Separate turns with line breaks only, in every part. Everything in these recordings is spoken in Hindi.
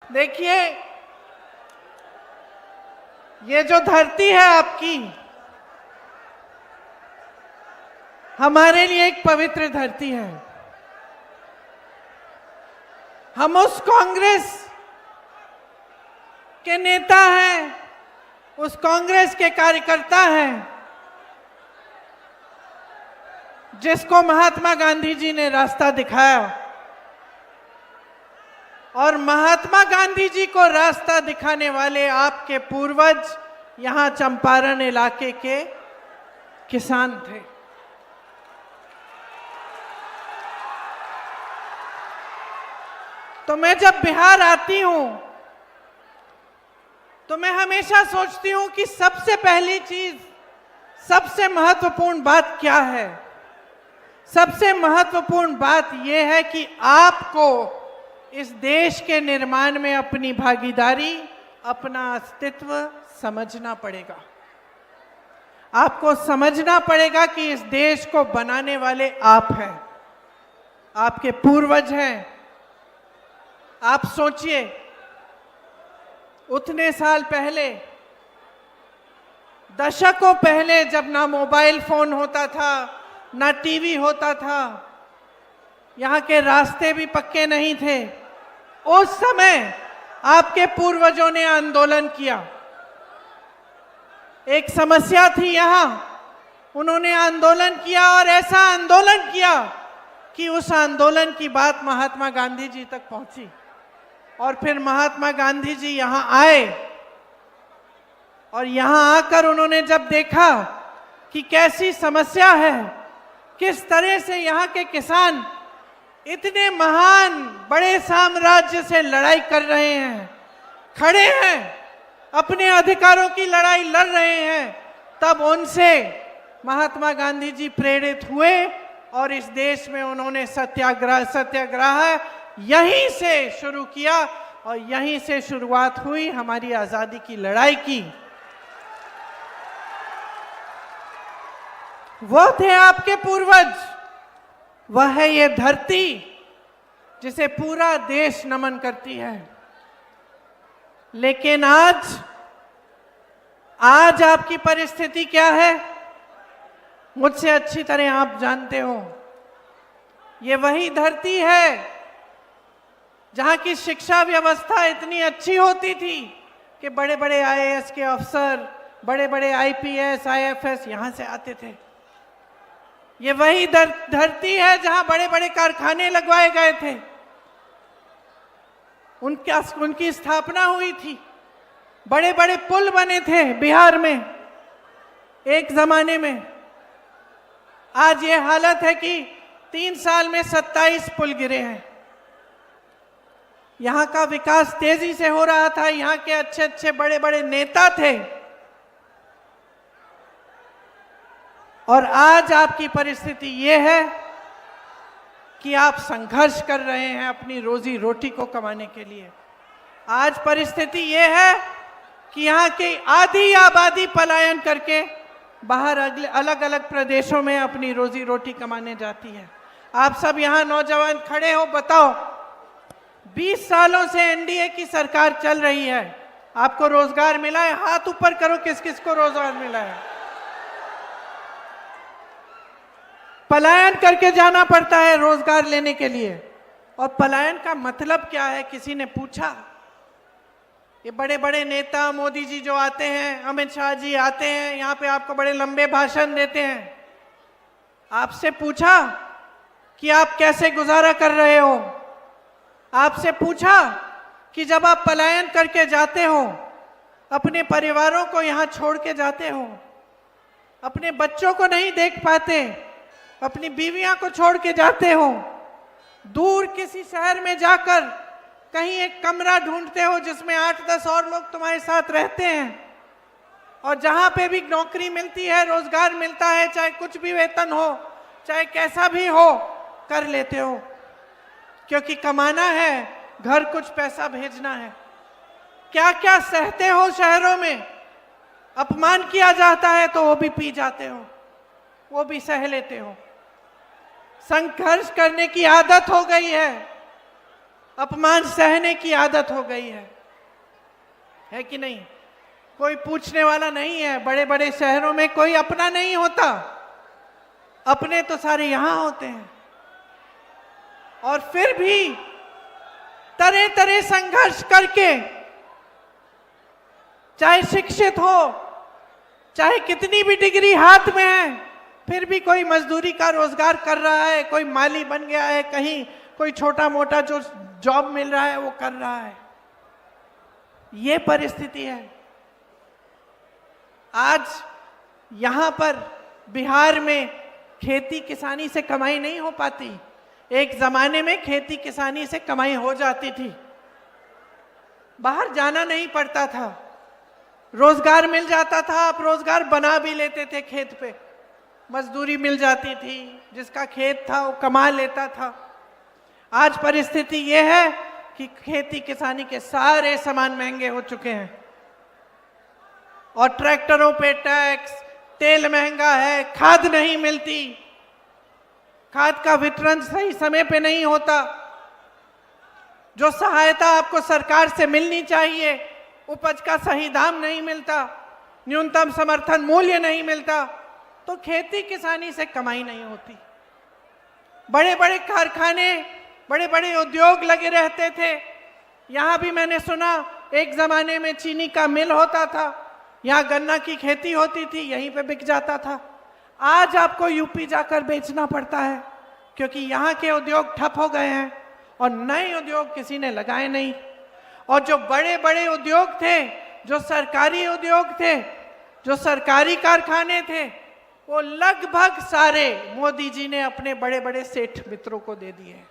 देखिए, ये जो धरती है आपकी, हमारे लिए एक पवित्र धरती है। हम उस कांग्रेस के नेता हैं, उस कांग्रेस के कार्यकर्ता हैं जिसको महात्मा गांधी जी ने रास्ता दिखाया, और महात्मा गांधी जी को रास्ता दिखाने वाले आपके पूर्वज यहां चंपारण इलाके के किसान थे। तो मैं जब बिहार आती हूं तो मैं हमेशा सोचती हूं कि सबसे पहली चीज, सबसे महत्वपूर्ण बात क्या है। सबसे महत्वपूर्ण बात यह है कि आपको इस देश के निर्माण में अपनी भागीदारी, अपना अस्तित्व समझना पड़ेगा। आपको समझना पड़ेगा कि इस देश को बनाने वाले आप हैं, आपके पूर्वज हैं। आप सोचिए, उतने साल पहले, दशकों पहले, जब ना मोबाइल फोन होता था, ना टीवी होता था, यहाँ के रास्ते भी पक्के नहीं थे, उस समय आपके पूर्वजों ने आंदोलन किया। एक समस्या थी यहाँ, उन्होंने आंदोलन किया, और ऐसा आंदोलन किया कि उस आंदोलन की बात महात्मा गांधी जी तक पहुंची। और फिर महात्मा गांधी जी यहाँ आए, और यहाँ आकर उन्होंने जब देखा कि कैसी समस्या है, किस तरह से यहाँ के किसान इतने महान बड़े साम्राज्य से लड़ाई कर रहे हैं, खड़े हैं, अपने अधिकारों की लड़ाई लड़ रहे हैं, तब उनसे महात्मा गांधी जी प्रेरित हुए और इस देश में उन्होंने सत्याग्रह यहीं से शुरू किया, और यहीं से शुरुआत हुई हमारी आजादी की लड़ाई की। वो थे आपके पूर्वज, वह है ये धरती जिसे पूरा देश नमन करती है। लेकिन आज आपकी परिस्थिति क्या है, मुझसे अच्छी तरह आप जानते हो। ये वही धरती है जहां की शिक्षा व्यवस्था इतनी अच्छी होती थी कि बड़े बड़े आईएएस के अफसर, बड़े बड़े आईपीएस, आईएफएस यहां से आते थे। ये वही धरती है जहां बड़े बड़े कारखाने लगवाए गए थे, उनकी स्थापना हुई थी, बड़े बड़े पुल बने थे बिहार में एक जमाने में। आज ये हालत है कि 3 साल में 27 पुल गिरे हैं। यहाँ का विकास तेजी से हो रहा था, यहाँ के अच्छे अच्छे बड़े बड़े नेता थे, और आज आपकी परिस्थिति ये है कि आप संघर्ष कर रहे हैं अपनी रोजी रोटी को कमाने के लिए। आज परिस्थिति ये है कि यहाँ की आधी आबादी पलायन करके बाहर अलग अलग प्रदेशों में अपनी रोजी रोटी कमाने जाती है। आप सब यहाँ नौजवान खड़े हो, बताओ, 20 सालों से एनडीए की सरकार चल रही है, आपको रोजगार मिला है? हाथ ऊपर करो, किस किस को रोजगार मिला है? पलायन करके जाना पड़ता है रोजगार लेने के लिए। और पलायन का मतलब क्या है, किसी ने पूछा? ये बड़े बड़े नेता, मोदी जी जो आते हैं, अमित शाह जी आते हैं यहाँ पे, आपको बड़े लंबे भाषण देते हैं। आपसे पूछा कि आप कैसे गुजारा कर रहे हो? आपसे पूछा कि जब आप पलायन करके जाते हो, अपने परिवारों को यहाँ छोड़ के जाते हो, अपने बच्चों को नहीं देख पाते, अपनी बीवियां को छोड़ के जाते हो, दूर किसी शहर में जाकर कहीं एक कमरा ढूंढते हो जिसमें 8-10 और लोग तुम्हारे साथ रहते हैं, और जहां पे भी नौकरी मिलती है, रोजगार मिलता है, चाहे कुछ भी वेतन हो, चाहे कैसा भी हो, कर लेते हो, क्योंकि कमाना है, घर कुछ पैसा भेजना है। क्या क्या सहते हो शहरों में, अपमान किया जाता है तो वो भी पी जाते हो, वो भी सह लेते हो। संघर्ष करने की आदत हो गई है। अपमान सहने की आदत हो गई है कि नहीं? कोई पूछने वाला नहीं है। बड़े बड़े शहरों में कोई अपना नहीं होता, अपने तो सारे यहां होते हैं। और फिर भी तरह तरह संघर्ष करके, चाहे शिक्षित हो, चाहे कितनी भी डिग्री हाथ में है, फिर भी कोई मजदूरी का रोजगार कर रहा है, कोई माली बन गया है, कहीं कोई छोटा मोटा जो जॉब मिल रहा है वो कर रहा है। ये परिस्थिति है आज। यहां पर बिहार में खेती किसानी से कमाई नहीं हो पाती। एक जमाने में खेती किसानी से कमाई हो जाती थी, बाहर जाना नहीं पड़ता था, रोजगार मिल जाता था। आप रोजगार बना भी लेते थे, खेत पे मजदूरी मिल जाती थी, जिसका खेत था वो कमा लेता था। आज परिस्थिति ये है कि खेती किसानी के सारे सामान महंगे हो चुके हैं और ट्रैक्टरों पे टैक्स, तेल महंगा है, खाद नहीं मिलती, खाद का वितरण सही समय पे नहीं होता, जो सहायता आपको सरकार से मिलनी चाहिए उपज का सही दाम नहीं मिलता, न्यूनतम समर्थन मूल्य नहीं मिलता, तो खेती किसानी से कमाई नहीं होती। बड़े बड़े कारखाने, बड़े बड़े उद्योग लगे रहते थे। यहाँ भी मैंने सुना एक जमाने में चीनी का मिल होता था, यहाँ गन्ना की खेती होती थी, यहीं पे बिक जाता था। आज आपको यूपी जाकर बेचना पड़ता है क्योंकि यहाँ के उद्योग ठप हो गए हैं और नए उद्योग किसी ने लगाए नहीं। और जो बड़े बड़े उद्योग थे, जो सरकारी उद्योग थे, जो सरकारी कारखाने थे, वो लगभग सारे मोदी जी ने अपने बड़े बड़े सेठ मित्रों को दे दिए।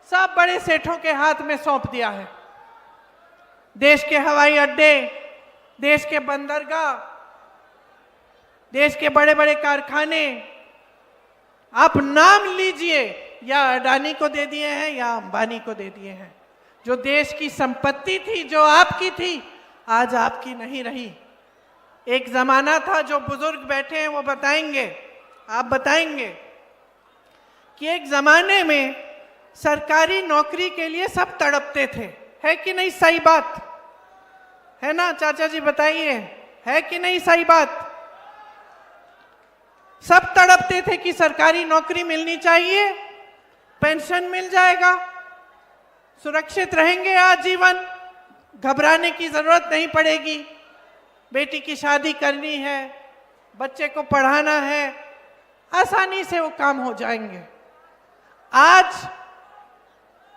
सब बड़े सेठों के हाथ में सौंप दिया है। देश के हवाई अड्डे, देश के बंदरगाह, देश के बड़े बड़े कारखाने, आप नाम लीजिए, या अडानी को दे दिए हैं या अंबानी को दे दिए हैं। जो देश की संपत्ति थी, जो आपकी थी, आज आपकी नहीं रही। एक जमाना था, जो बुजुर्ग बैठे हैं वो बताएंगे, आप बताएंगे कि एक जमाने में सरकारी नौकरी के लिए सब तड़पते थे। है कि नहीं सही बात? है ना चाचा जी, बताइए, है कि नहीं सही बात? सब तड़पते थे कि सरकारी नौकरी मिलनी चाहिए, पेंशन मिल जाएगा, सुरक्षित रहेंगे आजीवन, घबराने की जरूरत नहीं पड़ेगी, बेटी की शादी करनी है, बच्चे को पढ़ाना है, आसानी से वो काम हो जाएंगे। आज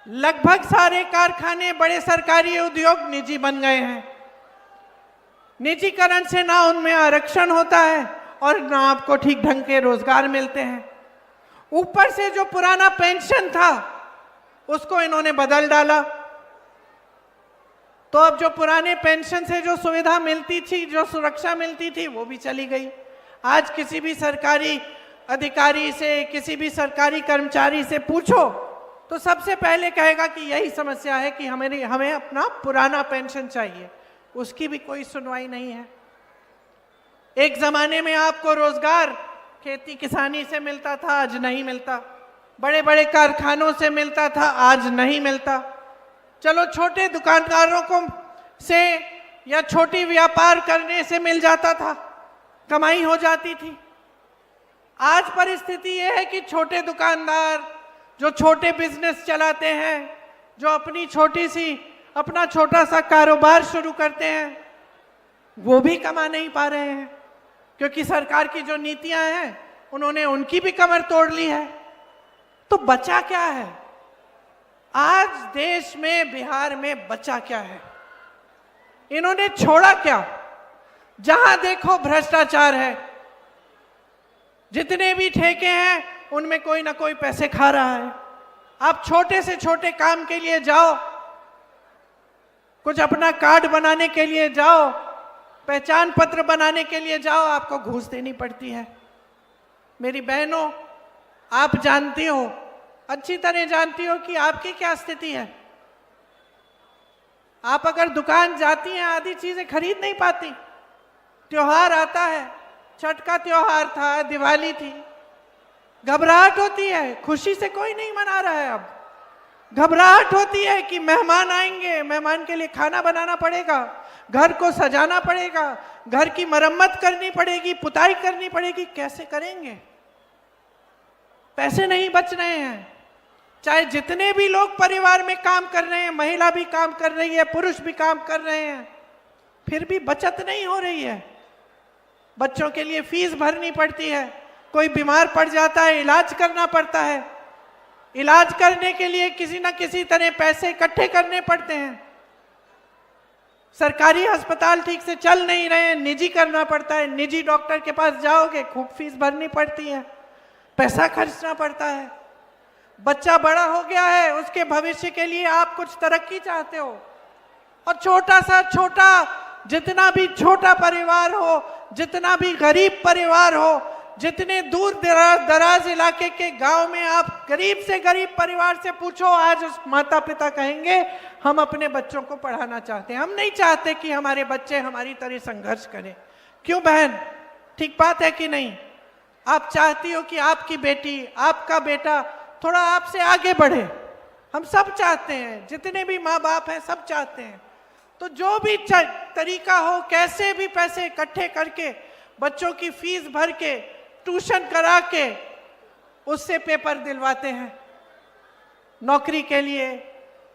लगभग सारे कारखाने, बड़े सरकारी उद्योग निजी बन गए हैं। निजीकरण से ना उनमें आरक्षण होता है और ना आपको ठीक ढंग के रोजगार मिलते हैं। ऊपर से जो पुराना पेंशन था उसको इन्होंने बदल डाला, तो अब जो पुराने पेंशन से जो सुविधा मिलती थी, जो सुरक्षा मिलती थी, वो भी चली गई। आज किसी भी सरकारी अधिकारी से, किसी भी सरकारी कर्मचारी से पूछो तो सबसे पहले कहेगा कि यही समस्या है कि हमें अपना पुराना पेंशन चाहिए। उसकी भी कोई सुनवाई नहीं है। एक जमाने में आपको रोजगार खेती किसानी से मिलता था, आज नहीं मिलता। बड़े बड़े कारखानों से मिलता था, आज नहीं मिलता। चलो छोटे दुकानदारों को से या छोटी व्यापार करने से मिल जाता था, कमाई हो जाती थी। आज परिस्थिति यह है कि छोटे दुकानदार जो छोटे बिजनेस चलाते हैं, जो अपना छोटा सा कारोबार शुरू करते हैं, वो भी कमा नहीं पा रहे हैं क्योंकि सरकार की जो नीतियां हैं उन्होंने उनकी भी कमर तोड़ ली है। तो बचा क्या है आज देश में, बिहार में बचा क्या है? इन्होंने छोड़ा क्या? जहां देखो भ्रष्टाचार है, जितने भी ठेके हैं उनमें कोई ना कोई पैसे खा रहा है। आप छोटे से छोटे काम के लिए जाओ, कुछ अपना कार्ड बनाने के लिए जाओ, पहचान पत्र बनाने के लिए जाओ, आपको घूस देनी पड़ती है। मेरी बहनों, आप जानती हो, अच्छी तरह जानती हो कि आपकी क्या स्थिति है। आप अगर दुकान जाती हैं, आधी चीजें खरीद नहीं पाती। त्योहार आता है, छठ का त्योहार था, दिवाली थी, घबराहट होती है, खुशी से कोई नहीं मना रहा है अब। घबराहट होती है कि मेहमान आएंगे, मेहमान के लिए खाना बनाना पड़ेगा, घर को सजाना पड़ेगा, घर की मरम्मत करनी पड़ेगी, पुताई करनी पड़ेगी, कैसे करेंगे? पैसे नहीं बच रहे हैं। चाहे जितने भी लोग परिवार में काम कर रहे हैं, महिला भी काम कर रही है, पुरुष भी काम कर रहे हैं, फिर भी बचत नहीं हो रही है। बच्चों के लिए फीस भरनी पड़ती है, कोई बीमार पड़ जाता है, इलाज करना पड़ता है, इलाज करने के लिए किसी ना किसी तरह पैसे इकट्ठे करने पड़ते हैं। सरकारी अस्पताल ठीक से चल नहीं रहे हैं, निजी करना पड़ता है। निजी डॉक्टर के पास जाओगे, खूब फीस भरनी पड़ती है, पैसा खर्चना पड़ता है। बच्चा बड़ा हो गया है, उसके भविष्य के लिए आप कुछ तरक्की चाहते हो, और छोटा सा छोटा, जितना भी छोटा परिवार हो, जितना भी गरीब परिवार हो, जितने दूर दराज इलाके के गांव में आप गरीब से गरीब परिवार से पूछो, आज उस माता पिता कहेंगे हम अपने बच्चों को पढ़ाना चाहते हैं। हम नहीं चाहते कि हमारे बच्चे हमारी तरह संघर्ष करें। क्यों बहन, ठीक बात है कि नहीं? आप चाहती हो कि आपकी बेटी, आपका बेटा थोड़ा आपसे आगे बढ़े। हम सब चाहते हैं, जितने भी माँ बाप हैं सब चाहते हैं। तो जो भी तरीका हो, कैसे भी पैसे इकट्ठे करके, बच्चों की फीस भर के, ट्यूशन करा के, उससे पेपर दिलवाते हैं नौकरी के लिए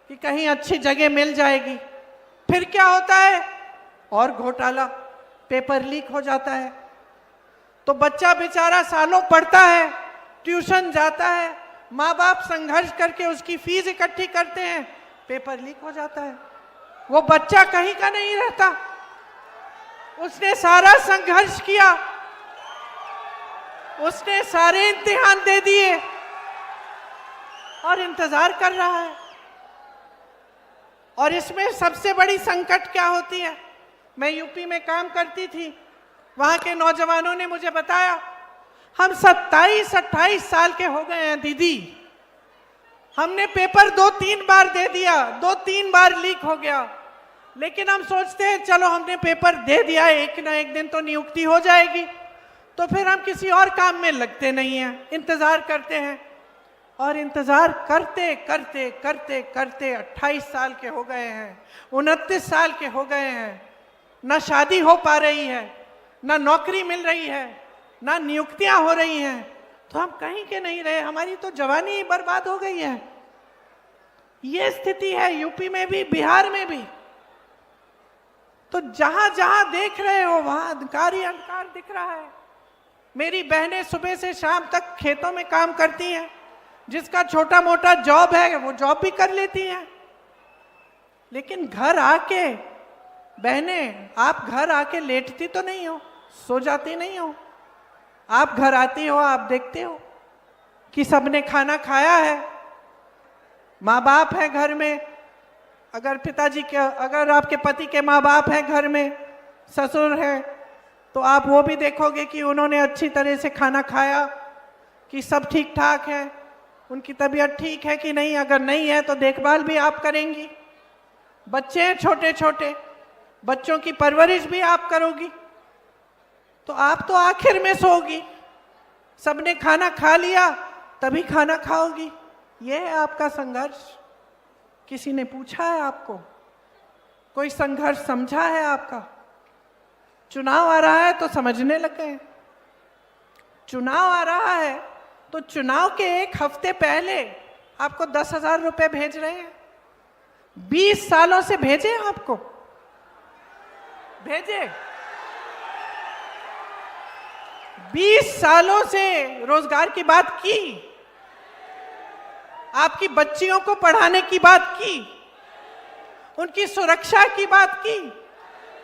कि कहीं अच्छी जगह मिल जाएगी। फिर क्या होता है? और घोटाला, पेपर लीक हो जाता है। तो बच्चा बेचारा सालों पढ़ता है, ट्यूशन जाता है, माँ बाप संघर्ष करके उसकी फीस इकट्ठी करते हैं, पेपर लीक हो जाता है। वो बच्चा कहीं का नहीं रहता, उसने सारा संघर्ष किया, उसने सारे इम्तिहान दे दिए और इंतजार कर रहा है। और इसमें सबसे बड़ी संकट क्या होती है? मैं यूपी में काम करती थी, वहां के नौजवानों ने मुझे बताया, हम 27-28 साल के हो गए हैं दीदी, हमने पेपर 2-3 बार दे दिया, 2-3 बार लीक हो गया, लेकिन हम सोचते हैं चलो हमने पेपर दे दिया, एक ना एक दिन तो नियुक्ति हो जाएगी, तो फिर हम किसी और काम में लगते नहीं हैं, इंतजार करते हैं। और इंतजार करते करते करते करते 28 साल के हो गए हैं, 29 साल के हो गए हैं, ना शादी हो पा रही है, ना नौकरी मिल रही है, ना नियुक्तियां हो रही हैं, तो हम कहीं के नहीं रहे, हमारी तो जवानी ही बर्बाद हो गई है। ये स्थिति है यूपी में भी, बिहार में भी। तो जहां जहां देख रहे हो वहां अंधकार ही अंधकार दिख रहा है। मेरी बहनें सुबह से शाम तक खेतों में काम करती हैं, जिसका छोटा मोटा जॉब है वो जॉब भी कर लेती हैं, लेकिन घर आके, बहनें आप घर आके लेटती तो नहीं हो, सो जाती नहीं हो, आप घर आती हो, आप देखते हो कि सबने खाना खाया है, माँ बाप है घर में, अगर आपके पति के माँ बाप हैं घर में, ससुर हैं, तो आप वो भी देखोगे कि उन्होंने अच्छी तरह से खाना खाया, कि सब ठीक ठाक है, उनकी तबीयत ठीक है कि नहीं, अगर नहीं है तो देखभाल भी आप करेंगी। बच्चे हैं छोटे छोटे, बच्चों की परवरिश भी आप करोगी, तो आप तो आखिर में सोओगी, सबने खाना खा लिया तभी खाना खाओगी। ये है आपका संघर्ष। किसी ने पूछा है आपको? कोई संघर्ष समझा है आपका? चुनाव आ रहा है तो समझने लगे हैं। चुनाव आ रहा है तो चुनाव के एक हफ्ते पहले आपको 10,000 रुपए भेज रहे हैं। 20 सालों से भेजे आपको? भेजे? 20 सालों से रोजगार की बात की, आपकी बच्चियों को पढ़ाने की बात की, उनकी सुरक्षा की बात की,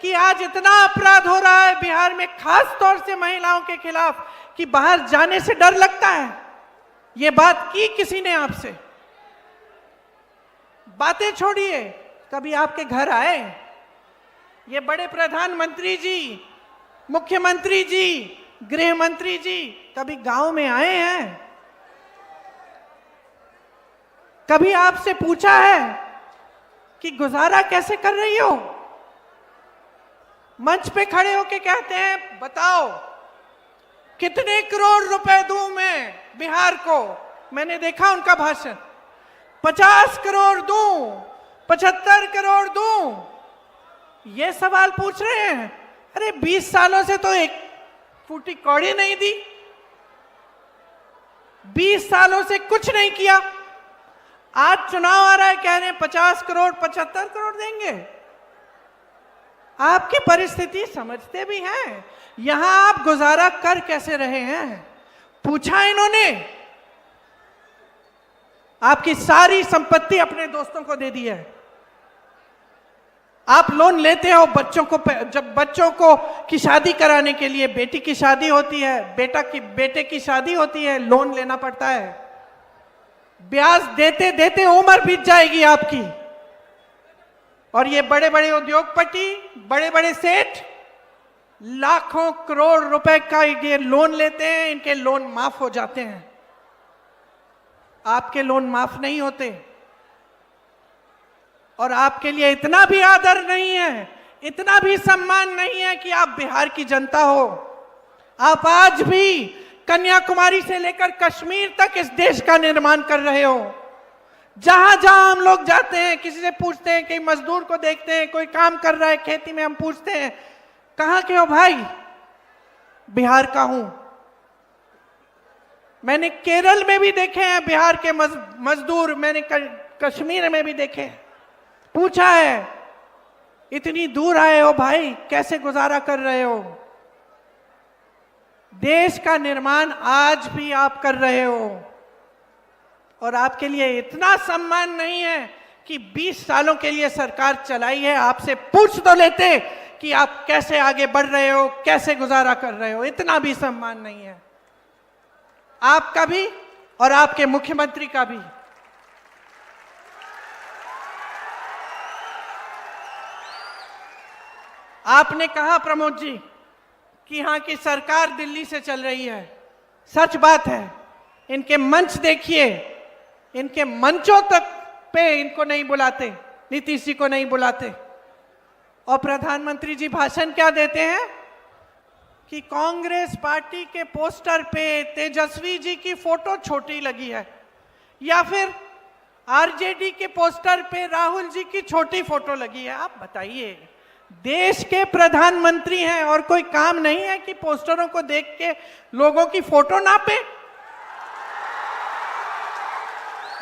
कि आज इतना अपराध हो रहा है बिहार में, खास तौर से महिलाओं के खिलाफ, कि बाहर जाने से डर लगता है। ये बात की किसी ने आपसे? बातें छोड़िए, कभी आपके घर आए ये बड़े प्रधानमंत्री जी, मुख्यमंत्री जी, गृह मंत्री जी कभी गांव में आए हैं? कभी आपसे पूछा है कि गुजारा कैसे कर रही हो? मंच पे खड़े होके कहते हैं बताओ कितने करोड़ रुपए दूं मैं बिहार को। मैंने देखा उनका भाषण, 50 करोड़ दूं, 75 करोड़ दूं, ये सवाल पूछ रहे हैं। अरे 20 सालों से तो एक फूटी कौड़ी नहीं दी, 20 सालों से कुछ नहीं किया। आज चुनाव आ रहा है, कह रहे हैं 50 करोड़ 75 करोड़ देंगे। आपकी परिस्थिति समझते भी हैं, यहां आप गुजारा कर कैसे रहे हैं पूछा इन्होंने। आपकी सारी संपत्ति अपने दोस्तों को दे दी है। आप लोन लेते हो बच्चों को, जब बच्चों को की शादी कराने के लिए, बेटी की शादी होती है, बेटे की शादी होती है, लोन लेना पड़ता है। ब्याज देते देते उम्र बीत जाएगी आपकी। और ये बड़े बड़े उद्योगपति, बड़े बड़े सेठ लाखों करोड़ रुपए का ये लोन लेते हैं, इनके लोन माफ हो जाते हैं, आपके लोन माफ नहीं होते। और आपके लिए इतना भी आदर नहीं है, इतना भी सम्मान नहीं है कि आप बिहार की जनता हो। आप आज भी कन्याकुमारी से लेकर कश्मीर तक इस देश का निर्माण कर रहे हो। जहां जहां हम लोग जाते हैं, किसी से पूछते हैं, कई मजदूर को देखते हैं, कोई काम कर रहा है खेती में, हम पूछते हैं कहां के हो भाई? बिहार का हूं। मैंने केरल में भी देखे हैं बिहार के मजदूर, मैंने कश्मीर में भी देखे हैं। पूछा है इतनी दूर आए हो भाई, कैसे गुजारा कर रहे हो? देश का निर्माण आज भी आप कर रहे हो। और आपके लिए इतना सम्मान नहीं है कि 20 सालों के लिए सरकार चलाई है, आपसे पूछ तो लेते कि आप कैसे आगे बढ़ रहे हो, कैसे गुजारा कर रहे हो। इतना भी सम्मान नहीं है आपका भी और आपके मुख्यमंत्री का भी। आपने कहा प्रमोद जी कि यहाँ की सरकार दिल्ली से चल रही है। सच बात है, इनके मंच देखिए, इनके मंचों तक पे इनको नहीं बुलाते, नीतीश जी को नहीं बुलाते। और प्रधानमंत्री जी भाषण क्या देते हैं कि कांग्रेस पार्टी के पोस्टर पे तेजस्वी जी की फोटो छोटी लगी है, या फिर आरजेडी के पोस्टर पे राहुल जी की छोटी फोटो लगी है। आप बताइए, देश के प्रधानमंत्री हैं और कोई काम नहीं है कि पोस्टरों को देख के लोगों की फोटो नापे?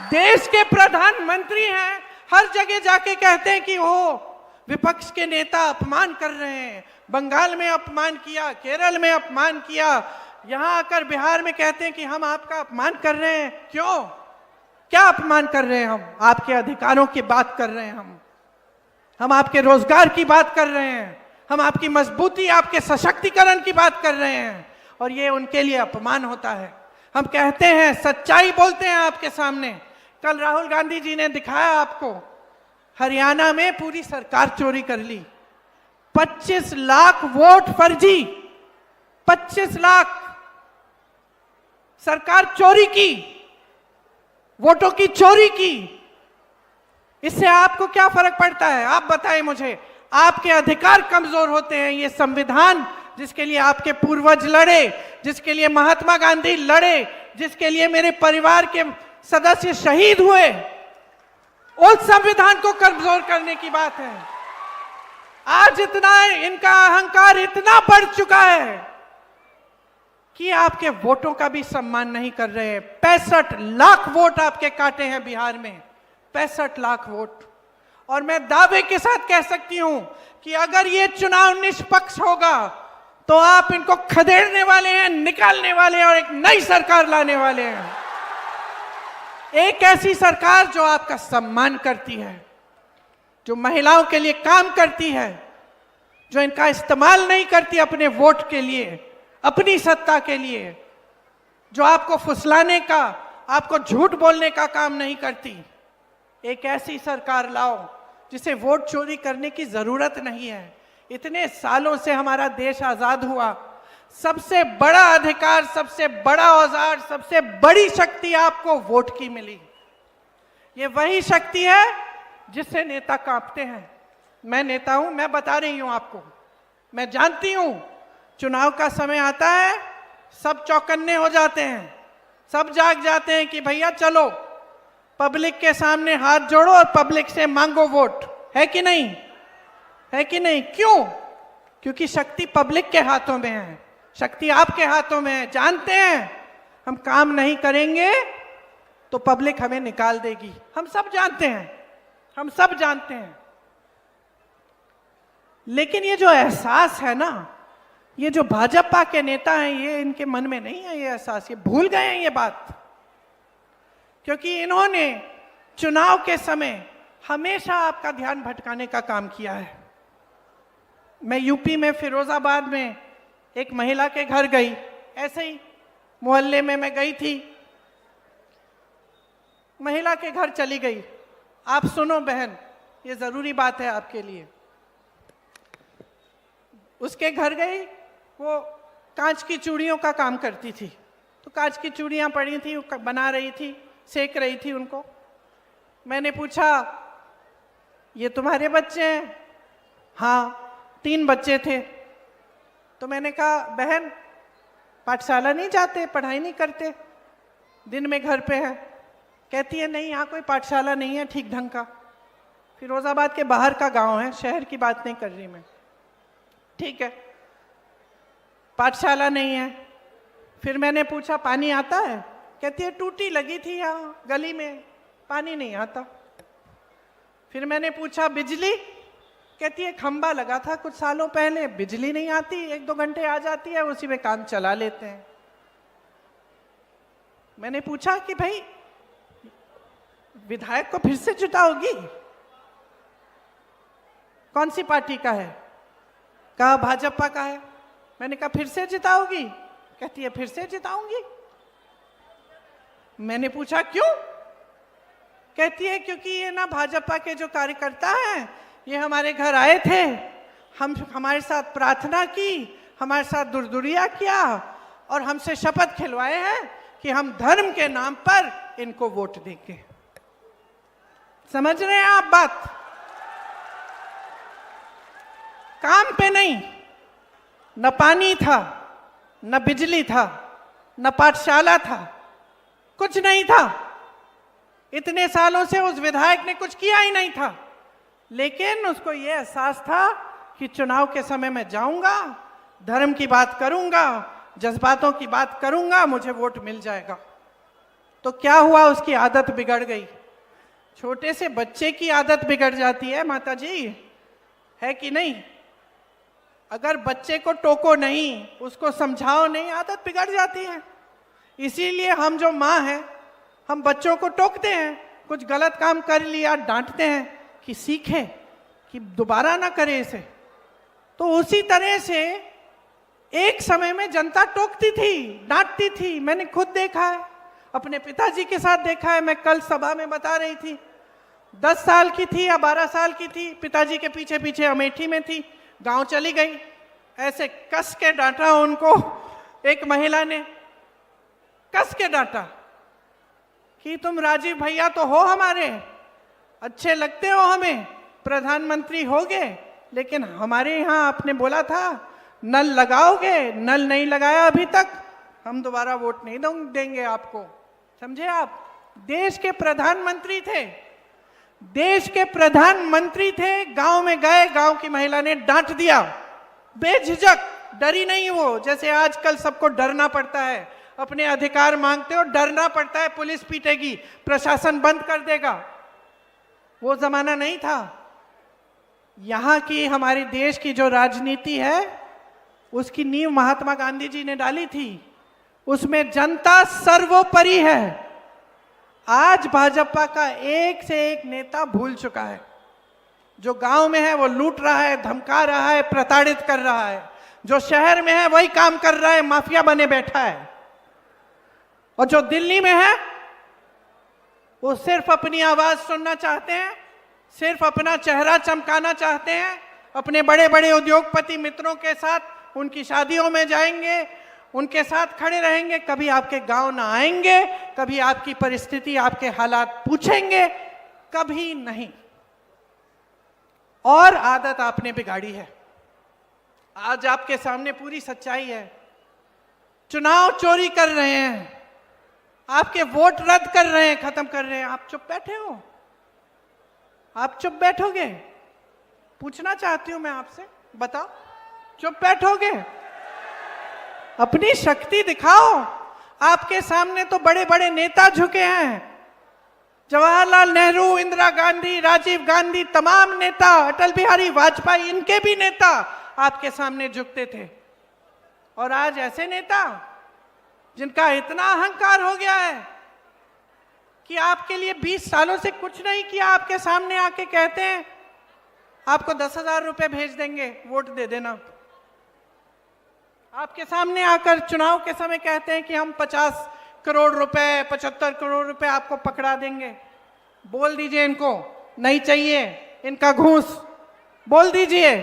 देश के प्रधानमंत्री हैं, हर जगह जाके कहते हैं कि वो विपक्ष के नेता अपमान कर रहे हैं। बंगाल में अपमान किया, केरल में अपमान किया, यहां आकर बिहार में कहते हैं कि हम आपका अपमान कर रहे हैं। क्यों? क्या अपमान कर रहे हैं हम? आपके अधिकारों की बात कर रहे हैं हम आपके रोजगार की बात कर रहे हैं, हम आपकी मजबूती, आपके सशक्तिकरण की बात कर रहे हैं, और ये उनके लिए अपमान होता है। हम कहते हैं, सच्चाई बोलते हैं आपके सामने। कल राहुल गांधी जी ने दिखाया आपको, हरियाणा में पूरी सरकार चोरी कर ली। 25 लाख वोट फर्जी, 25 लाख सरकार चोरी की, वोटों की चोरी की। इससे आपको क्या फर्क पड़ता है? आप बताएं मुझे। आपके अधिकार कमजोर होते हैं। ये संविधान जिसके लिए आपके पूर्वज लड़े, जिसके लिए महात्मा गांधी लड़े, जिसके लिए मेरे परिवार के सदस्य शहीद हुए, उस संविधान को कमजोर करने की बात है। आज इतना इनका अहंकार इतना बढ़ चुका है कि आपके वोटों का भी सम्मान नहीं कर रहे हैं। 65 लाख वोट आपके काटे हैं बिहार में, 65 लाख वोट। और मैं दावे के साथ कह सकती हूं कि अगर ये चुनाव निष्पक्ष होगा तो आप इनको खदेड़ने वाले हैं, निकालने वाले हैं और एक नई सरकार लाने वाले हैं। एक ऐसी सरकार जो आपका सम्मान करती है, जो महिलाओं के लिए काम करती है, जो इनका इस्तेमाल नहीं करती अपने वोट के लिए, अपनी सत्ता के लिए, जो आपको फुसलाने का, आपको झूठ बोलने का काम नहीं करती। एक ऐसी सरकार लाओ जिसे वोट चोरी करने की जरूरत नहीं है। इतने सालों से हमारा देश आजाद हुआ, सबसे बड़ा अधिकार, सबसे बड़ा औजार, सबसे बड़ी शक्ति आपको वोट की मिली। ये वही शक्ति है जिससे नेता कांपते हैं। मैं नेता हूं, मैं बता रही हूं आपको, मैं जानती हूं चुनाव का समय आता है, सब चौकन्ने हो जाते हैं, सब जाग जाते हैं कि भैया चलो पब्लिक के सामने हाथ जोड़ो और पब्लिक से मांगो वोट, है कि नहीं? है कि नहीं? क्यों? क्योंकि शक्ति पब्लिक के हाथों में है, शक्ति आपके हाथों में है। जानते हैं हम काम नहीं करेंगे तो पब्लिक हमें निकाल देगी, हम सब जानते हैं, हम सब जानते हैं। लेकिन ये जो एहसास है ना, ये जो भाजपा के नेता हैं, ये इनके मन में नहीं है ये एहसास, ये भूल गए हैं ये बात। क्योंकि इन्होंने चुनाव के समय हमेशा आपका ध्यान भटकाने का काम किया है। मैं यूपी में फिरोजाबाद में एक महिला के घर गई, ऐसे ही मोहल्ले में मैं गई थी, महिला के घर चली गई। आप सुनो बहन, ये जरूरी बात है आपके लिए। उसके घर गई, वो कांच की चूड़ियों का काम करती थी, तो कांच की चूड़ियां पड़ी थी, वो बना रही थी, सेक रही थी उनको। मैंने पूछा, ये तुम्हारे बच्चे हैं? हाँ, 3 बच्चे थे। तो मैंने कहा, बहन पाठशाला नहीं जाते, पढ़ाई नहीं करते, दिन में घर पे है? कहती है, नहीं यहाँ कोई पाठशाला नहीं है ठीक ढंग का। फिरोजाबाद के बाहर का गांव है, शहर की बात नहीं कर रही मैं। ठीक है, पाठशाला नहीं है। फिर मैंने पूछा, पानी आता है? कहती है, टूटी लगी थी यहाँ गली में, पानी नहीं आता। फिर मैंने पूछा, बिजली? कहती है, खंबा लगा था कुछ सालों पहले, बिजली नहीं आती, 1-2 घंटे आ जाती है, उसी में काम चला लेते हैं। मैंने पूछा कि भाई विधायक को फिर से जिताओगी? कौन सी पार्टी का है? कहा भाजपा का है। मैंने कहा फिर से जिताओगी? कहती है, फिर से जिताऊंगी। मैंने पूछा क्यों? कहती है, क्योंकि ये ना भाजपा के जो कार्यकर्ता हैं, ये हमारे घर आए थे, हमारे साथ प्रार्थना की, हमारे साथ दुर्दुरिया किया और हमसे शपथ खिलवाए हैं कि हम धर्म के नाम पर इनको वोट देंगे। समझ रहे हैं आप बात? काम पे नहीं, न पानी था, न बिजली था, न पाठशाला था, कुछ नहीं था। इतने सालों से उस विधायक ने कुछ किया ही नहीं था, लेकिन उसको यह एहसास था कि चुनाव के समय मैं जाऊंगा, धर्म की बात करूंगा, जज्बातों की बात करूंगा, मुझे वोट मिल जाएगा। तो क्या हुआ? उसकी आदत बिगड़ गई। छोटे से बच्चे की आदत बिगड़ जाती है माता जी, है कि नहीं? अगर बच्चे को टोको नहीं, उसको समझाओ नहीं, आदत बिगड़ जाती है। इसीलिए हम जो माँ हैं, हम बच्चों को टोकते हैं, कुछ गलत काम कर लिया डांटते हैं कि सीखे, कि दोबारा ना करे इसे। तो उसी तरह से एक समय में जनता टोकती थी, डांटती थी। मैंने खुद देखा है, अपने पिताजी के साथ देखा है। मैं कल सभा में बता रही थी, 10 साल की थी या 12 साल की थी, पिताजी के पीछे पीछे अमेठी में थी, गांव चली गई, ऐसे कस के डांटा उनको। एक महिला ने कस के डांटा कि तुम राजीव भैया तो हो हमारे, अच्छे लगते हो हमें, प्रधानमंत्री होगे, लेकिन हमारे यहाँ आपने बोला था नल लगाओगे, नल नहीं लगाया अभी तक, हम दोबारा वोट नहीं देंगे आपको। समझे आप? देश के प्रधानमंत्री थे, देश के प्रधानमंत्री थे, गांव में गए, गांव की महिला ने डांट दिया, बेझिझक, डरी नहीं वो। जैसे आजकल सबको डरना पड़ता है, अपने अधिकार मांगते हो डरना पड़ता है, पुलिस पीटेगी, प्रशासन बंद कर देगा, वो जमाना नहीं था। यहाँ की हमारे देश की जो राजनीति है, उसकी नींव महात्मा गांधी जी ने डाली थी, उसमें जनता सर्वोपरि है। आज भाजपा का एक से एक नेता भूल चुका है। जो गांव में है वो लूट रहा है, धमका रहा है, प्रताड़ित कर रहा है। जो शहर में है वही काम कर रहा है, माफिया बने बैठा है। और जो दिल्ली में है वो सिर्फ अपनी आवाज सुनना चाहते हैं, सिर्फ अपना चेहरा चमकाना चाहते हैं, अपने बड़े बड़े उद्योगपति मित्रों के साथ उनकी शादियों में जाएंगे, उनके साथ खड़े रहेंगे, कभी आपके गांव ना आएंगे, कभी आपकी परिस्थिति, आपके हालात पूछेंगे, कभी नहीं। और आदत आपने बिगाड़ी है। आज आपके सामने पूरी सच्चाई है। चुनाव चोरी कर रहे हैं, आपके वोट रद्द कर रहे हैं, खत्म कर रहे हैं, आप चुप बैठे हो? आप चुप बैठोगे? पूछना चाहती हूं मैं आपसे, बताओ, चुप बैठोगे? अपनी शक्ति दिखाओ। आपके सामने तो बड़े बड़े नेता झुके हैं, जवाहरलाल नेहरू, इंदिरा गांधी, राजीव गांधी, तमाम नेता, अटल बिहारी वाजपेयी, इनके भी नेता आपके सामने झुकते थे। और आज ऐसे नेता जिनका इतना अहंकार हो गया है कि आपके लिए 20 सालों से कुछ नहीं किया, आपके सामने आके कहते हैं आपको 10,000 रुपए भेज देंगे, वोट दे देना। आपके सामने आकर चुनाव के समय कहते हैं कि हम 50 करोड़ रुपए, 75 करोड़ रुपए आपको पकड़ा देंगे। बोल दीजिए इनको नहीं चाहिए, इनका घूस बोल दीजिए।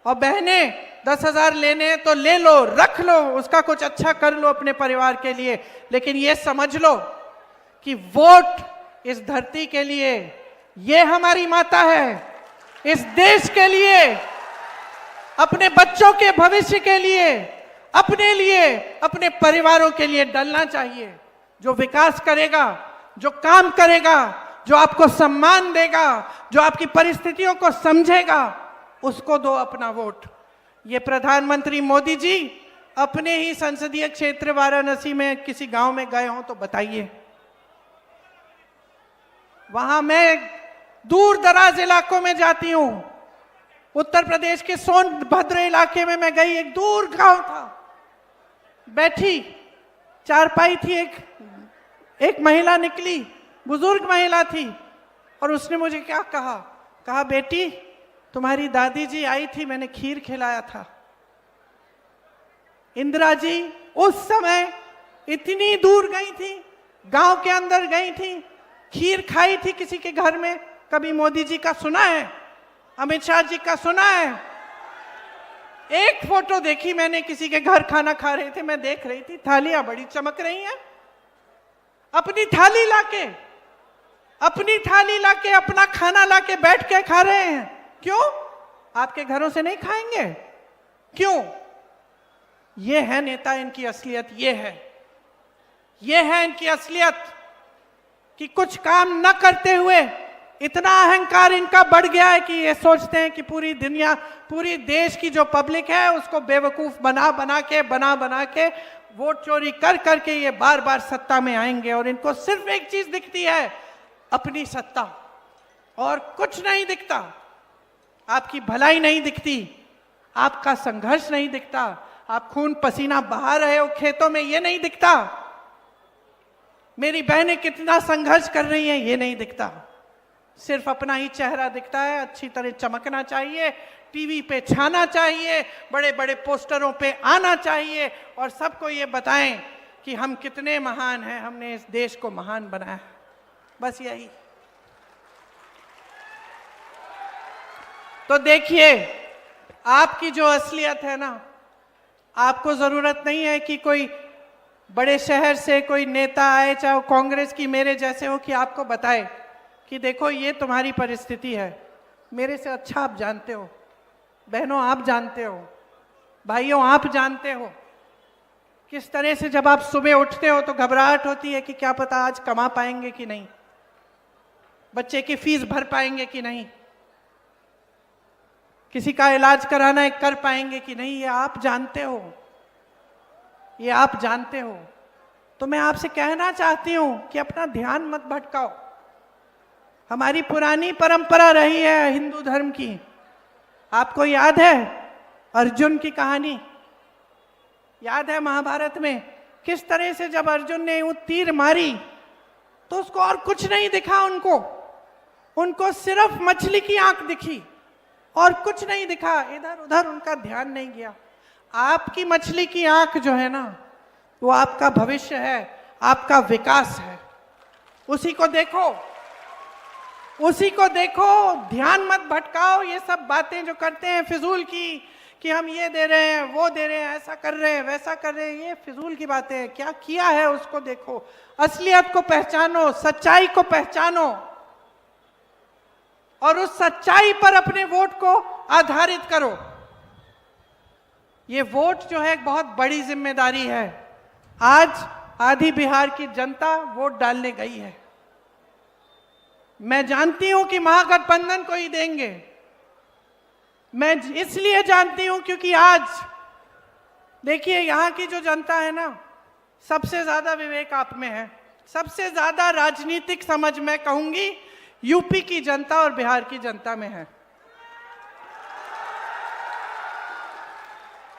और बहनें 10,000 लेने तो ले लो, रख लो, उसका कुछ अच्छा कर लो अपने परिवार के लिए, लेकिन ये समझ लो कि वोट इस धरती के लिए, ये हमारी माता है, इस देश के लिए, अपने बच्चों के भविष्य के लिए, अपने लिए, अपने परिवारों के लिए डलना चाहिए। जो विकास करेगा, जो काम करेगा, जो आपको सम्मान देगा, जो आपकी परिस्थितियों को समझेगा, उसको दो अपना वोट। ये प्रधानमंत्री मोदी जी अपने ही संसदीय क्षेत्र वाराणसी में किसी गांव में गए हों तो बताइए। वहां मैं दूर दराज इलाकों में जाती हूं। उत्तर प्रदेश के सोनभद्र इलाके में मैं गई, एक दूर गांव था, बैठी चारपाई थी, एक महिला निकली, बुजुर्ग महिला थी, और उसने मुझे क्या कहा, बेटी तुम्हारी दादी जी आई थी, मैंने खीर खिलाया था। इंदिरा जी उस समय इतनी दूर गई थी, गांव के अंदर गई थी, खीर खाई थी किसी के घर में। कभी मोदी जी का सुना है? अमित शाह जी का सुना है? एक फोटो देखी मैंने, किसी के घर खाना खा रहे थे, मैं देख रही थी, थालियां बड़ी चमक रही हैं। अपनी थाली लाके अपना खाना लाके बैठ के खा रहे हैं। क्यों? आपके घरों से नहीं खाएंगे? क्यों? ये है नेता, इनकी असलियत ये है इनकी असलियत कि कुछ काम न करते हुए इतना अहंकार इनका बढ़ गया है कि ये सोचते हैं कि पूरी दुनिया, पूरी देश की जो पब्लिक है उसको बेवकूफ बना के वोट चोरी कर करके ये बार बार सत्ता में आएंगे। और इनको सिर्फ एक चीज दिखती है, अपनी सत्ता, और कुछ नहीं दिखता। आपकी भलाई नहीं दिखती, आपका संघर्ष नहीं दिखता, आप खून पसीना बहा रहे हो खेतों में, ये नहीं दिखता। मेरी बहनें कितना संघर्ष कर रही हैं, ये नहीं दिखता। सिर्फ अपना ही चेहरा दिखता है, अच्छी तरह चमकना चाहिए, टीवी पे छाना चाहिए, बड़े बड़े पोस्टरों पे आना चाहिए, और सबको ये बताएं कि हम कितने महान हैं, हमने इस देश को महान बनाया। बस यही। तो देखिए, आपकी जो असलियत है ना, आपको जरूरत नहीं है कि कोई बड़े शहर से कोई नेता आए, चाहे वो कांग्रेस की मेरे जैसे हो, कि आपको बताए कि देखो ये तुम्हारी परिस्थिति है। मेरे से अच्छा आप जानते हो, बहनों आप जानते हो, भाइयों आप जानते हो किस तरह से जब आप सुबह उठते हो तो घबराहट होती है कि क्या पता आज कमा पाएंगे कि नहीं, बच्चे की फीस भर पाएंगे कि नहीं, किसी का इलाज कराना है कर पाएंगे कि नहीं। ये आप जानते हो, ये आप जानते हो। तो मैं आपसे कहना चाहती हूं कि अपना ध्यान मत भटकाओ। हमारी पुरानी परंपरा रही है हिंदू धर्म की। आपको याद है अर्जुन की कहानी? याद है महाभारत में किस तरह से जब अर्जुन ने वो तीर मारी तो उसको और कुछ नहीं दिखा, उनको सिर्फ मछली की आंख दिखी और कुछ नहीं दिखा, इधर उधर उनका ध्यान नहीं गया। आपकी मछली की आंख जो है ना, वो आपका भविष्य है, आपका विकास है। उसी को देखो, उसी को देखो, ध्यान मत भटकाओ। ये सब बातें जो करते हैं फिजूल की, कि हम ये दे रहे हैं, वो दे रहे हैं, ऐसा कर रहे हैं, वैसा कर रहे हैं, ये फिजूल की बातें हैं। क्या किया है उसको देखो, असलियत को पहचानो, सच्चाई को पहचानो, और उस सच्चाई पर अपने वोट को आधारित करो। ये वोट जो है एक बहुत बड़ी जिम्मेदारी है। आज आधी बिहार की जनता वोट डालने गई है। मैं जानती हूं कि महागठबंधन को ही देंगे। मैं इसलिए जानती हूं क्योंकि आज देखिए, यहां की जो जनता है ना, सबसे ज्यादा विवेक आप में है, सबसे ज्यादा राजनीतिक समझ मैं कहूंगी यूपी की जनता और बिहार की जनता में है।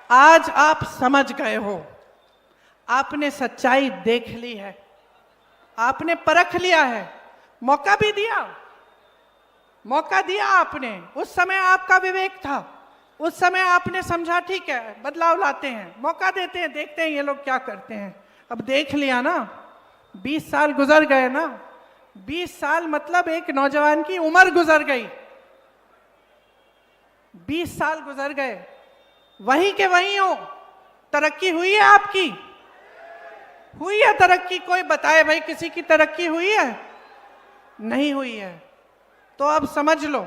आज आप समझ गए हो, आपने सच्चाई देख ली है, आपने परख लिया है, मौका भी दिया, मौका दिया आपने। उस समय आपका विवेक था, उस समय आपने समझा ठीक है बदलाव लाते हैं, मौका देते हैं, देखते हैं ये लोग क्या करते हैं। अब देख लिया ना, 20 साल गुजर गए ना, 20 साल मतलब एक नौजवान की उम्र गुजर गई, 20 साल गुजर गए, वहीं के वहीं हो। तरक्की हुई है आपकी? हुई है तरक्की? कोई बताए भाई किसी की तरक्की हुई है? नहीं हुई है। तो अब समझ लो,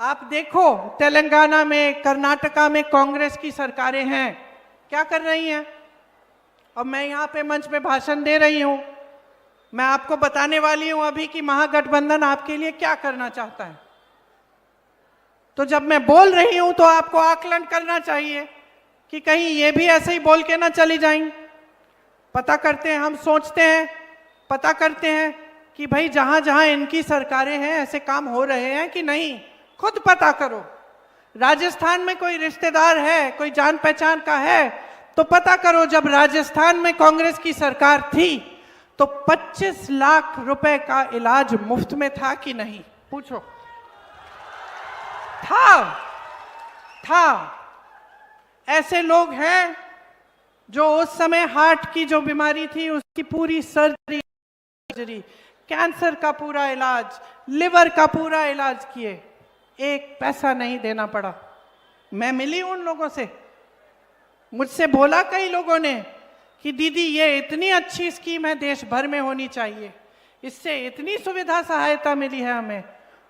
आप देखो तेलंगाना में, कर्नाटका में कांग्रेस की सरकारें हैं, क्या कर रही हैं। अब मैं यहाँ पे मंच पे भाषण दे रही हूँ, मैं आपको बताने वाली हूँ अभी कि महागठबंधन आपके लिए क्या करना चाहता है। तो जब मैं बोल रही हूँ तो आपको आकलन करना चाहिए कि कहीं ये भी ऐसे ही बोल के ना चली जाएं। पता करते हैं, हम सोचते हैं, पता करते हैं कि भाई जहां जहां इनकी सरकारें हैं ऐसे काम हो रहे हैं कि नहीं, खुद पता करो। राजस्थान में कोई रिश्तेदार है, कोई जान पहचान का है तो पता करो। जब राजस्थान में कांग्रेस की सरकार थी तो 25 लाख रुपए का इलाज मुफ्त में था कि नहीं, पूछो। था। ऐसे लोग हैं जो उस समय हार्ट की जो बीमारी थी उसकी पूरी सर्जरी, कैंसर का पूरा इलाज, लिवर का पूरा इलाज किए, एक पैसा नहीं देना पड़ा। मैं मिली उन लोगों से, मुझसे बोला कई लोगों ने कि दीदी ये इतनी अच्छी स्कीम है, देश भर में होनी चाहिए, इससे इतनी सुविधा सहायता मिली है हमें।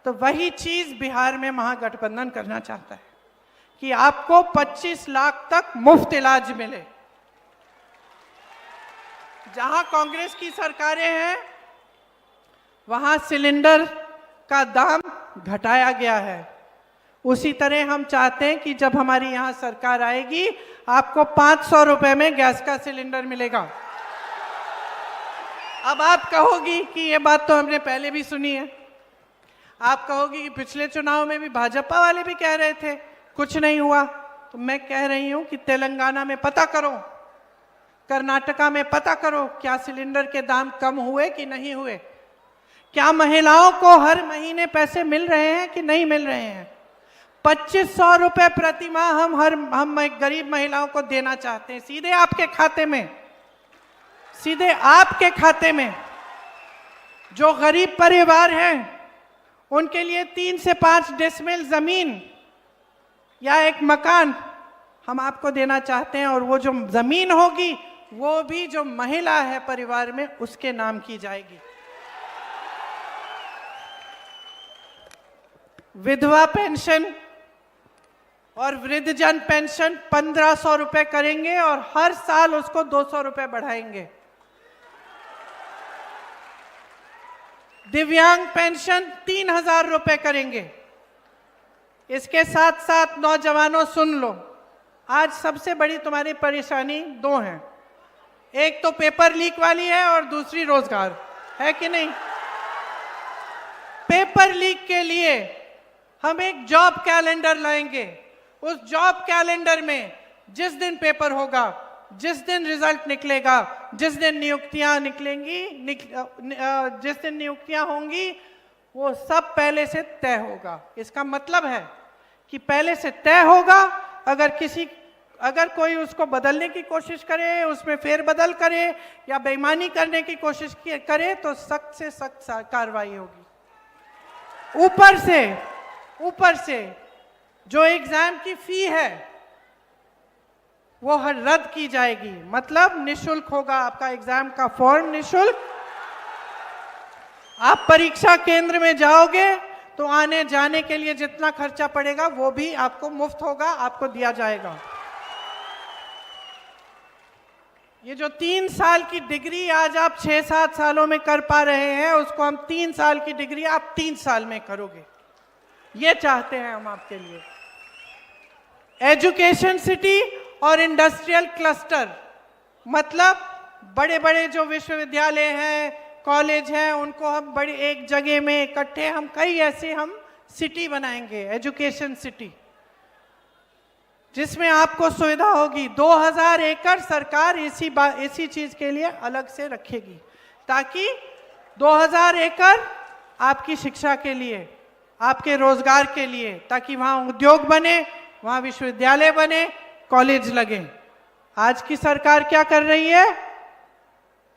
तो वही चीज बिहार में महागठबंधन करना चाहता है कि आपको 25 लाख तक मुफ्त इलाज मिले। जहां कांग्रेस की सरकारें हैं वहां सिलेंडर का दाम घटाया गया है, उसी तरह हम चाहते हैं कि जब हमारी यहां सरकार आएगी आपको 500 रुपए में गैस का सिलेंडर मिलेगा। अब आप कहोगी कि ये बात तो हमने पहले भी सुनी है, आप कहोगी कि पिछले चुनाव में भी भाजपा वाले भी कह रहे थे, कुछ नहीं हुआ। तो मैं कह रही हूं कि तेलंगाना में पता करो, कर्नाटका में पता करो, क्या सिलेंडर के दाम कम हुए कि नहीं हुए, क्या महिलाओं को हर महीने पैसे मिल रहे हैं कि नहीं मिल रहे हैं। 2500 रुपए प्रति माह हम गरीब महिलाओं को देना चाहते हैं, सीधे आपके खाते में, सीधे आपके खाते में। जो गरीब परिवार हैं उनके लिए 3 से 5 डेसिमल जमीन या एक मकान हम आपको देना चाहते हैं, और वो जो जमीन होगी वो भी जो महिला है परिवार में उसके नाम की जाएगी। विधवा पेंशन और वृद्धजन पेंशन 1500 रुपए करेंगे और हर साल उसको 200 रुपए बढ़ाएंगे। दिव्यांग पेंशन 3000 रुपए करेंगे। इसके साथ साथ नौजवानों सुन लो, आज सबसे बड़ी तुम्हारी परेशानी 2 हैं, एक तो पेपर लीक वाली है और दूसरी रोजगार है कि नहीं। पेपर लीक के लिए हम एक जॉब कैलेंडर लाएंगे, उस जॉब कैलेंडर में जिस दिन पेपर होगा, जिस दिन रिजल्ट निकलेगा, जिस दिन नियुक्तियां निकलेंगी, जिस दिन नियुक्तियां होंगी, वो सब पहले से तय होगा। इसका मतलब है कि पहले से तय होगा, अगर कोई उसको बदलने की कोशिश करे, उसमें फेरबदल करे या बेईमानी करने की कोशिश करे तो सख्त से सख्त कार्रवाई होगी। ऊपर से जो एग्जाम की फी है वो रद्द की जाएगी, मतलब निशुल्क होगा आपका एग्जाम का फॉर्म, निशुल्क। आप परीक्षा केंद्र में जाओगे तो आने जाने के लिए जितना खर्चा पड़ेगा वो भी आपको मुफ्त होगा, आपको दिया जाएगा। ये जो 3 साल की डिग्री आज आप 6-7 सालों में कर पा रहे हैं, उसको हम 3 साल की डिग्री आप 3 साल में करोगे। ये चाहते हैं हम आपके लिए। एजुकेशन सिटी और इंडस्ट्रियल क्लस्टर, मतलब बड़े बड़े जो विश्वविद्यालय हैं, कॉलेज हैं, उनको हम बड़ी एक जगह में इकट्ठे हम कई ऐसे हम सिटी बनाएंगे, एजुकेशन सिटी, जिसमें आपको सुविधा होगी। 2000 एकड़ सरकार इसी चीज के लिए अलग से रखेगी, ताकि 2000 एकड़ आपकी शिक्षा के लिए, आपके रोजगार के लिए, ताकि वहां उद्योग बने, वहां विश्वविद्यालय बने, कॉलेज लगे। आज की सरकार क्या कर रही है?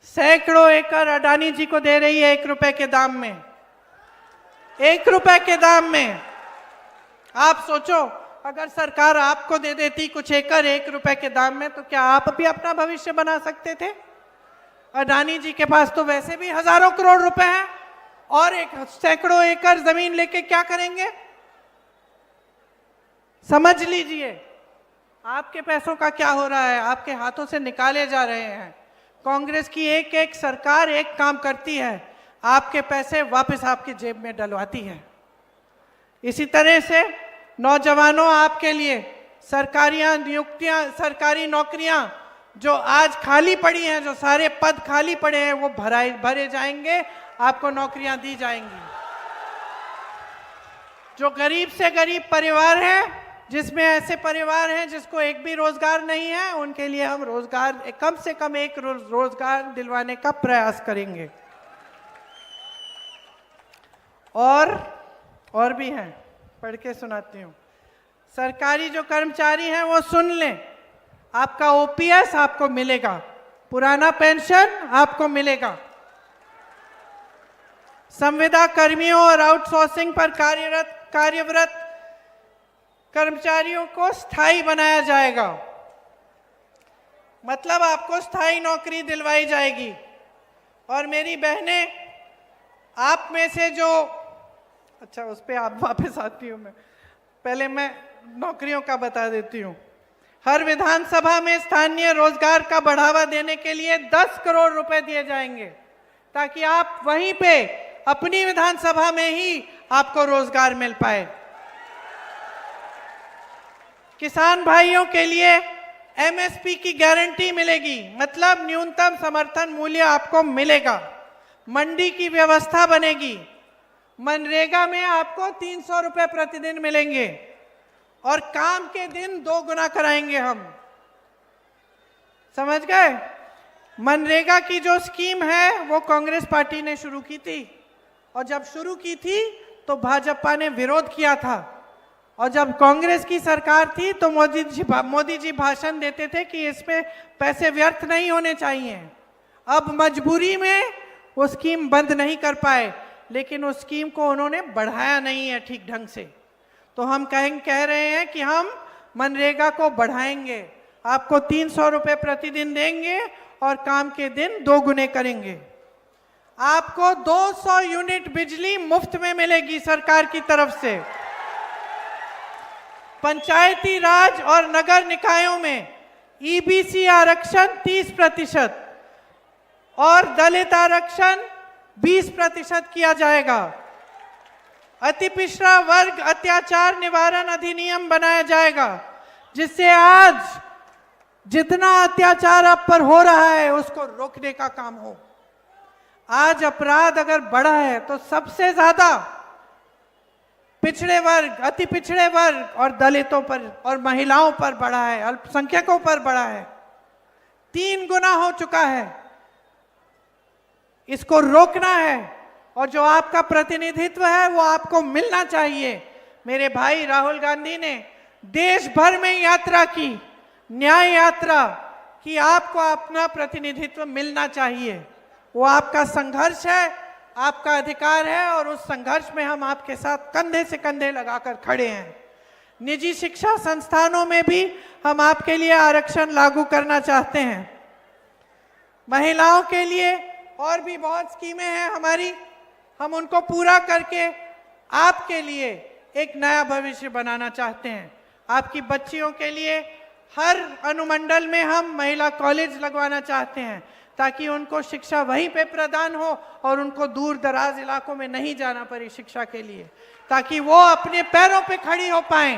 सैकड़ों एकड़ अडानी जी को दे रही है 1 रुपए के दाम में, 1 रुपए के दाम में। आप सोचो, अगर सरकार आपको दे देती कुछ एकड़ 1 रुपए के दाम में, तो क्या आप भी अपना भविष्य बना सकते थे? अडानी जी के पास तो वैसे भी हजारों करोड़ रुपए हैं, और एक सैकड़ों एकड़ जमीन लेके क्या करेंगे? समझ लीजिए आपके पैसों का क्या हो रहा है, आपके हाथों से निकाले जा रहे हैं। कांग्रेस की एक एक सरकार एक काम करती है, आपके पैसे वापस आपकी जेब में डलवाती है। इसी तरह से नौजवानों, आपके लिए सरकारी नौकरियां जो आज खाली पड़ी हैं, जो सारे पद खाली पड़े हैं, वो भरे जाएंगे, आपको नौकरियां दी जाएंगी। जो गरीब से गरीब परिवार हैं, जिसमें ऐसे परिवार हैं जिसको एक भी रोजगार नहीं है, उनके लिए हम रोजगार, कम से कम एक रोजगार दिलवाने का प्रयास करेंगे। और भी हैं, पढ़ के सुनाती हूँ। सरकारी जो कर्मचारी हैं वो सुन लें, आपका ओपीएस आपको मिलेगा, पुराना पेंशन आपको मिलेगा। संविदा कर्मियों और आउटसोर्सिंग पर कार्यरत कर्मचारियों को स्थायी बनाया जाएगा, मतलब आपको स्थायी नौकरी दिलवाई जाएगी। और मेरी बहनें, आप में से जो, अच्छा उस पर आप वापस आती हूँ, मैं पहले मैं नौकरियों का बता देती हूँ। हर विधानसभा में स्थानीय रोजगार का बढ़ावा देने के लिए 10 करोड़ रुपए दिए जाएंगे, ताकि आप वहीं पे अपनी विधानसभा में ही आपको रोजगार मिल पाए। किसान भाइयों के लिए एमएसपी की गारंटी मिलेगी, मतलब न्यूनतम समर्थन मूल्य आपको मिलेगा। मंडी की व्यवस्था बनेगी। मनरेगा में आपको 300 रुपए प्रतिदिन मिलेंगे, और काम के दिन 2 गुना कराएंगे हम। समझ गए? मनरेगा की जो स्कीम है वो कांग्रेस पार्टी ने शुरू की थी, और जब शुरू की थी तो भाजपा ने विरोध किया था, और जब कांग्रेस की सरकार थी तो मोदी जी भाषण देते थे कि इसमें पैसे व्यर्थ नहीं होने चाहिए। अब मजबूरी में वो स्कीम बंद नहीं कर पाए, लेकिन उस स्कीम को उन्होंने बढ़ाया नहीं है ठीक ढंग से। तो हम कह रहे हैं कि हम मनरेगा को बढ़ाएंगे, आपको 300 रुपए प्रतिदिन देंगे, और काम के दिन 2 गुने करेंगे। आपको 200 यूनिट बिजली मुफ्त में मिलेगी सरकार की तरफ से। पंचायती राज और नगर निकायों में ईबीसी आरक्षण 30% और दलित आरक्षण 20% किया जाएगा। अति पिछड़ा वर्ग अत्याचार निवारण अधिनियम बनाया जाएगा, जिससे आज जितना अत्याचार आप पर हो रहा है उसको रोकने का काम हो। आज अपराध अगर बढ़ा है तो सबसे ज्यादा पिछड़े वर्ग, अति पिछड़े वर्ग और दलितों पर और महिलाओं पर बढ़ा है, अल्पसंख्यकों पर बढ़ा है। 3 गुना हो चुका है। इसको रोकना है, और जो आपका प्रतिनिधित्व है वो आपको मिलना चाहिए। मेरे भाई राहुल गांधी ने देश भर में यात्रा की, न्याय यात्रा कि आपको अपना प्रतिनिधित्व मिलना चाहिए। वो आपका संघर्ष है, आपका अधिकार है, और उस संघर्ष में हम आपके साथ कंधे से कंधे लगाकर खड़े हैं। निजी शिक्षा संस्थानों में भी हम आपके लिए आरक्षण लागू करना चाहते हैं। महिलाओं के लिए और भी बहुत स्कीमें हैं हमारी, हम उनको पूरा करके आपके लिए एक नया भविष्य बनाना चाहते हैं। आपकी बच्चियों के लिए हर अनुमंडल में हम महिला कॉलेज लगवाना चाहते हैं ताकि उनको शिक्षा वहीं पे प्रदान हो और उनको दूर दराज इलाकों में नहीं जाना पड़े शिक्षा के लिए, ताकि वो अपने पैरों पे खड़ी हो पाएं,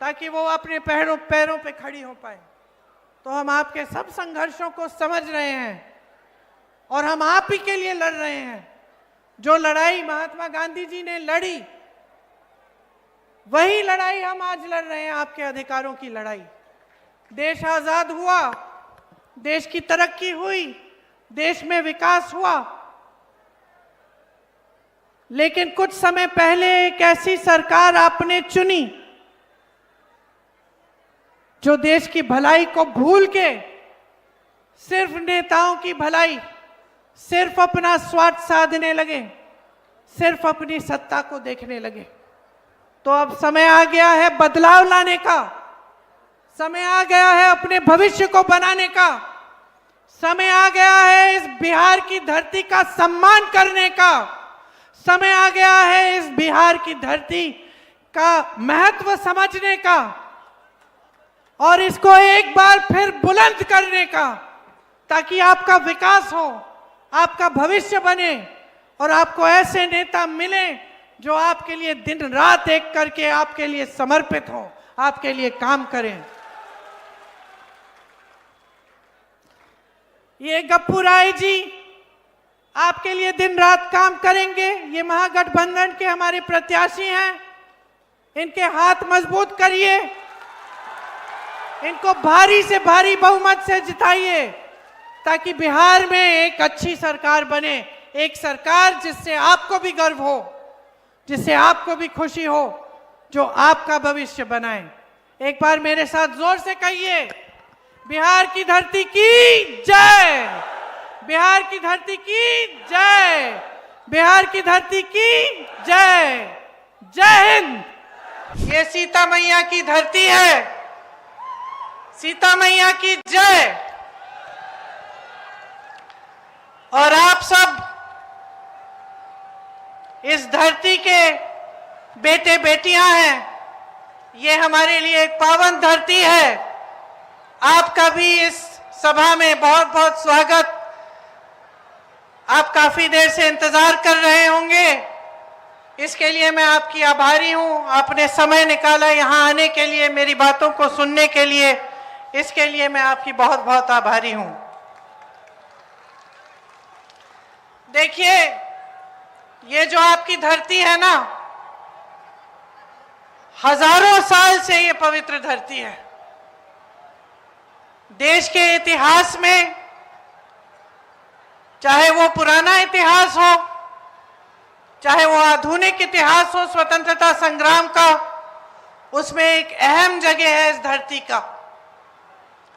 ताकि वो अपने पैरों पे खड़ी हो पाएं। तो हम आपके सब संघर्षों को समझ रहे हैं और हम आप ही के लिए लड़ रहे हैं। जो लड़ाई महात्मा गांधी जी ने लड़ी, वही लड़ाई हम आज लड़ रहे हैं, आपके अधिकारों की लड़ाई। देश आजाद हुआ, देश की तरक्की हुई, देश में विकास हुआ, लेकिन कुछ समय पहले एक ऐसी सरकार आपने चुनी जो देश की भलाई को भूल के सिर्फ नेताओं की भलाई, सिर्फ अपना स्वार्थ साधने लगे, सिर्फ अपनी सत्ता को देखने लगे। तो अब समय आ गया है बदलाव लाने का, समय आ गया है अपने भविष्य को बनाने का, समय आ गया है इस बिहार की धरती का सम्मान करने का, समय आ गया है इस बिहार की धरती का महत्व समझने का और इसको एक बार फिर बुलंद करने का, ताकि आपका विकास हो, आपका भविष्य बने और आपको ऐसे नेता मिले जो आपके लिए दिन रात एक करके आपके लिए समर्पित हो, आपके लिए काम करें। ये गप्पू राय जी आपके लिए दिन रात काम करेंगे। ये महागठबंधन के हमारे प्रत्याशी हैं, इनके हाथ मजबूत करिए, इनको भारी से भारी बहुमत से जिताइए ताकि बिहार में एक अच्छी सरकार बने, एक सरकार जिससे आपको भी गर्व हो, जिससे आपको भी खुशी हो, जो आपका भविष्य बनाए। एक बार मेरे साथ जोर से कहिए, बिहार की धरती की जय, बिहार की धरती की जय, बिहार की धरती की जय। जय हिंद। ये सीता मैया की धरती है, सीता मैया की जय। और आप सब इस धरती के बेटे बेटियां हैं, ये हमारे लिए एक पावन धरती है। आपका भी इस सभा में बहुत बहुत स्वागत। आप काफी देर से इंतजार कर रहे होंगे, इसके लिए मैं आपकी आभारी हूं। आपने समय निकाला यहाँ आने के लिए, मेरी बातों को सुनने के लिए, इसके लिए मैं आपकी बहुत बहुत आभारी हूं। देखिए, ये जो आपकी धरती है ना, हजारों साल से ये पवित्र धरती है। देश के इतिहास में, चाहे वो पुराना इतिहास हो, चाहे वो आधुनिक इतिहास हो स्वतंत्रता संग्राम का, उसमें एक अहम जगह है इस धरती का।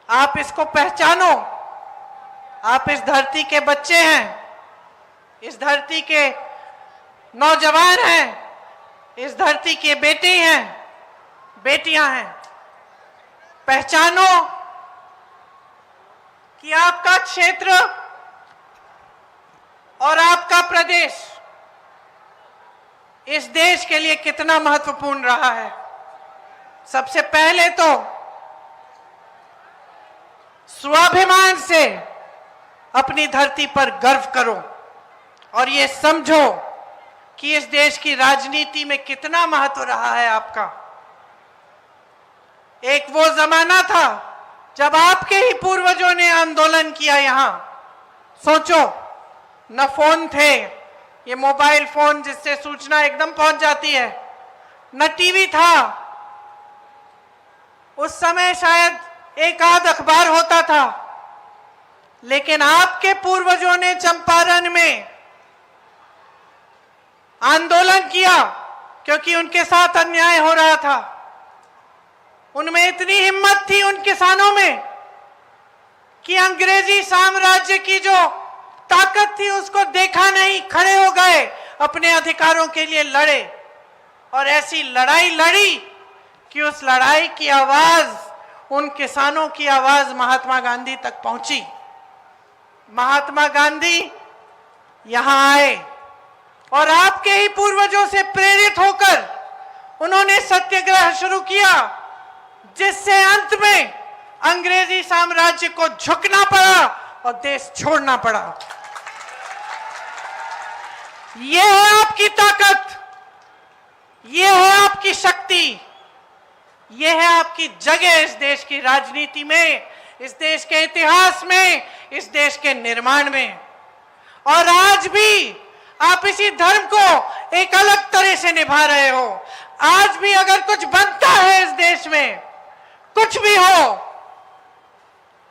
आप इसको पहचानो। आप इस धरती के बच्चे हैं, इस धरती के नौजवान हैं, इस धरती के बेटे हैं, बेटियां हैं। पहचानो कि आपका क्षेत्र और आपका प्रदेश इस देश के लिए कितना महत्वपूर्ण रहा है। सबसे पहले तो स्वाभिमान से अपनी धरती पर गर्व करो और ये समझो कि इस देश की राजनीति में कितना महत्व रहा है आपका। एक वो जमाना था जब आपके ही पूर्वजों ने आंदोलन किया। यहां सोचो, न फोन थे, ये मोबाइल फोन जिससे सूचना एकदम पहुंच जाती है, न टीवी था। उस समय शायद एक आध अखबार होता था, लेकिन आपके पूर्वजों ने चंपारण में आंदोलन किया क्योंकि उनके साथ अन्याय हो रहा था। उनमें इतनी हिम्मत थी उन किसानों में कि अंग्रेजी साम्राज्य की जो ताकत थी उसको देखा नहीं, खड़े हो गए, अपने अधिकारों के लिए लड़े और ऐसी लड़ाई लड़ी कि उस लड़ाई की आवाज, उन किसानों की आवाज महात्मा गांधी तक पहुंची। महात्मा गांधी यहां आए और आपके ही पूर्वजों से प्रेरित होकर उन्होंने सत्याग्रह शुरू किया, जिससे अंत में अंग्रेजी साम्राज्य को झुकना पड़ा और देश छोड़ना पड़ा। ये है आपकी ताकत, ये है आपकी शक्ति, ये है आपकी जगह इस देश की राजनीति में, इस देश के इतिहास में, इस देश के निर्माण में। और आज भी आप इसी धर्म को एक अलग तरह से निभा रहे हो। आज भी अगर कुछ बनता है इस देश में, कुछ भी हो,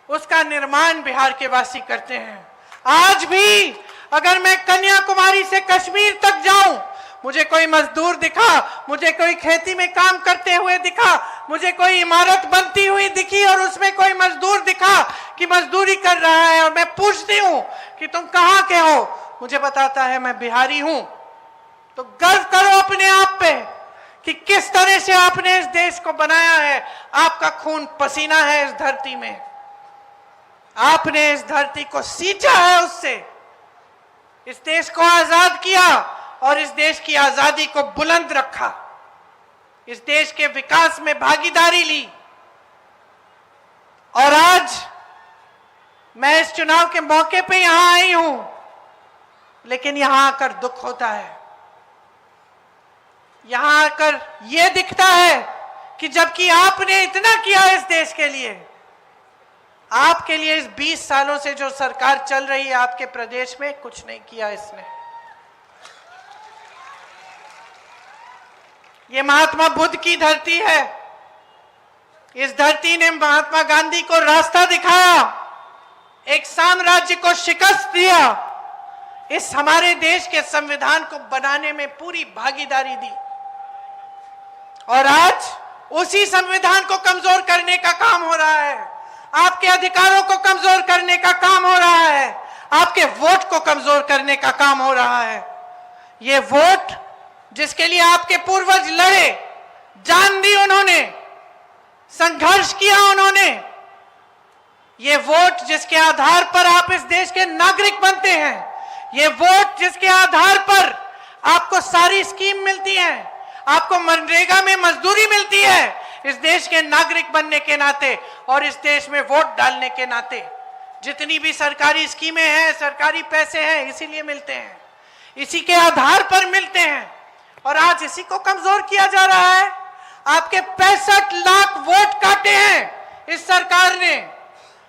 उसका निर्माण बिहार के वासी करते हैं। आज भी अगर मैं कन्याकुमारी से कश्मीर तक जाऊं, मुझे कोई मजदूर दिखा, मुझे कोई खेती में काम करते हुए दिखा, मुझे कोई इमारत बनती हुई दिखी और उसमें कोई मजदूर दिखा कि मजदूरी कर रहा है, और मैं पूछती हूं कि तुम कहां के हो, मुझे बताता है मैं बिहारी हूं, तो गर्व करो अपने आप पे कि किस तरह से आपने इस देश को बनाया है। आपका खून पसीना है इस धरती में, आपने इस धरती को सींचा है, उससे इस देश को आजाद किया और इस देश की आजादी को बुलंद रखा, इस देश के विकास में भागीदारी ली। और आज मैं इस चुनाव के मौके पे यहां आई हूं, लेकिन यहां आकर दुख होता है। यहां आकर यह दिखता है कि जबकि आपने इतना किया इस देश के लिए, आपके लिए इस 20 सालों से जो सरकार चल रही है आपके प्रदेश में, कुछ नहीं किया इसने। ये महात्मा बुद्ध की धरती है, इस धरती ने महात्मा गांधी को रास्ता दिखाया, एक साम्राज्य को शिकस्त दिया, इस हमारे देश के संविधान को बनाने में पूरी भागीदारी दी। और आज उसी संविधान को कमजोर करने का काम हो रहा है, आपके अधिकारों को कमजोर करने का काम हो रहा है, आपके वोट को कमजोर करने का काम हो रहा है। ये वोट जिसके लिए आपके पूर्वज लड़े, जान दी उन्होंने, संघर्ष किया उन्होंने, ये वोट जिसके आधार पर आप इस देश के नागरिक बनते हैं, ये वोट जिसके आधार पर आपको सारी स्कीम मिलती है, आपको मनरेगा में मजदूरी मिलती है, इस देश के नागरिक बनने के नाते और इस देश में वोट डालने के नाते, जितनी भी सरकारी स्कीमें हैं, सरकारी पैसे हैं, इसीलिए मिलते हैं, इसी के आधार पर मिलते हैं। और आज इसी को कमजोर किया जा रहा है। आपके 65 लाख वोट काटे हैं इस सरकार ने,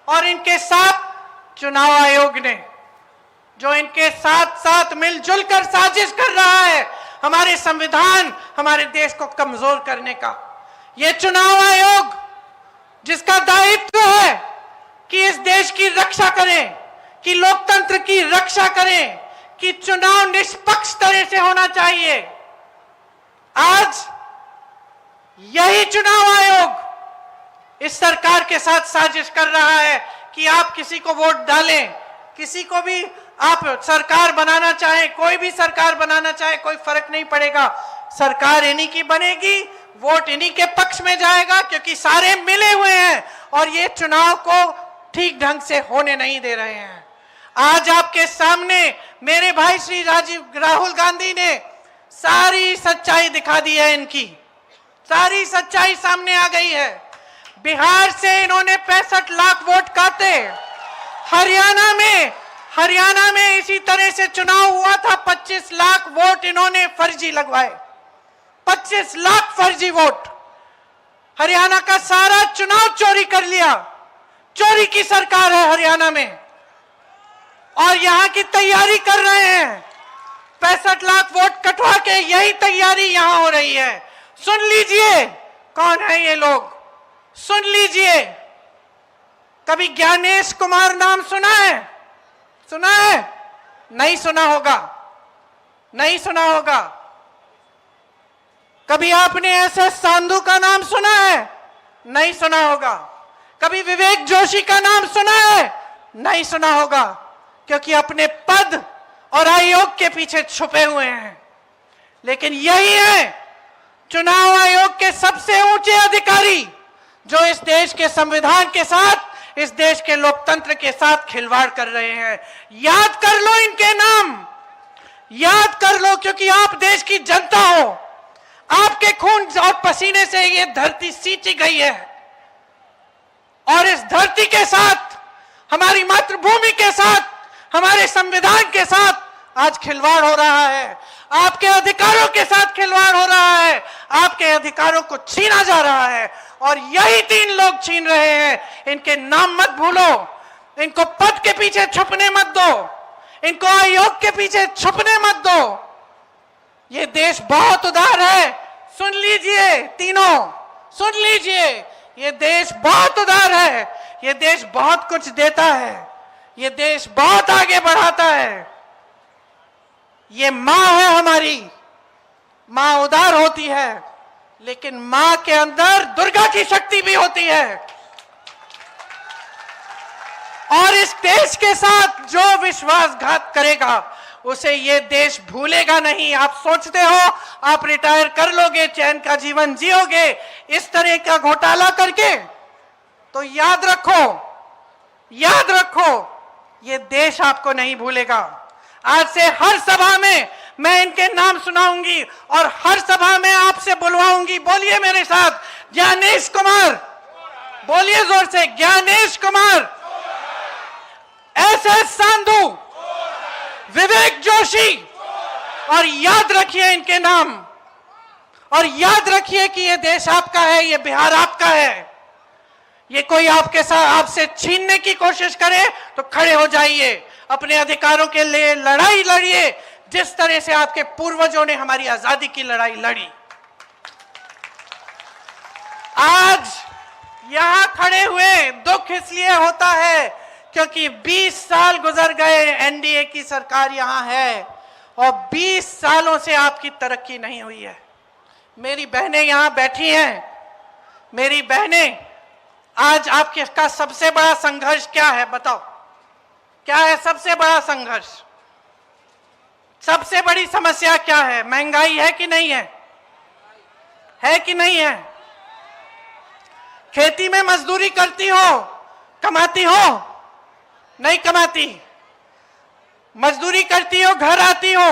और इनके साथ चुनाव आयोग ने, जो इनके साथ साथ मिलजुल कर साजिश कर रहा है हमारे संविधान, हमारे देश को कमजोर करने का। ये चुनाव आयोग जिसका दायित्व है कि इस देश की रक्षा करें, कि लोकतंत्र की रक्षा करें, कि चुनाव निष्पक्ष तरह से होना चाहिए, आज यही चुनाव आयोग इस सरकार के साथ साजिश कर रहा है कि आप किसी को वोट डालें, किसी को भी आप सरकार बनाना चाहें, कोई भी सरकार बनाना चाहे, कोई फर्क नहीं पड़ेगा, सरकार इन्हीं की बनेगी, वोट इन्हीं के पक्ष में जाएगा, क्योंकि सारे मिले हुए हैं और ये चुनाव को ठीक ढंग से होने नहीं दे रहे हैं। आज आपके सामने मेरे भाई श्री राहुल गांधी ने सारी सच्चाई दिखा दी है, इनकी सारी सच्चाई सामने आ गई है। बिहार से इन्होंने 65 लाख वोट काटे, हरियाणा में इसी तरह से चुनाव हुआ था, 25 लाख वोट इन्होंने फर्जी लगवाए, 25 लाख फर्जी वोट। हरियाणा का सारा चुनाव चोरी कर लिया, चोरी की सरकार है हरियाणा में, और यहां की तैयारी कर रहे हैं। 65 लाख वोट कटवा के यही तैयारी यहां हो रही है। सुन लीजिए कौन है ये लोग, सुन लीजिए। कभी ज्ञानेश कुमार नाम सुना है? सुना है? नहीं सुना होगा, नहीं सुना होगा। कभी आपने ऐसे सांधु का नाम सुना है? नहीं सुना होगा। कभी विवेक जोशी का नाम सुना है? नहीं सुना होगा, क्योंकि अपने पद और आयोग के पीछे छुपे हुए हैं। लेकिन यही है चुनाव आयोग के सबसे ऊंचे अधिकारी, जो इस देश के संविधान के साथ, इस देश के लोकतंत्र के साथ खिलवाड़ कर रहे हैं। याद कर लो इनके नाम, याद कर लो, क्योंकि आप देश की जनता हो, आपके खून और पसीने से ये धरती सींची गई है। और इस धरती के साथ, हमारी मातृभूमि के साथ, हमारे संविधान के साथ आज खिलवाड़ हो रहा है। आपके अधिकारों के साथ खिलवाड़ हो रहा है, आपके अधिकारों को छीना जा रहा है और यही 3 लोग छीन रहे हैं। इनके नाम मत भूलो, इनको पद के पीछे छुपने मत दो, इनको आयोग के पीछे छुपने मत दो। ये देश बहुत उदार है, सुन लीजिए तीनों, सुन लीजिए, ये देश बहुत उदार है, ये देश बहुत कुछ देता है, ये देश बहुत आगे बढ़ाता है। ये मां है हमारी, मां उदार होती है, लेकिन मां के अंदर दुर्गा की शक्ति भी होती है। और इस देश के साथ जो विश्वासघात करेगा उसे ये देश भूलेगा नहीं। आप सोचते हो आप रिटायर कर लोगे, चैन का जीवन जियोगे इस तरह का घोटाला करके? तो याद रखो, याद रखो, ये देश आपको नहीं भूलेगा। आज से हर सभा में मैं इनके नाम सुनाऊंगी और हर सभा में आपसे बुलवाऊंगी। बोलिए मेरे साथ, ज्ञानेश कुमार, बोलिए जोर से, ज्ञानेश कुमार, एस सांधू, विवेक जोशी, और याद रखिए इनके नाम, और याद रखिए कि ये देश आपका है, ये बिहार आपका है। ये कोई आपके साथ आपसे छीनने की कोशिश करे तो खड़े हो जाइए, अपने अधिकारों के लिए लड़ाई लड़िए, जिस तरह से आपके पूर्वजों ने हमारी आजादी की लड़ाई लड़ी। आज यहां खड़े हुए दुख इसलिए होता है क्योंकि 20 साल गुजर गए, एनडीए की सरकार यहां है और 20 सालों से आपकी तरक्की नहीं हुई है। मेरी बहनें यहां बैठी हैं, मेरी बहनें, आज आपके का सबसे बड़ा संघर्ष क्या है बताओ? क्या है सबसे बड़ा संघर्ष? सबसे बड़ी समस्या क्या है? महंगाई है कि नहीं है? है कि नहीं है? खेती में मजदूरी करती हो, कमाती हो? नहीं कमाती। मजदूरी करती हो, घर आती हो,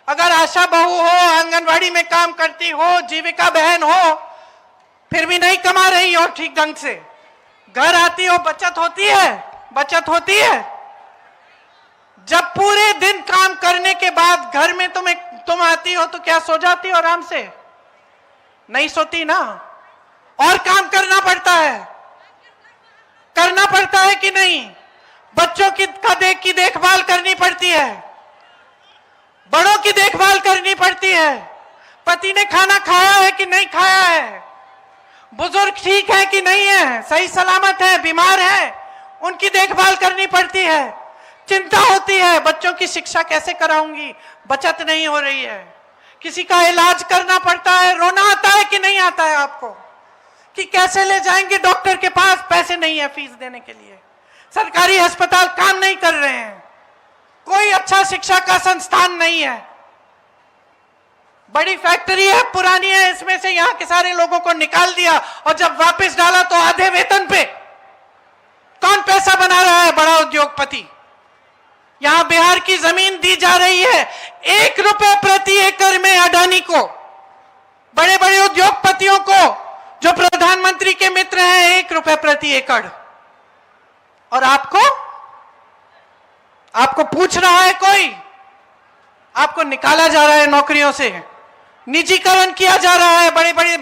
अगर आशा बहू हो, आंगनवाड़ी में काम करती हो, जीविका बहन हो, फिर भी नहीं कमा रही हो ठीक ढंग से, घर आती हो, बचत होती है? बचत होती है? जब पूरे दिन काम करने के बाद घर में तुम आती हो तो क्या सो जाती हो आराम से? नहीं सोती ना, और काम करना पड़ता है, करना पड़ता है कि नहीं? बच्चों की देखभाल करनी पड़ती है, बड़ों की देखभाल करनी पड़ती है, पति ने खाना खाया है कि नहीं खाया है, बुजुर्ग ठीक है कि नहीं है, सही सलामत है, बीमार है, उनकी देखभाल करनी पड़ती है, चिंता होती है बच्चों की शिक्षा कैसे कराऊंगी, बचत नहीं हो रही है, किसी का इलाज करना पड़ता है, रोना आता है कि नहीं आता है आपको, कि कैसे ले जाएंगे डॉक्टर के पास, पैसे नहीं है फीस देने के लिए, सरकारी अस्पताल काम नहीं कर रहे हैं, कोई अच्छा शिक्षा का संस्थान नहीं है, बड़ी फैक्ट्री है, पुरानी है, इसमें से यहां के सारे लोगों को निकाल दिया और जब वापस डाला तो आधे वेतन पे। कौन पैसा बना रहा है? बड़ा उद्योगपति। यहां बिहार की जमीन दी जा रही है 1 रुपए प्रति एकड़ में अडानी को, बड़े बड़े उद्योगपतियों को जो प्रधानमंत्री के मित्र हैं, 1 रुपए प्रति एकड़। और आपको पूछ रहा है कोई? आपको निकाला जा रहा है नौकरियों से, निजीकरण किया जा रहा है बड़े बड़े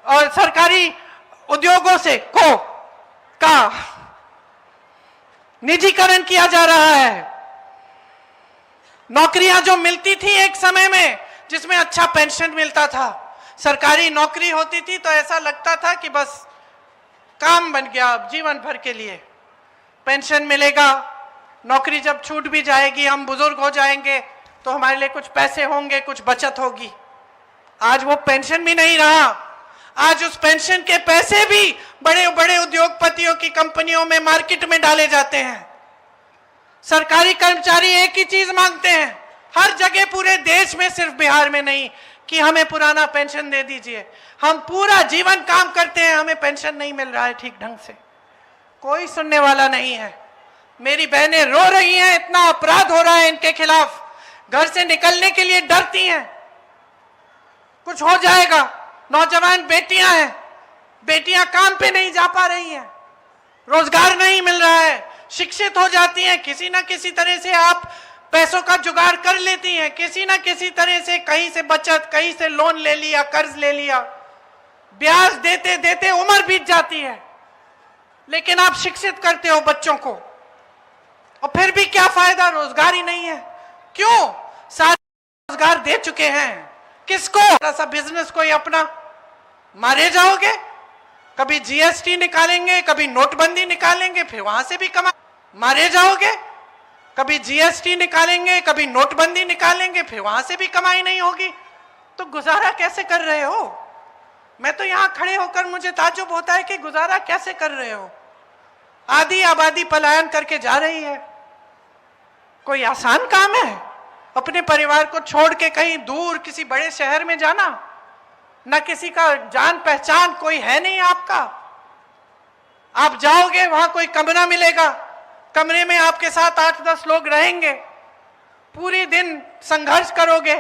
और सरकारी उद्योगों से का निजीकरण किया जा रहा है। नौकरियां जो मिलती थी एक समय में, जिसमें अच्छा पेंशन मिलता था, सरकारी नौकरी होती थी तो ऐसा लगता था कि बस काम बन गया अब जीवन भर के लिए, पेंशन मिलेगा, नौकरी जब छूट भी जाएगी, हम बुजुर्ग हो जाएंगे तो हमारे लिए कुछ पैसे होंगे, कुछ बचत होगी। आज वो पेंशन भी नहीं रहा, आज उस पेंशन के पैसे भी बड़े बड़े उद्योगपतियों की कंपनियों में, मार्केट में डाले जाते हैं। सरकारी कर्मचारी एक ही चीज मांगते हैं हर जगह, पूरे देश में, सिर्फ बिहार में नहीं, कि हमें पुराना पेंशन दे दीजिए, हम पूरा जीवन काम करते हैं, हमें पेंशन नहीं मिल रहा है ठीक ढंग से। कोई सुनने वाला नहीं है। मेरी बहनें रो रही हैं, इतना अपराध हो रहा है इनके खिलाफ, घर से निकलने के लिए डरती हैं, कुछ हो जाएगा। नौजवान बेटियां हैं, बेटियां काम पे नहीं जा पा रही हैं, रोजगार नहीं मिल रहा है, शिक्षित हो जाती हैं, किसी ना किसी तरह से आप पैसों का जुगाड़ कर लेती हैं, किसी ना किसी तरह से कहीं से बचत, कहीं से लोन ले लिया, कर्ज ले लिया, ब्याज देते देते उम्र बीत जाती है, लेकिन आप शिक्षित करते हो बच्चों को, और फिर भी क्या फायदा, रोजगार ही नहीं है। क्यों? सारे रोजगार दे चुके हैं, किसको? ऐसा बिजनेस कोई अपना, मारे जाओगे, कभी जीएसटी निकालेंगे, कभी नोटबंदी निकालेंगे, फिर वहां से भी कमा, मारे जाओगे, कभी जीएसटी निकालेंगे, कभी नोटबंदी निकालेंगे, फिर वहां से भी कमाई नहीं होगी, तो गुजारा कैसे कर रहे हो? मैं तो यहां खड़े होकर मुझे ताज्जुब होता है कि गुजारा कैसे कर रहे हो। आधी आबादी पलायन करके जा रही है, कोई आसान काम है अपने परिवार को छोड़ के कहीं दूर किसी बड़े शहर में जाना? न किसी का जान पहचान कोई है नहीं आपका, आप जाओगे वहां कोई कमरा मिलेगा, कमरे में आपके साथ 8-10 लोग रहेंगे, पूरी दिन संघर्ष करोगे,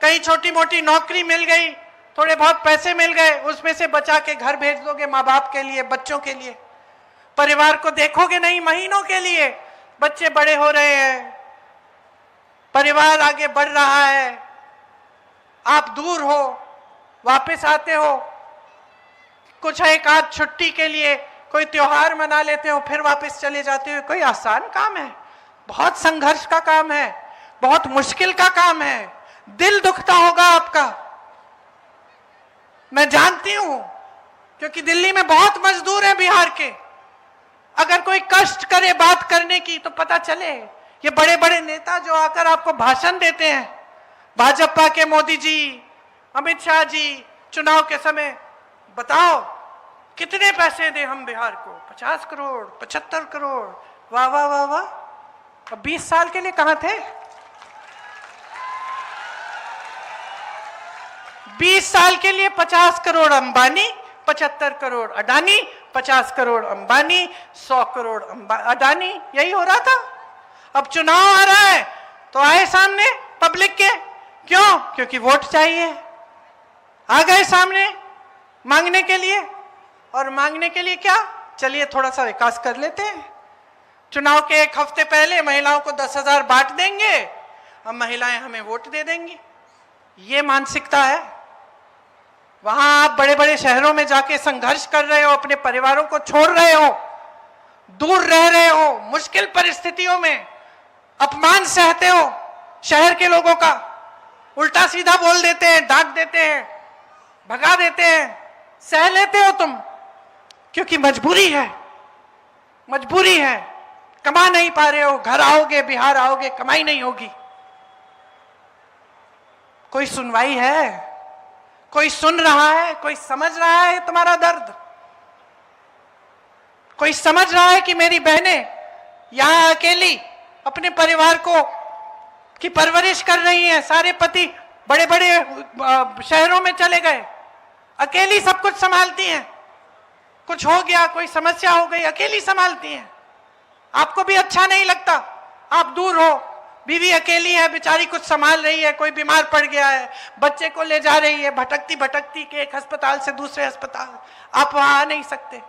कहीं छोटी मोटी नौकरी मिल गई, थोड़े बहुत पैसे मिल गए, उसमें से बचा के घर भेज दोगे माँ बाप के लिए, बच्चों के लिए, परिवार को देखोगे नहीं महीनों के लिए। बच्चे बड़े हो रहे हैं, परिवार आगे बढ़ रहा है, आप दूर हो, वापस आते हो, कुछ एक आध छुट्टी के लिए कोई त्योहार मना लेते हो, फिर वापस चले जाते हो। कोई आसान काम है? बहुत संघर्ष का काम है, बहुत मुश्किल का काम है, दिल दुखता होगा आपका, मैं जानती हूं, क्योंकि दिल्ली में बहुत मजदूर हैं बिहार के। अगर कोई कष्ट करे बात करने की तो पता चले। ये बड़े बड़े नेता जो आकर आपको भाषण देते हैं, भाजपा के मोदी जी, अमित शाह जी, चुनाव के समय बताओ कितने पैसे दे हम बिहार को, 50 करोड़, 75 करोड़, वाह वाह वाह वाह। अब 20 साल के लिए कहां थे? 20 साल के लिए 50 करोड़ अंबानी, 75 करोड़ अडानी, 50 करोड़ अंबानी, 100 करोड़ अडानी, यही हो रहा था। अब चुनाव आ रहा है तो आए सामने पब्लिक के, क्यों? क्योंकि वोट चाहिए, आ गए सामने मांगने के लिए। और मांगने के लिए क्या? चलिए थोड़ा सा विकास कर लेते हैं, चुनाव के 1 हफ्ते पहले महिलाओं को 10,000 बांट देंगे, अब महिलाएं हमें वोट दे देंगी। ये मानसिकता है। वहां आप बड़े बड़े शहरों में जाके संघर्ष कर रहे हो, अपने परिवारों को छोड़ रहे हो, दूर रह रहे हो, मुश्किल परिस्थितियों में अपमान सहते हो शहर के लोगों का, उल्टा सीधा बोल देते हैं, डांट देते हैं, भगा देते हैं, सह लेते हो तुम, क्योंकि मजबूरी है, मजबूरी है, कमा नहीं पा रहे हो, घर आओगे, बिहार आओगे, कमाई नहीं होगी। कोई सुनवाई है? कोई सुन रहा है? कोई समझ रहा है तुम्हारा दर्द? कोई समझ रहा है कि मेरी बहनें यहां अकेली अपने परिवार को की परवरिश कर रही हैं, सारे पति बड़े बड़े शहरों में चले गए, अकेली सब कुछ संभालती हैं, कुछ हो गया, कोई समस्या हो गई, अकेली संभालती हैं। आपको भी अच्छा नहीं लगता, आप दूर हो, बीवी अकेली है, बेचारी कुछ संभाल रही है, कोई बीमार पड़ गया है, बच्चे को ले जा रही है, भटकती भटकती के एक अस्पताल से दूसरे अस्पताल, आप वहां आ नहीं सकते।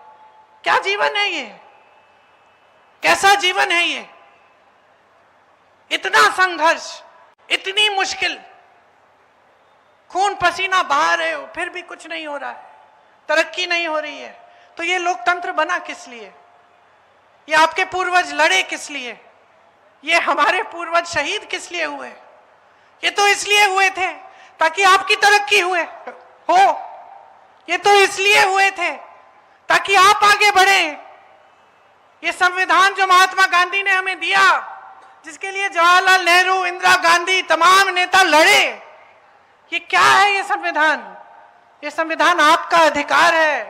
क्या जीवन है ये? कैसा जीवन है ये? इतना संघर्ष, इतनी मुश्किल, खून पसीना बहा रहे हो, फिर भी कुछ नहीं हो रहा है, तरक्की नहीं हो रही है। तो ये लोकतंत्र बना किस लिए? ये आपके पूर्वज लड़े किस लिए? ये हमारे पूर्वज शहीद किस लिए हुए? ये तो इसलिए हुए थे ताकि आपकी तरक्की हुए हो, ये तो इसलिए हुए थे ताकि आप आगे बढ़े। ये संविधान जो महात्मा गांधी ने हमें दिया, जिसके लिए जवाहरलाल नेहरू, इंदिरा गांधी, तमाम नेता लड़े, ये क्या है? ये संविधान, ये संविधान आपका अधिकार है,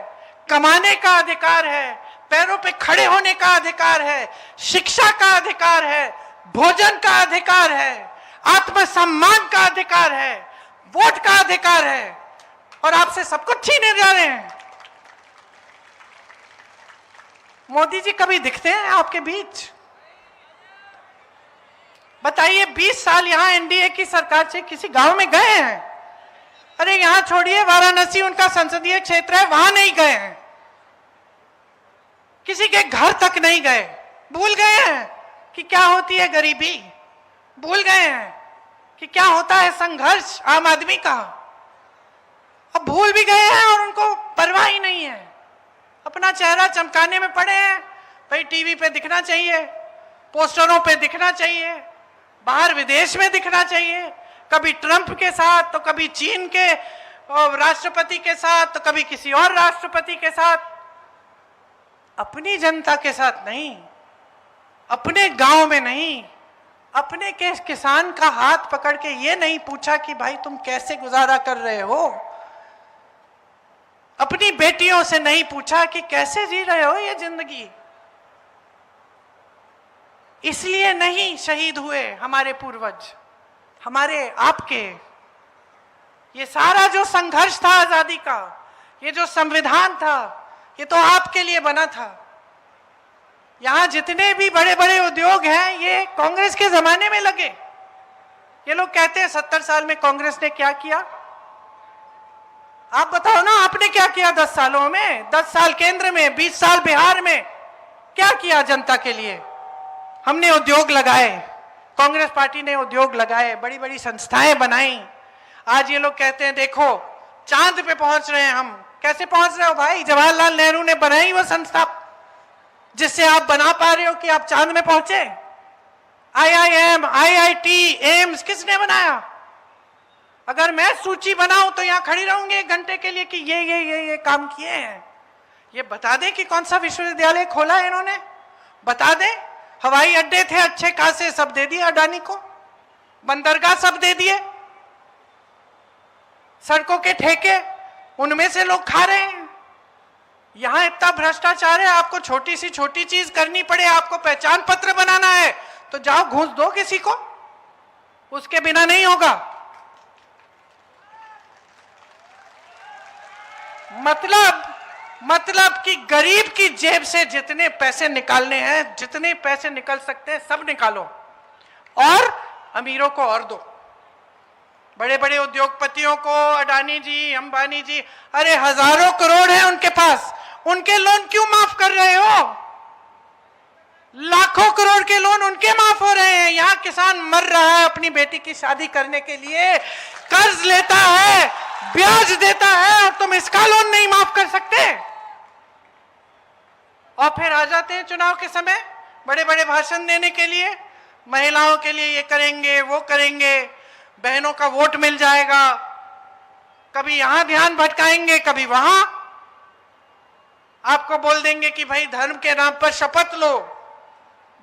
कमाने का अधिकार है, पैरों पे खड़े होने का अधिकार है, शिक्षा का अधिकार है, भोजन का अधिकार है, आत्मसम्मान का अधिकार है, वोट का अधिकार है, और आपसे सब कुछ छीने जा रहे हैं। मोदी जी कभी दिखते हैं आपके बीच? बताइए, 20 साल यहां एनडीए की सरकार से किसी गांव में गए हैं? अरे यहां छोड़िए, वाराणसी उनका संसदीय क्षेत्र है, वहां नहीं गए हैं। किसी के घर तक नहीं गए। भूल गए हैं कि क्या होती है गरीबी, भूल गए हैं कि क्या होता है संघर्ष आम आदमी का। अब भूल भी गए हैं और उनको परवाह ही नहीं है, अपना चेहरा चमकाने में पड़े हैं। भाई टीवी पे दिखना चाहिए, पोस्टरों पे दिखना चाहिए, बाहर विदेश में दिखना चाहिए, कभी ट्रंप के साथ तो कभी चीन के राष्ट्रपति के साथ तो कभी किसी और राष्ट्रपति के साथ। अपनी जनता के साथ नहीं, अपने गांव में नहीं, अपने के किसान का हाथ पकड़ के ये नहीं पूछा कि भाई तुम कैसे गुजारा कर रहे हो। अपनी बेटियों से नहीं पूछा कि कैसे जी रहे हो ये जिंदगी। इसलिए नहीं शहीद हुए हमारे पूर्वज, हमारे आपके। ये सारा जो संघर्ष था आजादी का, ये जो संविधान था, ये तो आपके लिए बना था। यहां जितने भी बड़े बड़े उद्योग हैं ये कांग्रेस के जमाने में लगे। ये लोग कहते हैं 70 साल में कांग्रेस ने क्या किया। आप बताओ ना, आपने क्या किया 10 सालों में? 10 साल केंद्र में, 20 साल बिहार में, क्या किया जनता के लिए? हमने उद्योग लगाए, कांग्रेस पार्टी ने उद्योग लगाए, बड़ी बड़ी संस्थाएं बनाई। आज ये लोग कहते हैं देखो चांद पे पहुंच रहे हैं हम। कैसे पहुंच रहे हो भाई? जवाहरलाल नेहरू ने बनाई वो संस्था जिससे आप बना पा रहे हो कि आप चांद में पहुंचे। IIM, IIT, एम्स किसने बनाया? अगर मैं सूची बनाऊं तो यहां खड़ी रहूंगी 1 घंटे के लिए कि ये काम किए हैं। ये बता दें कि कौन सा विश्वविद्यालय खोला है इन्होंने, बता दें। हवाई अड्डे थे अच्छे खासे, सब दे दिए अडानी को। बंदरगाह सब दे दिए। सड़कों के ठेके उनमें से लोग खा रहे हैं। यहां इतना भ्रष्टाचार है, आपको छोटी सी छोटी चीज करनी पड़े, आपको पहचान पत्र बनाना है तो जाओ घूस दो किसी को, उसके बिना नहीं होगा। मतलब कि गरीब की जेब से जितने पैसे निकालने हैं, जितने पैसे निकल सकते हैं सब निकालो और अमीरों को और दो। बड़े बड़े उद्योगपतियों को, अडानी जी, अंबानी जी, अरे हजारों करोड़ है उनके पास, उनके लोन क्यों माफ कर रहे हो? लाखों करोड़ के लोन उनके माफ हो रहे हैं। यहां किसान मर रहा है अपनी बेटी की शादी करने के लिए, कर्ज लेता है, ब्याज देता है, और तुम इसका लोन नहीं माफ कर सकते। और फिर आ जाते हैं चुनाव के समय बड़े बड़े भाषण देने के लिए, महिलाओं के लिए ये करेंगे वो करेंगे, बहनों का वोट मिल जाएगा। कभी यहां ध्यान भटकाएंगे, कभी वहां। आपको बोल देंगे कि भाई धर्म के नाम पर शपथ लो,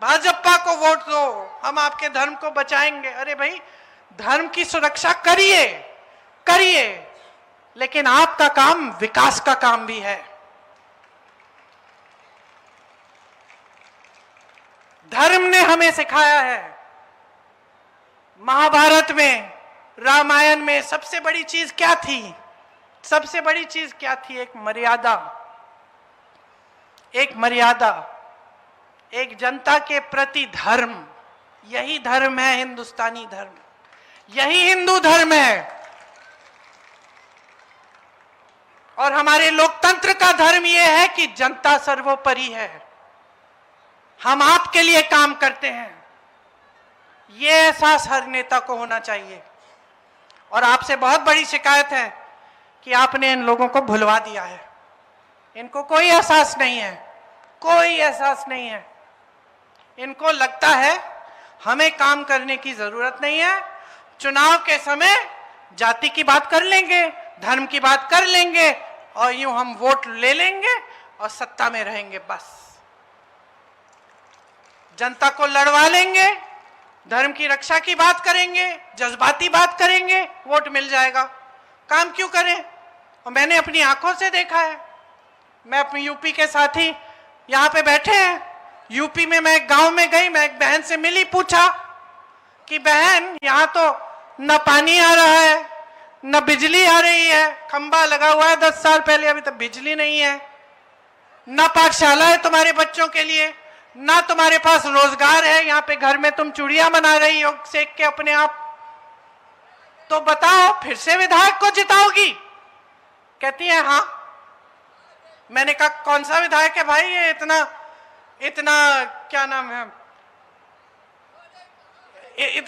भाजपा को वोट दो, हम आपके धर्म को बचाएंगे। अरे भाई धर्म की सुरक्षा करिए, लेकिन आपका काम विकास का काम भी है। धर्म ने हमें सिखाया है। महाभारत में, रामायण में सबसे बड़ी चीज क्या थी? सबसे बड़ी चीज क्या थी? एक मर्यादा, एक जनता के प्रति धर्म। यही धर्म है हिंदुस्तानी धर्म, यही हिंदू धर्म है। और हमारे लोकतंत्र का धर्म यह है कि जनता सर्वोपरि है, हम आपके लिए काम करते हैं। यह एहसास हर नेता को होना चाहिए। और आपसे बहुत बड़ी शिकायत है कि आपने इन लोगों को भुलवा दिया है। इनको कोई एहसास नहीं है, कोई एहसास नहीं है। इनको लगता है हमें काम करने की जरूरत नहीं है, चुनाव के समय जाति की बात कर लेंगे, धर्म की बात कर लेंगे और यूं हम वोट ले लेंगे और सत्ता में रहेंगे। बस जनता को लड़वा लेंगे, धर्म की रक्षा की बात करेंगे, जज्बाती बात करेंगे, वोट मिल जाएगा। काम क्यों करें? और मैंने अपनी आंखों से देखा है। मैं अपनी यूपी के साथी यहाँ पे बैठे हैं, यूपी में मैं एक गांव में गई, मैं एक बहन से मिली, पूछा कि बहन यहाँ तो न पानी आ रहा है न बिजली आ रही है, खंबा लगा हुआ है 10 साल पहले, अभी तक बिजली नहीं है, न पाठशाला है तुम्हारे बच्चों के लिए, ना तुम्हारे पास रोजगार है, यहाँ पे घर में तुम चूड़ियां बना रही हो सेक के अपने आप, तो बताओ फिर से विधायक को जिताओगी? कहती है हाँ। मैंने कहा कौन सा विधायक है भाई ये इतना इतना क्या नाम है,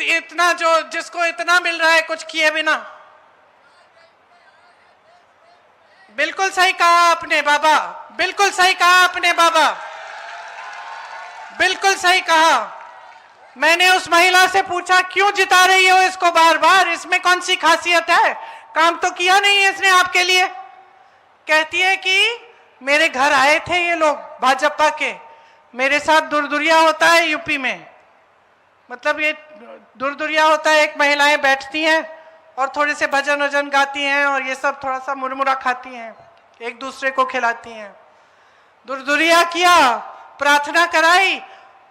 इतना जो जिसको इतना मिल रहा है कुछ किए बिना। बिल्कुल सही कहा आपने बाबा, बिल्कुल सही कहा आपने बाबा, बिल्कुल सही कहा। मैंने उस महिला से पूछा क्यों जिता रही हो इसको बार बार, इसमें कौन सी खासियत है, काम तो किया नहीं है इसने आपके लिए। कहती है कि मेरे घर आए थे ये लोग भाजपा के, मेरे साथ दुरदुरिया होता है यूपी में। मतलब ये दुरदुरिया होता है, एक महिलाएं बैठती हैं और थोड़े से भजन वजन गाती हैं और ये सब थोड़ा सा मुरमुरा खाती हैं, एक दूसरे को खिलाती हैं। दुरदुरिया किया, प्रार्थना कराई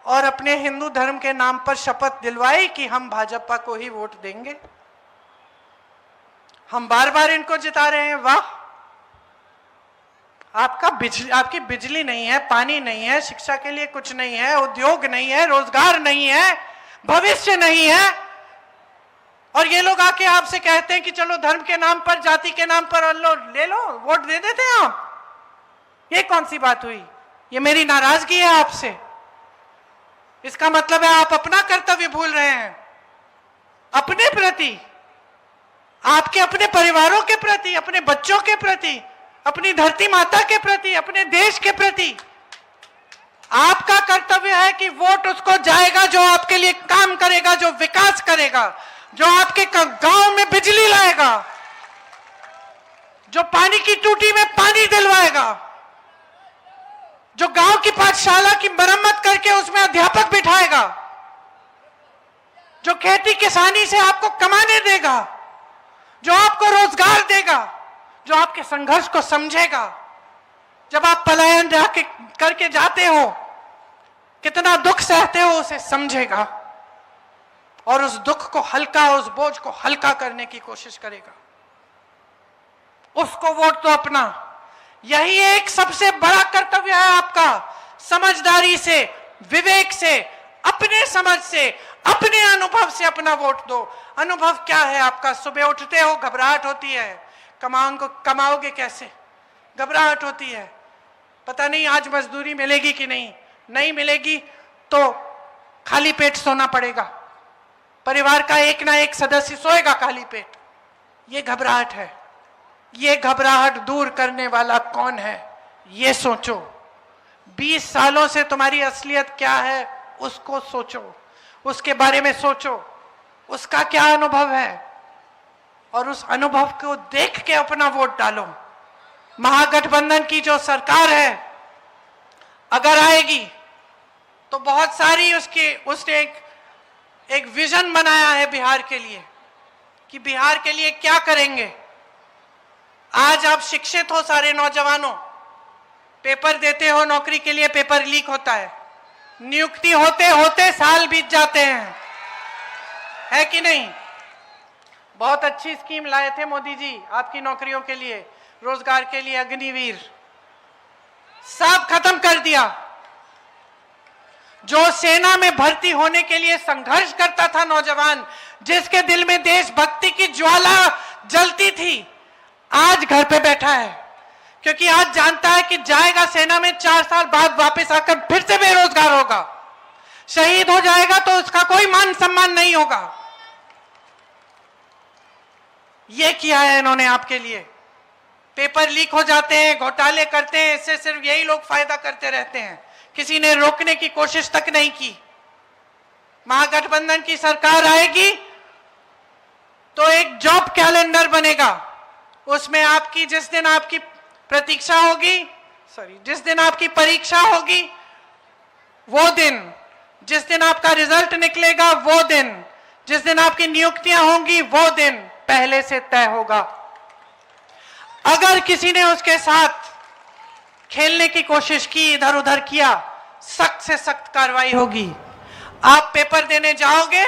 और अपने हिंदू धर्म के नाम पर शपथ दिलवाई कि हम भाजपा को ही वोट देंगे। हम बार बार इनको जिता रहे हैं। वाह, आपकी बिजली नहीं है, पानी नहीं है, शिक्षा के लिए कुछ नहीं है, उद्योग नहीं है, रोजगार नहीं है, भविष्य नहीं है, और ये लोग आके आपसे कहते हैं कि चलो धर्म के नाम पर, जाति के नाम पर ले लो, वोट दे देते हैं आप। ये कौन सी बात हुई? ये मेरी नाराजगी है आपसे। इसका मतलब है आप अपना कर्तव्य भूल रहे हैं, अपने प्रति, आपके अपने परिवारों के प्रति, अपने बच्चों के प्रति, अपनी धरती माता के प्रति, अपने देश के प्रति। आपका कर्तव्य है कि वोट उसको जाएगा जो आपके लिए काम करेगा, जो विकास करेगा, जो आपके गांव में बिजली लाएगा, जो पानी की टूटी में पानी दिलवाएगा, जो गांव की पाठशाला की मरम्मत करके उसमें अध्यापक बिठाएगा, जो खेती किसानी से आपको कमाने देगा, जो आपको रोजगार देगा, जो आपके संघर्ष को समझेगा। जब आप पलायन करके जाते हो, कितना दुख सहते हो उसे समझेगा और उस दुख को हल्का, उस बोझ को हल्का करने की कोशिश करेगा। उसको वोट तो अपना, यही एक सबसे बड़ा कर्तव्य है आपका। समझदारी से, विवेक से, अपने समझ से, अपने अनुभव से अपना वोट दो। अनुभव क्या है आपका? सुबह उठते हो, घबराहट होती है, कमाओगे कैसे, घबराहट होती है, पता नहीं आज मजदूरी मिलेगी कि नहीं मिलेगी तो खाली पेट सोना पड़ेगा, परिवार का एक ना एक सदस्य सोएगा खाली पेट। ये घबराहट है। ये घबराहट दूर करने वाला कौन है, ये सोचो। 20 सालों से तुम्हारी असलियत क्या है उसको सोचो, उसके बारे में सोचो, उसका क्या अनुभव है और उस अनुभव को देख के अपना वोट डालो। महागठबंधन की जो सरकार है अगर आएगी तो बहुत सारी उसने एक विजन बनाया है बिहार के लिए कि बिहार के लिए क्या करेंगे। आज आप शिक्षित हो सारे नौजवानों, पेपर देते हो नौकरी के लिए, पेपर लीक होता है, नियुक्ति होते होते साल बीत जाते हैं, है कि नहीं? बहुत अच्छी स्कीम लाए थे मोदी जी आपकी नौकरियों के लिए, रोजगार के लिए, अग्निवीर, सब खत्म कर दिया। जो सेना में भर्ती होने के लिए संघर्ष करता था नौजवान, जिसके दिल में देशभक्ति की ज्वाला जलती थी, आज घर पे बैठा है, क्योंकि आज जानता है कि जाएगा सेना में, 4 साल बाद वापस आकर फिर से बेरोजगार होगा, शहीद हो जाएगा तो उसका कोई मान सम्मान नहीं होगा। ये किया है इन्होंने आपके लिए। पेपर लीक हो जाते हैं, घोटाले करते हैं, इससे सिर्फ यही लोग फायदा करते रहते हैं, किसी ने रोकने की कोशिश तक नहीं की। महागठबंधन की सरकार आएगी तो एक जॉब कैलेंडर बनेगा, उसमें आपकी जिस दिन आपकी प्रतीक्षा होगी, जिस दिन आपकी परीक्षा होगी वो दिन, जिस दिन आपका रिजल्ट निकलेगा वो दिन, जिस दिन आपकी नियुक्तियां होंगी वो दिन पहले से तय होगा। अगर किसी ने उसके साथ खेलने की कोशिश की, इधर उधर किया, सख्त से सख्त कार्रवाई होगी। आप पेपर देने जाओगे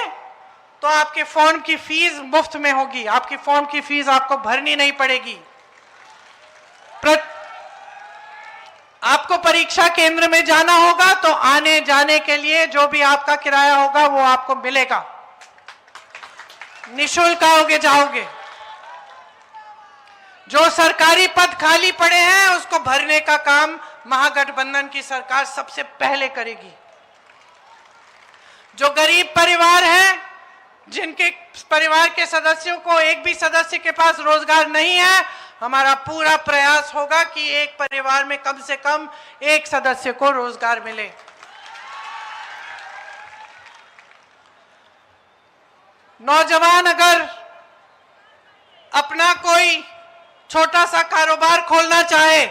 तो आपके फॉर्म की फीस मुफ्त में होगी, आपकी फॉर्म की फीस आपको भरनी नहीं पड़ेगी। आपको परीक्षा केंद्र में जाना होगा तो आने जाने के लिए जो भी आपका किराया होगा वो आपको मिलेगा, निःशुल्क आओगे जाओगे। जो सरकारी पद खाली पड़े हैं उसको भरने का काम महागठबंधन की सरकार सबसे पहले करेगी। जो गरीब परिवार हैं, जिनके परिवार के सदस्यों को एक भी सदस्य के पास रोजगार नहीं है, हमारा पूरा प्रयास होगा कि एक परिवार में कम से कम एक सदस्य को रोजगार मिले। नौजवान अगर अपना कोई छोटा सा कारोबार खोलना चाहे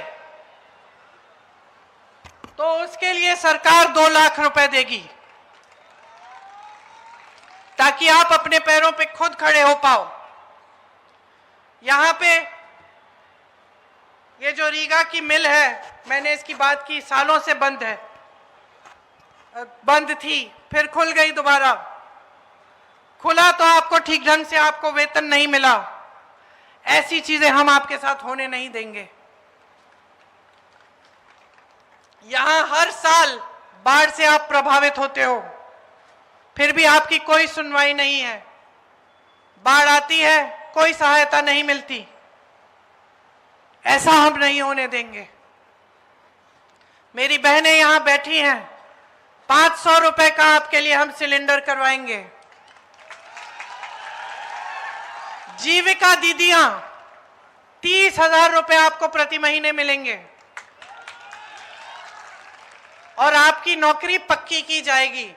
तो उसके लिए सरकार 2 लाख रुपए देगी, ताकि आप अपने पैरों पे खुद खड़े हो पाओ। यहां पे ये जो रीगा की मिल है, मैंने इसकी बात की, सालों से बंद थी, फिर खुल गई दोबारा। खुला तो आपको ठीक ढंग से आपको वेतन नहीं मिला। ऐसी चीजें हम आपके साथ होने नहीं देंगे। यहां हर साल बाढ़ से आप प्रभावित होते हो, फिर भी आपकी कोई सुनवाई नहीं है। बाढ़ आती है, कोई सहायता नहीं मिलती। ऐसा हम नहीं होने देंगे। मेरी बहनें यहां बैठी हैं, 500 रुपए का आपके लिए हम सिलेंडर करवाएंगे। जीविका दीदियां 30,000 रुपए आपको प्रति महीने मिलेंगे और आपकी नौकरी पक्की की जाएगी।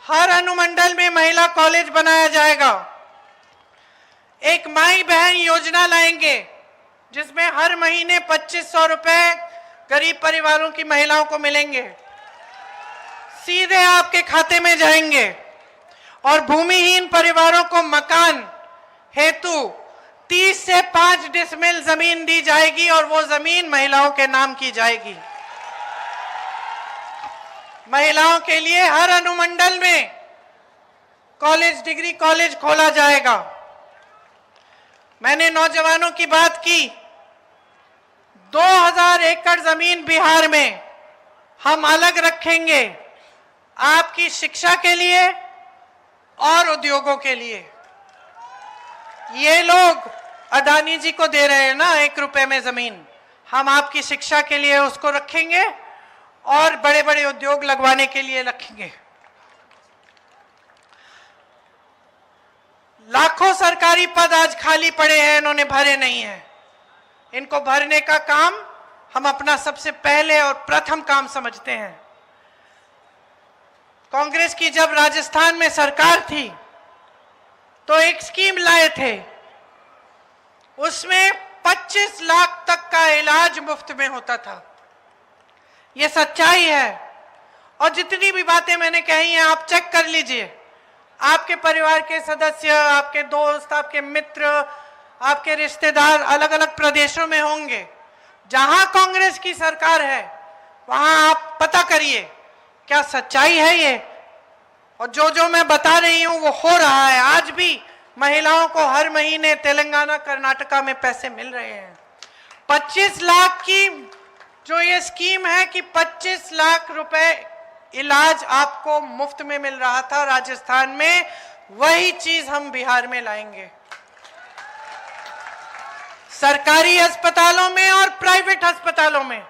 हर अनुमंडल में महिला कॉलेज बनाया जाएगा। एक माई बहन योजना लाएंगे जिसमें हर महीने 2500 रुपए गरीब परिवारों की महिलाओं को मिलेंगे, सीधे आपके खाते में जाएंगे। और भूमिहीन परिवारों को मकान हेतु 30 से 5 डिसमिल जमीन दी जाएगी और वो जमीन महिलाओं के नाम की जाएगी। महिलाओं के लिए हर अनुमंडल में कॉलेज, डिग्री कॉलेज खोला जाएगा। मैंने नौजवानों की बात की। 2000 एकड़ जमीन बिहार में हम अलग रखेंगे आपकी शिक्षा के लिए और उद्योगों के लिए। ये लोग अडानी जी को दे रहे हैं ना 1 रुपए में जमीन, हम आपकी शिक्षा के लिए उसको रखेंगे और बड़े बड़े उद्योग लगवाने के लिए रखेंगे। लाखों सरकारी पद आज खाली पड़े हैं, इन्होंने भरे नहीं हैं। इनको भरने का काम हम अपना सबसे पहले और प्रथम काम समझते हैं। कांग्रेस की जब राजस्थान में सरकार थी तो एक स्कीम लाए थे, उसमें 25 लाख तक का इलाज मुफ्त में होता था। ये सच्चाई है। और जितनी भी बातें मैंने कही हैं आप चेक कर लीजिए। आपके परिवार के सदस्य, आपके दोस्त, आपके मित्र, आपके रिश्तेदार अलग अलग प्रदेशों में होंगे। जहां कांग्रेस की सरकार है वहां आप पता करिए क्या सच्चाई है ये। और जो मैं बता रही हूं वो हो रहा है। आज भी महिलाओं को हर महीने तेलंगाना, कर्नाटका में पैसे मिल रहे हैं। 25 लाख की जो ये स्कीम है कि 25 लाख रुपए इलाज आपको मुफ्त में मिल रहा था राजस्थान में, वही चीज हम बिहार में लाएंगे। सरकारी अस्पतालों में और प्राइवेट अस्पतालों में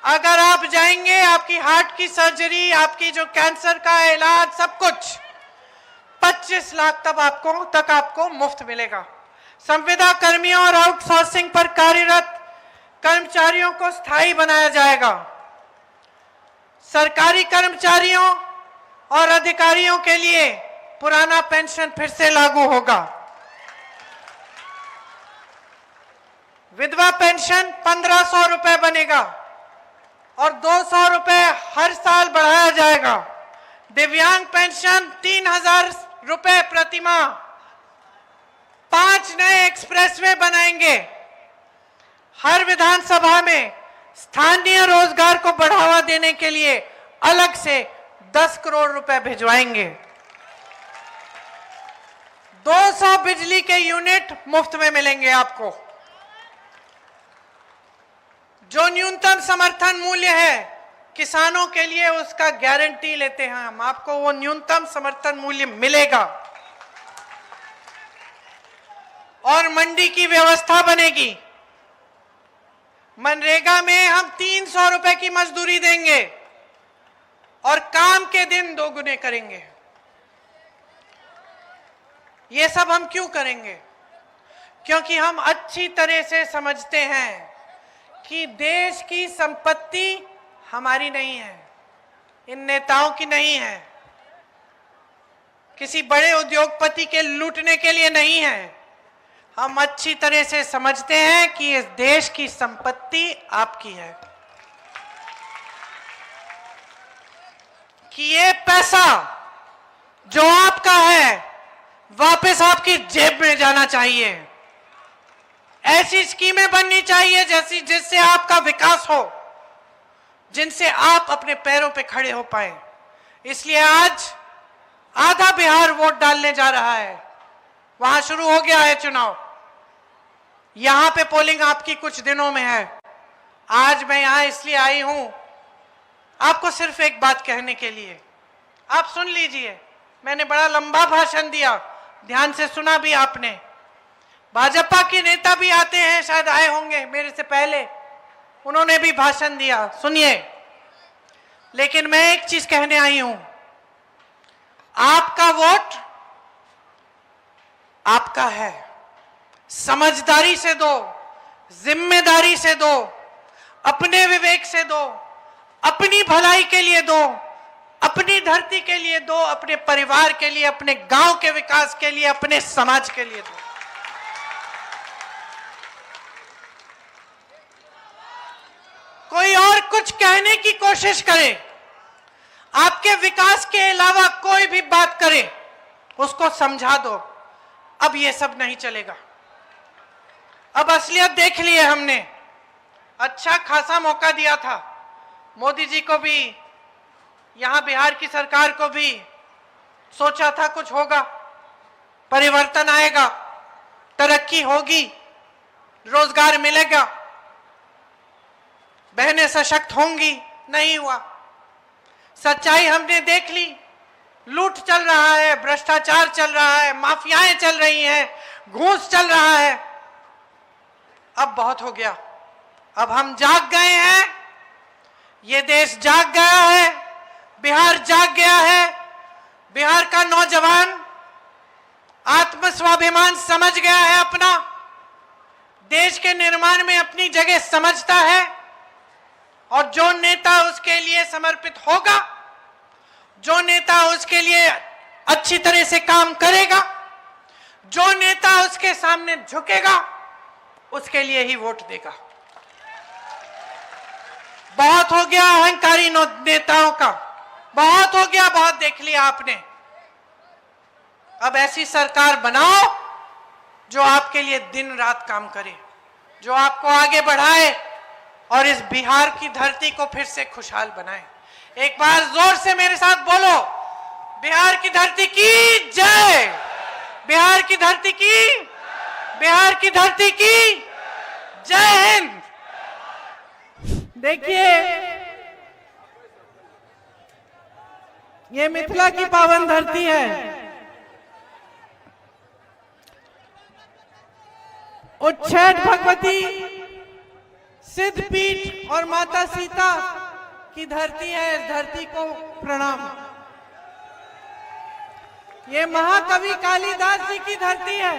अगर आप जाएंगे, आपकी हार्ट की सर्जरी, आपकी जो कैंसर का इलाज, सब कुछ 25 लाख तक आपको मुफ्त मिलेगा। संविदा कर्मियों और आउटसोर्सिंग पर कार्यरत कर्मचारियों को स्थायी बनाया जाएगा। सरकारी कर्मचारियों और अधिकारियों के लिए पुराना पेंशन फिर से लागू होगा। विधवा पेंशन 1500 रुपए बनेगा और 200 रुपए हर साल बढ़ाया जाएगा। दिव्यांग पेंशन 3000 रुपए प्रति माह। 5 नए एक्सप्रेसवे बनाएंगे। हर विधानसभा में स्थानीय रोजगार को बढ़ावा देने के लिए अलग से 10 करोड़ रुपए भिजवाएंगे। 200 बिजली के यूनिट मुफ्त में मिलेंगे आपको। जो न्यूनतम समर्थन मूल्य है किसानों के लिए, उसका गारंटी लेते हैं हम, आपको वो न्यूनतम समर्थन मूल्य मिलेगा। और मंडी की व्यवस्था बनेगी। मनरेगा में हम 300 रुपए की मजदूरी देंगे और काम के दिन 2 गुने करेंगे। ये सब हम क्यों करेंगे? क्योंकि हम अच्छी तरह से समझते हैं कि देश की संपत्ति हमारी नहीं है, इन नेताओं की नहीं है, किसी बड़े उद्योगपति के लूटने के लिए नहीं है। हम अच्छी तरह से समझते हैं कि इस देश की संपत्ति आपकी है, कि ये पैसा जो आपका है वापस आपकी जेब में जाना चाहिए। ऐसी स्कीमें बननी चाहिए जिससे आपका विकास हो, जिनसे आप अपने पैरों पे खड़े हो पाए। इसलिए आज आधा बिहार वोट डालने जा रहा है। वहां शुरू हो गया है चुनाव, यहां पे पोलिंग आपकी कुछ दिनों में है। आज मैं यहां इसलिए आई हूं आपको सिर्फ एक बात कहने के लिए। आप सुन लीजिए, मैंने बड़ा लंबा भाषण दिया, ध्यान से सुना भी आपने। भाजपा के नेता भी आते हैं, शायद आए होंगे मेरे से पहले, उन्होंने भी भाषण दिया, सुनिए। लेकिन मैं एक चीज कहने आई हूं, आपका वोट आपका है, समझदारी से दो, जिम्मेदारी से दो, अपने विवेक से दो, अपनी भलाई के लिए दो, अपनी धरती के लिए दो, अपने परिवार के लिए, अपने गांव के विकास के लिए, अपने समाज के लिए दो। कोई और कुछ कहने की कोशिश करे, आपके विकास के अलावा कोई भी बात करे, उसको समझा दो। अब ये सब नहीं चलेगा। अब असलियत देख लिए हमने। अच्छा खासा मौका दिया था मोदी जी को भी, यहां बिहार की सरकार को भी। सोचा था कुछ होगा, परिवर्तन आएगा, तरक्की होगी, रोजगार मिलेगा, बहनें सशक्त होंगी। नहीं हुआ। सच्चाई हमने देख ली, लूट चल रहा है, भ्रष्टाचार चल रहा है, माफियाएं चल रही हैं, घूस चल रहा है। अब बहुत हो गया, अब हम जाग गए हैं, ये देश जाग गया है, बिहार जाग गया है। बिहार का नौजवान आत्मस्वाभिमान समझ गया है अपना, देश के निर्माण में अपनी जगह समझता है, और जो नेता उसके लिए समर्पित होगा, जो नेता उसके लिए अच्छी तरह से काम करेगा, जो नेता उसके सामने झुकेगा, उसके लिए ही वोट देगा। बहुत हो गया अहंकारी नेताओं का, बहुत हो गया, बहुत देख लिया आपने। अब ऐसी सरकार बनाओ जो आपके लिए दिन रात काम करे, जो आपको आगे बढ़ाए और इस बिहार की धरती को फिर से खुशहाल बनाए। एक बार जोर से मेरे साथ बोलो, बिहार की धरती की जय, बिहार की धरती की, बिहार की धरती की जय हिंद। देखिए, ये मिथिला की पावन धरती है। उच्छेद भगवती, सिद्धपीठ और माता सीता की धरती है। इस धरती को प्रणाम। ये महाकवि कालिदास जी की धरती है,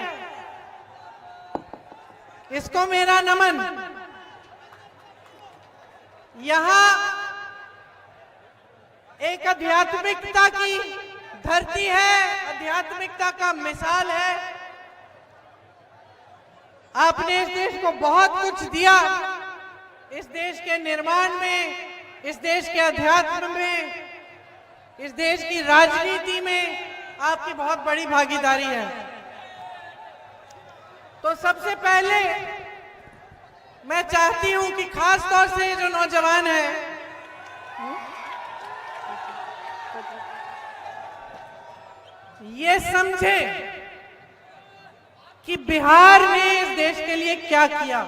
इसको मेरा नमन। यहाँ एक आध्यात्मिकता की धरती है, आध्यात्मिकता का मिसाल है। आपने इस देश को बहुत कुछ दिया, इस देश के निर्माण में, इस देश के अध्यात्म में, इस देश की राजनीति में आपकी बहुत बड़ी भागीदारी है। तो सबसे पहले मैं चाहती हूं कि खास तौर से जो नौजवान है, ये समझे कि बिहार ने इस देश के लिए क्या किया।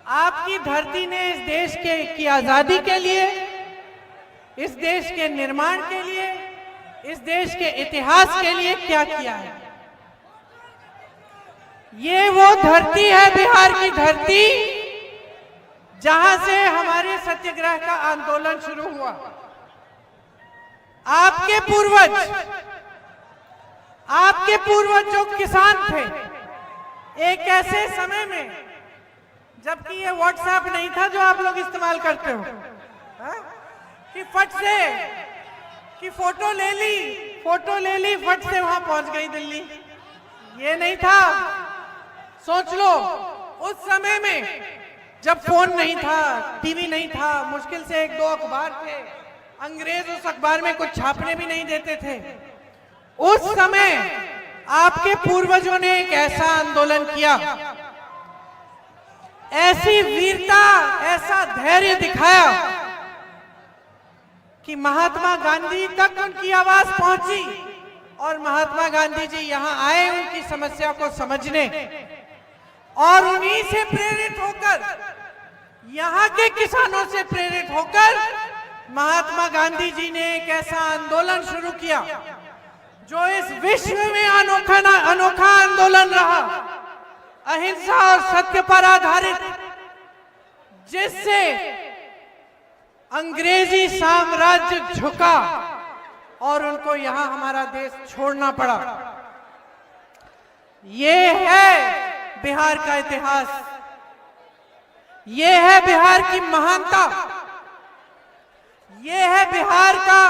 आपकी धरती ने इस देश की आजादी के लिए, इस देश के निर्माण के लिए, इस देश के इतिहास के लिए क्या किया है। ये वो धरती है, बिहार की धरती, जहां से हमारे सत्याग्रह का आंदोलन शुरू हुआ। आपके पूर्वज जो किसान थे, एक ऐसे समय में जबकि ये व्हाट्सएप नहीं था जो आप लोग इस्तेमाल करते हो, कि फट से कि फोटो ले ली फट से वहां पहुंच गई दिल्ली, ये नहीं था। सोच लो, उस समय में जब फोन नहीं था, टीवी नहीं था, मुश्किल से 1-2 अखबार थे, अंग्रेज उस अखबार में कुछ छापने भी नहीं देते थे। उस समय आपके पूर्वजों ने एक ऐसा आंदोलन किया, ऐसी वीरता, ऐसा धैर्य दिखाया कि महात्मा गांधी तक उनकी आवाज पहुंची और महात्मा गांधी जी यहां आए उनकी समस्या को समझने, और उन्हीं से प्रेरित होकर, यहां के किसानों से प्रेरित होकर महात्मा गांधी जी ने एक ऐसा आंदोलन शुरू किया जो इस विश्व में अनोखा आंदोलन रहा, अहिंसा और सत्य पर आधारित, जिससे अंग्रेजी साम्राज्य झुका और उनको यहां हमारा देश छोड़ना पड़ा। ये है बिहार का इतिहास, ये है बिहार की महानता, ये है बिहार का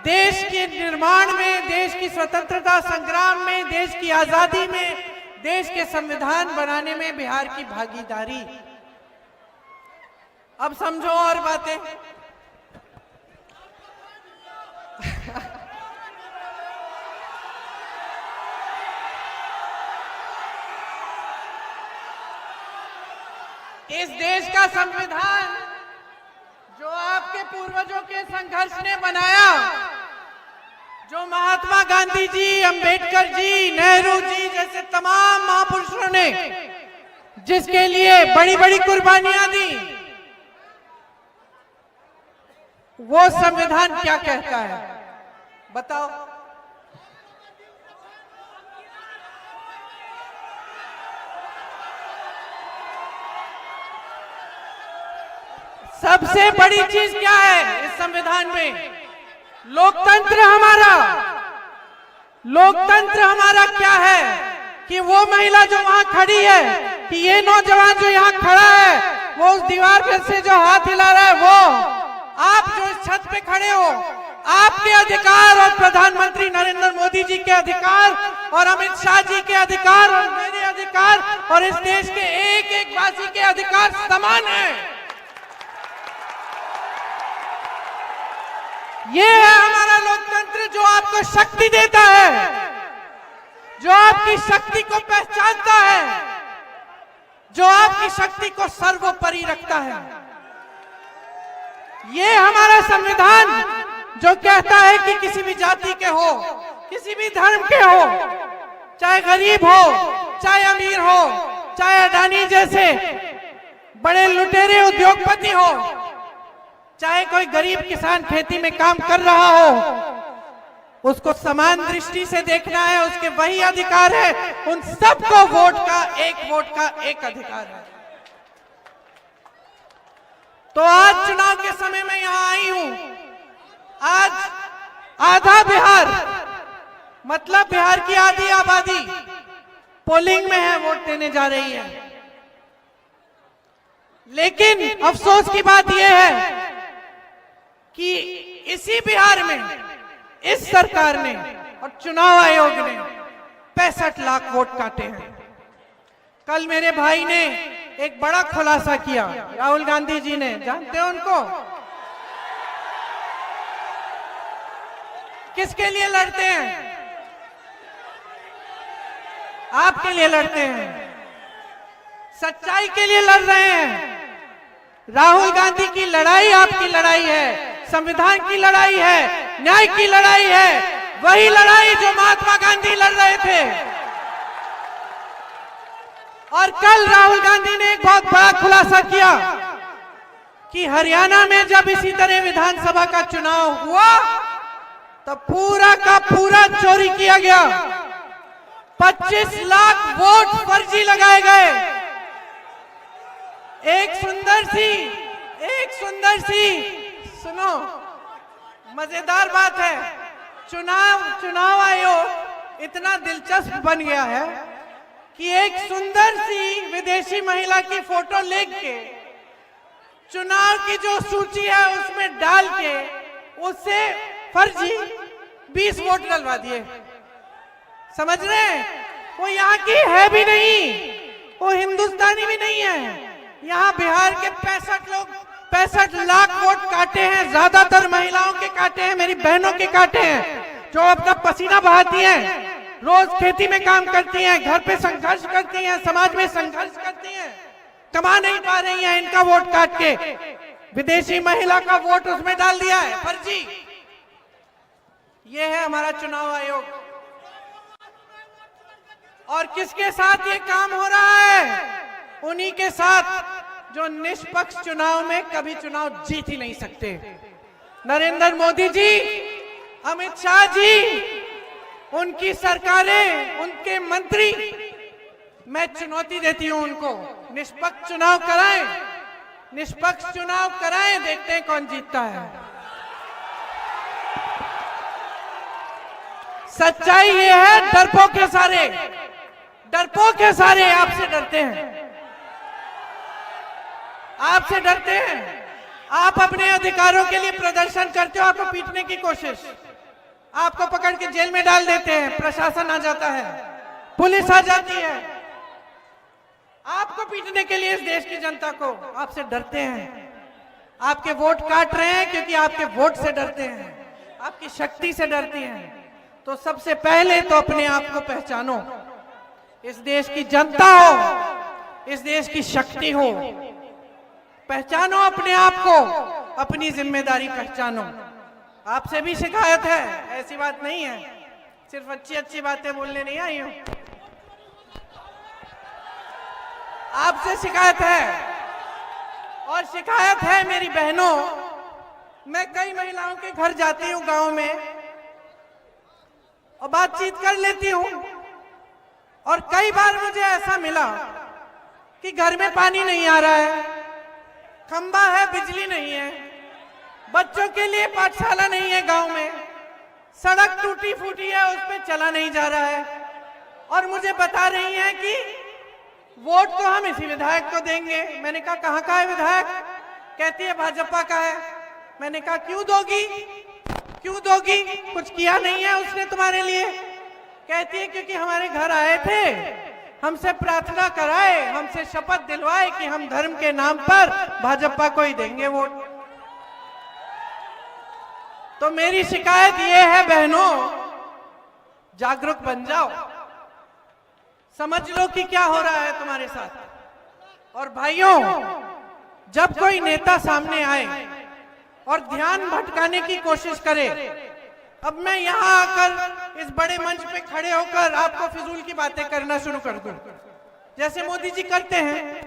देश के निर्माण में, देश की स्वतंत्रता संग्राम में, देश की आजादी में, देश के संविधान बनाने में बिहार की भागीदारी। अब समझो और बातें। इस देश का संविधान जो आपके पूर्वजों के संघर्ष ने बनाया, जो महात्मा गांधी जी, अंबेडकर जी, नेहरू जी जैसे तमाम महापुरुषों ने जिसके लिए बड़ी बड़ी कुर्बानियां दी, वो संविधान क्या कहता है बताओ? सबसे बड़ी चीज क्या है इस संविधान में? लोकतंत्र हमारा क्या है कि वो महिला जो वहां खड़ी है, कि ये नौजवान जो यहाँ खड़ा है, वो उस दीवार पर से जो हाथ हिला रहा है, वो आप जो इस छत पे खड़े हो, आपके अधिकार और प्रधानमंत्री नरेंद्र मोदी जी के अधिकार और अमित शाह जी के अधिकार और मेरे अधिकार और इस देश के एक एक वासी के अधिकार समान है। ये है हमारा लोकतंत्र जो आपको शक्ति देता है, जो आपकी शक्ति को पहचानता है, जो आपकी शक्ति को सर्वोपरि रखता है। ये हमारा संविधान जो कहता है कि किसी भी जाति के हो, किसी भी धर्म के हो, चाहे गरीब हो, चाहे अमीर हो, चाहे अडानी जैसे बड़े लुटेरे उद्योगपति हो, चाहे कोई गरीब किसान खेती में काम कर रहा हो, उसको समान दृष्टि से देखना है, उसके वही अधिकार है। उन सबको वोट का एक अधिकार है। तो आज चुनाव के समय में यहां आई हूं। आज आधा बिहार, मतलब बिहार की आधी आबादी पोलिंग में है, वोट देने जा रही है। लेकिन अफसोस की बात यह है कि इसी बिहार में इस सरकार ने और चुनाव आयोग ने 65 लाख वोट काटे हैं। कल मेरे भाई ने एक बड़ा खुलासा किया, राहुल गांधी जी ने, जानते हो उनको? किसके लिए लड़ते हैं? आपके लिए लड़ते हैं, सच्चाई के लिए लड़ रहे हैं। राहुल गांधी की लड़ाई आपकी लड़ाई है, संविधान की लड़ाई है, न्याय की लड़ाई है, वही लड़ाई जो महात्मा गांधी लड़ रहे थे। और कल राहुल गांधी ने एक बहुत बड़ा खुलासा किया कि हरियाणा में जब इसी तरह विधानसभा का चुनाव हुआ तो पूरा का पूरा चोरी किया गया। 25 लाख वोट फर्जी लगाए गए। एक सुंदर सी सुनो, मजेदार बात है, चुनाव आयोग इतना दिलचस्प बन गया है कि एक सुंदर सी विदेशी महिला की फोटो लेके के चुनाव की जो सूची है उसमें डाल के उससे फर्जी 20 वोट डलवा दिए। समझ रहे हैं? वो यहाँ की है भी नहीं, वो हिंदुस्तानी भी नहीं है। यहाँ बिहार के 65 लाख वोट काटे हैं, ज्यादातर महिलाओं के काटे हैं, मेरी बहनों के काटे हैं, जो अपना पसीना बहाती हैं, रोज खेती में काम करती हैं, घर पे संघर्ष करती हैं, समाज में संघर्ष करती हैं, कमा नहीं पा रही हैं, इनका वोट काट के विदेशी महिला का वोट उसमें डाल दिया है फर्जी। ये है हमारा चुनाव आयोग। और किसके साथ ये काम हो रहा है? उन्हीं के साथ जो निष्पक्ष चुनाव में कभी चुनाव जीत ही नहीं सकते। नरेंद्र मोदी जी, अमित शाह जी, उनकी सरकारें, उनके मंत्री, मैं चुनौती देती हूं उनको, निष्पक्ष चुनाव कराएं, निष्पक्ष चुनाव कराएं, देखते हैं कौन जीतता है। सच्चाई ये है, डरपोक के सारे आपसे डरते हैं, आपसे डरते हैं। आप अपने अधिकारों के लिए प्रदर्शन करते हो, आपको पीटने की कोशिश, आपको पकड़ के जेल में डाल देते हैं, प्रशासन आ जाता है, पुलिस आ जाती है, आपको पीटने के लिए इस देश की जनता को, आपसे डरते हैं। आपके वोट काट रहे हैं क्योंकि आपके वोट से डरते हैं, आपकी शक्ति से डरती हैं। तो सबसे पहले तो अपने आप को पहचानो, इस देश की जनता हो, इस देश की शक्ति हो, पहचानो अपने आप को, अपनी जिम्मेदारी पहचानो। आपसे भी शिकायत है, ऐसी बात नहीं है, सिर्फ अच्छी बातें बोलने नहीं आई हूं, आपसे शिकायत है। और शिकायत है मेरी बहनों, मैं कई महिलाओं के घर जाती हूं गांव में और बातचीत कर लेती हूं, और कई बार मुझे ऐसा मिला कि घर में पानी नहीं आ रहा है, खंबा है, बिजली नहीं है, बच्चों के लिए पाठशाला नहीं है, गांव में सड़क टूटी फूटी है, उस पर चला नहीं जा रहा है, और मुझे बता रही हैं कि वोट तो हम इसी विधायक को देंगे। मैंने कहा कहाँ का है विधायक? कहती है भाजपा का है। मैंने कहा क्यों दोगी, कुछ किया नहीं है उसने तुम्हारे लिए? कहती है क्योंकि हमारे घर आए थे, हमसे प्रार्थना कराए, हमसे शपथ दिलवाए कि हम धर्म के नाम पर भाजपा को ही देंगे वोट। तो मेरी शिकायत ये है बहनों, जागरूक बन जाओ, समझ लो कि क्या हो रहा है तुम्हारे साथ। और भाइयों, जब कोई नेता सामने आए और ध्यान भटकाने की कोशिश करे, अब मैं यहां आकर इस बड़े मंच पे खड़े होकर आपको फिजूल की बातें करना शुरू कर दूं, जैसे मोदी जी करते हैं।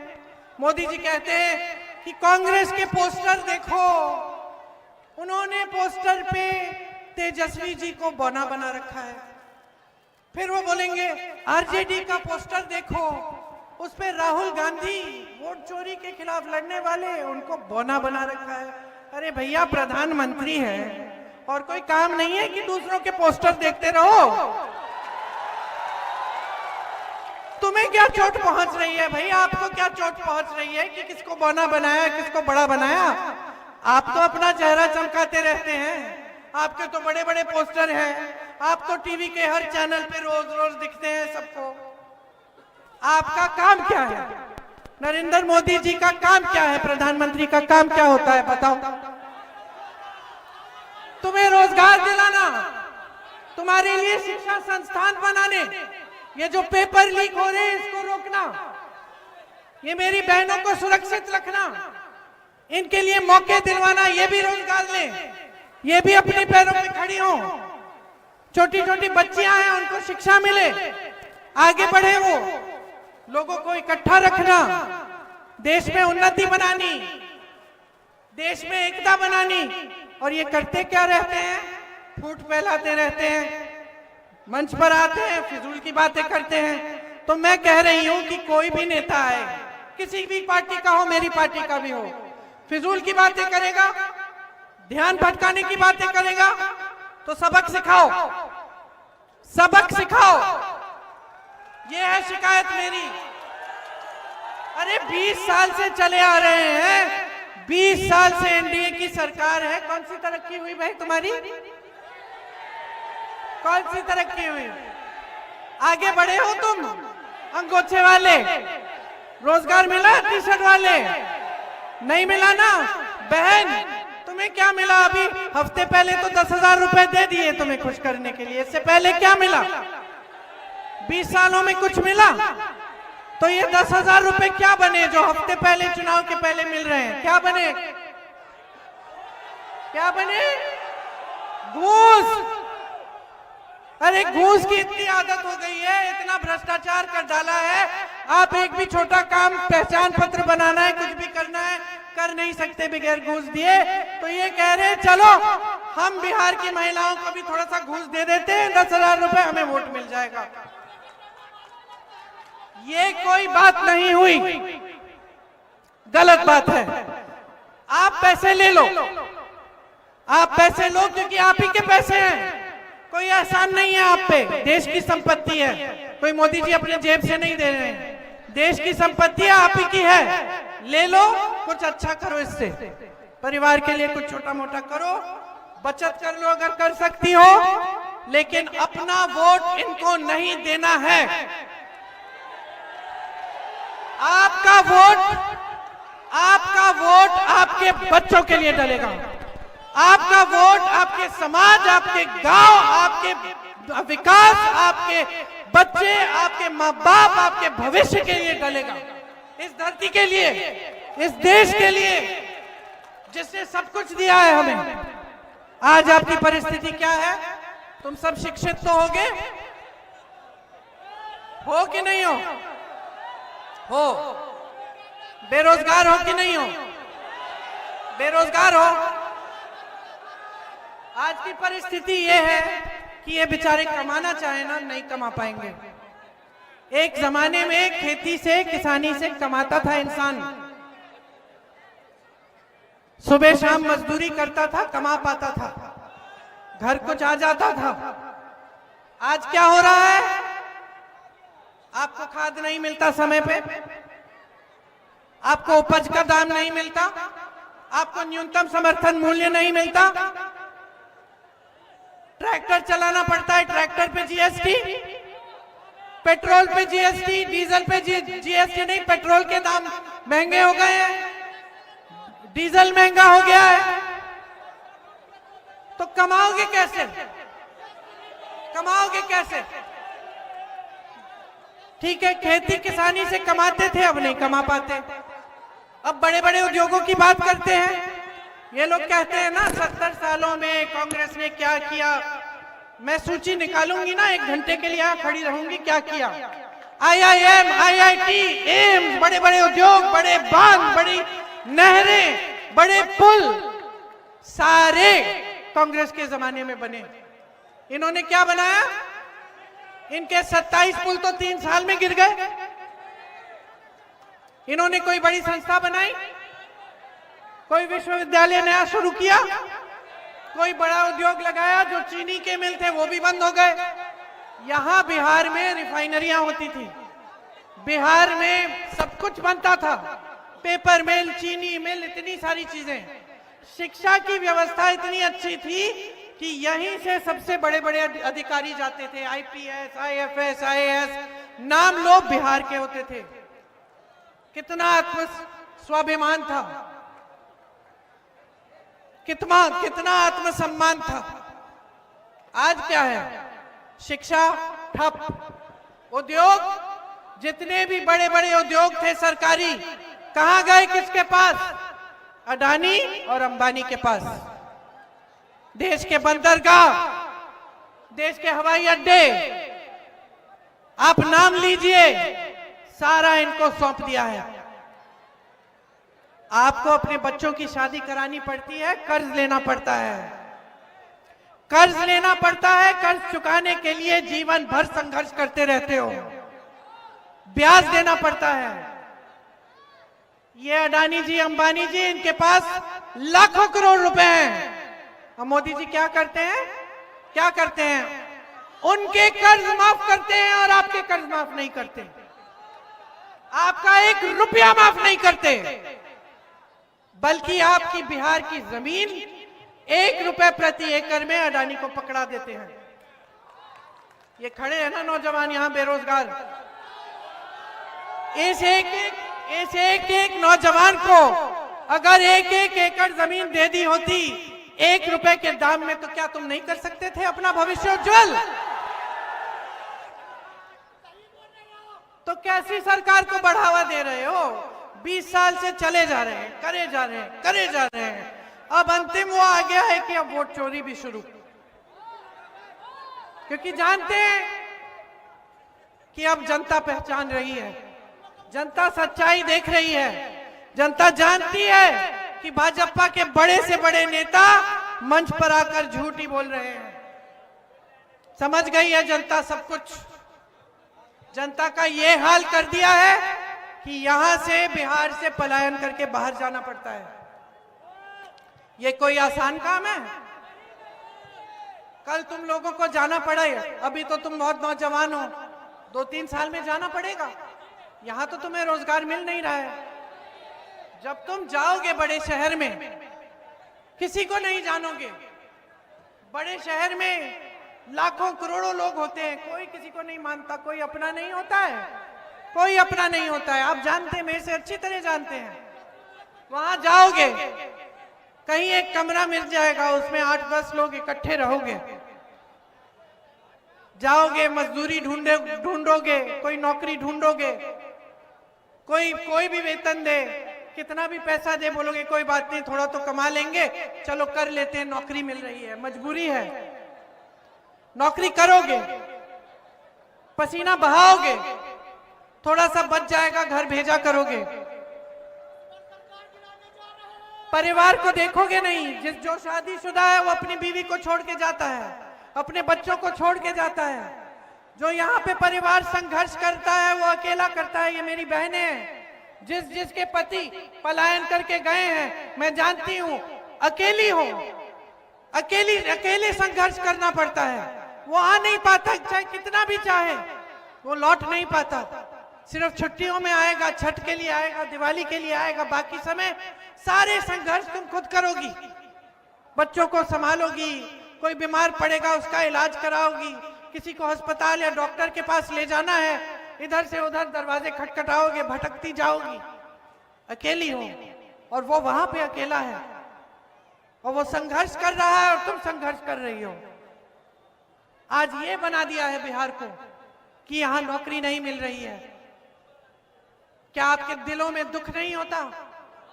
मोदी जी कहते हैं कि कांग्रेस के पोस्टर देखो, उन्होंने पोस्टर पे तेजस्वी जी को बौना बना रखा है। फिर वो बोलेंगे आरजेडी का पोस्टर देखो, उस पे राहुल गांधी वोट चोरी के खिलाफ लड़ने वाले, उनको बौना बना रखा है। अरे भैया, प्रधानमंत्री है और कोई काम नहीं है कि दूसरों के पोस्टर देखते रहो। तुम्हें क्या चोट पहुंच रही है भैया? आपको क्या चोट पहुंच रही है कि किसको बौना बनाया, किसको बड़ा बनाया? आप तो अपना चेहरा चमकाते रहते हैं, आपके तो बड़े बड़े पोस्टर हैं, आप तो टीवी के हर चैनल पे रोज रोज दिखते हैं सबको। आपका काम क्या है? नरेंद्र मोदी जी का काम क्या है? प्रधानमंत्री का काम क्या होता है बताओ? तुम्हें रोजगार दिलाना, तुम्हारे लिए शिक्षा संस्थान बनाने, ये जो पेपर लीक हो रहे हैं इसको रोकना, ये मेरी बहनों को सुरक्षित रखना, इनके लिए मौके दिलवाना, ये भी रोजगार लें, ये भी अपने पैरों पे खड़ी हो। छोटी छोटी बच्चियां हैं, उनको शिक्षा मिले, आगे बढ़े, वो लोगों को इकट्ठा रखना, देश में उन्नति बनानी, देश में एकता बनानी। और ये करते क्या रहते हैं? फूट फैलाते रहते हैं, मंच पर आते हैं, फिजूल की बातें करते हैं। तो मैं कह रही हूं कि कोई भी नेता है, किसी भी पार्टी का हो, मेरी पार्टी का भी हो, फिजूल की बातें करेगा, ध्यान भटकाने की बातें करेगा, तो सबक सिखाओ, सबक सिखाओ। ये है शिकायत मेरी। अरे 20 साल से चले आ रहे हैं, 20 साल से एनडीए की सरकार है। कौन सी तरक्की हुई भाई तुम्हारी? कौन सी तरक्की हुई? आगे बढ़े हो तुम? अंगोछे वाले रोजगार मिला? टी शर्ट वाले नहीं मिला ना? बहन तुम्हें क्या मिला? अभी हफ्ते पहले तो 10,000 रुपए दे दिए तुम्हें खुश करने के लिए। इससे पहले क्या मिला? 20 सालों में कुछ मिला? तो ये 10,000 रुपए क्या बने जो हफ्ते पहले, चुनाव के पहले मिल रहे हैं? क्या बने? क्या बने? घूस। अरे घूस की इतनी आदत हो गई है, इतना भ्रष्टाचार कर डाला है, आप एक भी छोटा काम, पहचान पत्र बनाना है, कुछ भी करना है, कर नहीं सकते बगैर घूस दिए। तो ये कह रहे हैं चलो हम बिहार की महिलाओं को भी थोड़ा सा घूस दे देते हैं, 10,000 रुपए हमें वोट मिल जाएगा। ये कोई बात नहीं हुई, गलत बात है। आप पैसे ले लो, आप पैसे लो, क्योंकि आप ही के पैसे हैं, कोई एहसान नहीं है आप पे, देश की संपत्ति है, कोई मोदी जी अपने जेब से नहीं दे रहे हैं, देश की संपत्ति आप ही की है। ले लो, कुछ अच्छा करो, इससे परिवार के लिए कुछ छोटा मोटा करो, बचत कर लो अगर कर सकती हो, लेकिन अपना वोट इनको नहीं देना है। आपका वोट आपके बच्चों के लिए डलेगा, आपका वोट आपके समाज, आपके गांव, आपके विकास, आपके बच्चे, आपके माँ बाप, आपके भविष्य के लिए डलेगा, इस धरती के लिए, इस देश के लिए जिसने सब कुछ दिया है हमें। आज आपकी परिस्थिति क्या है? तुम सब शिक्षित तो होगे, हो कि नहीं हो? हो। बेरोजगार हो कि नहीं हो? बेरोजगार हो। आज की परिस्थिति ये है कि ये बेचारे कमाना चाहे ना, नहीं कमा पाएंगे। एक जमाने में खेती से, किसानी से कमाता था इंसान, सुबह शाम मजदूरी करता था, कमा पाता था, घर कुछ आ जाता था। आज क्या हो रहा है? आपको खाद नहीं मिलता समय पे, आपको उपज का दाम नहीं मिलता, आपको न्यूनतम समर्थन मूल्य नहीं मिलता, ट्रैक्टर चलाना पड़ता है, ट्रैक्टर पे जीएसटी, पेट्रोल पे जीएसटी, डीजल पे जीएसटी नहीं, पेट्रोल के दाम महंगे हो गए हैं, डीजल महंगा हो गया है। तो कमाओगे कैसे? कमाओगे कैसे? ठीक है, खेती किसानी से कमाते थे, अब नहीं कमा पाते। अब बड़े बड़े उद्योगों की बात करते हैं। ये लोग कहते हैं ना 70 सालों में कांग्रेस ने क्या किया। मैं सूची निकालूंगी ना, 1 घंटे के लिए यहाँ खड़ी रहूंगी, क्या किया। IIM, IIT, एम्स, बड़े बड़े उद्योग, बड़े बांध, बड़ी नहरें, बड़े पुल, सारे कांग्रेस के जमाने में बने। इन्होंने क्या बनाया? इनके 27 पुल तो 3 साल में गिर गए। इन्होंने कोई बड़ी संस्था बनाई, कोई विश्वविद्यालय नया शुरू किया, कोई बड़ा उद्योग लगाया। जो चीनी के मिल थे वो भी बंद हो गए। यहां बिहार में रिफाइनरियां होती थी, बिहार में सब कुछ बनता था, पेपर मिल, चीनी मिल, इतनी सारी चीजें। शिक्षा की व्यवस्था इतनी अच्छी थी कि यहीं से सबसे बड़े बड़े अधिकारी जाते थे, IPS, IFS, IAS, नाम लो बिहार के होते थे। कितना आत्म स्वाभिमान था, कितना आत्मसम्मान था। आज क्या है? शिक्षा ठप, उद्योग, जितने भी बड़े बड़े उद्योग थे सरकारी, कहां गए? किसके पास? अडानी और अंबानी के पास। देश के बंदरगाह, देश के हवाई अड्डे, आप नाम लीजिए, सारा इनको सौंप दिया है। आपको अपने बच्चों की शादी करानी पड़ती है, कर्ज लेना पड़ता है। कर्ज लेना पड़ता है, कर्ज चुकाने के लिए जीवन भर संघर्ष करते रहते हो, ब्याज देना पड़ता है। ये अडानी जी, अंबानी जी, इनके पास लाखों करोड़ रुपए हैं। अब मोदी जी क्या करते हैं? क्या करते हैं? उनके कर्ज माफ करते हैं और आपके कर्ज माफ नहीं करते। आपका 1 रुपया माफ नहीं करते, बल्कि आपकी बिहार की जमीन 1 रुपए प्रति एकड़ में अडानी को पकड़ा देते हैं। ये खड़े हैं ना नौजवान यहां बेरोजगार, इस एक एक नौजवान को अगर 1-1 एकड़ जमीन दे दी होती 1 रुपए के दाम में, तो क्या तुम नहीं कर सकते थे अपना भविष्य उज्जवल? तो कैसी सरकार को बढ़ावा दे रहे हो? 20 साल से चले जा रहे हैं, करे जा रहे हैं। अब अंतिम वो आ गया है कि अब वोट चोरी भी शुरू, क्योंकि जानते हैं कि अब जनता पहचान रही है, जनता सच्चाई देख रही है, जनता जानती है कि भाजपा के बड़े से बड़े नेता मंच पर आकर झूठ ही बोल रहे हैं। समझ गई है जनता सब कुछ। जनता का ये हाल कर दिया है कि यहां से, बिहार से पलायन करके बाहर जाना पड़ता है। ये कोई आसान काम है? कल तुम लोगों को जाना पड़ेगा, अभी तो तुम बहुत नौजवान हो, 2-3 साल में जाना पड़ेगा। यहां तो तुम्हें रोजगार मिल नहीं रहा है। जब तुम जाओगे बड़े शहर में, किसी को नहीं जानोगे। बड़े शहर में लाखों करोड़ों लोग होते हैं, कोई किसी को नहीं मानता, कोई अपना नहीं होता है, कोई अपना नहीं होता है। आप जानते हैं, मेरे से अच्छी तरह जानते हैं। वहां जाओगे, कहीं एक कमरा मिल जाएगा, उसमें 8-10 लोग इकट्ठे रहोगे। जाओगे, मजदूरी ढूंढोगे, कोई नौकरी ढूंढोगे, कोई भी वेतन दे, कितना भी पैसा दे, बोलोगे कोई बात नहीं, थोड़ा तो कमा लेंगे, चलो कर लेते हैं, नौकरी मिल रही है, मजबूरी है। नौकरी करोगे, पसीना बहाओगे, थोड़ा सा बच जाएगा, घर भेजा करोगे। परिवार को देखोगे नहीं। जो शादीशुदा है वो अपनी बीवी को छोड़ के जाता है, अपने बच्चों को छोड़ के जाता है। जो यहाँ पे परिवार संघर्ष करता है वो अकेला करता है। ये मेरी बहनें हैं, जिसके पति पलायन करके गए हैं, मैं जानती हूँ, अकेली हो, अकेले संघर्ष करना पड़ता है। वो आ नहीं पाता, चाहे कितना भी चाहे, वो लौट नहीं पाता। सिर्फ छुट्टियों में आएगा, छठ के लिए आएगा, दिवाली के लिए आएगा, बाकी समय सारे संघर्ष तुम खुद करोगी। बच्चों को संभालोगी, कोई बीमार पड़ेगा उसका इलाज कराओगी, किसी को अस्पताल या डॉक्टर के पास ले जाना है, इधर से उधर दरवाजे खटखटाओगे, भटकती जाओगी, अकेली हो। और वो वहां पे अकेला है और वो संघर्ष कर रहा है और तुम संघर्ष कर रही हो। आज ये बना दिया है बिहार को कि यहां नौकरी नहीं मिल रही है। क्या आपके दिलों में दुख नहीं होता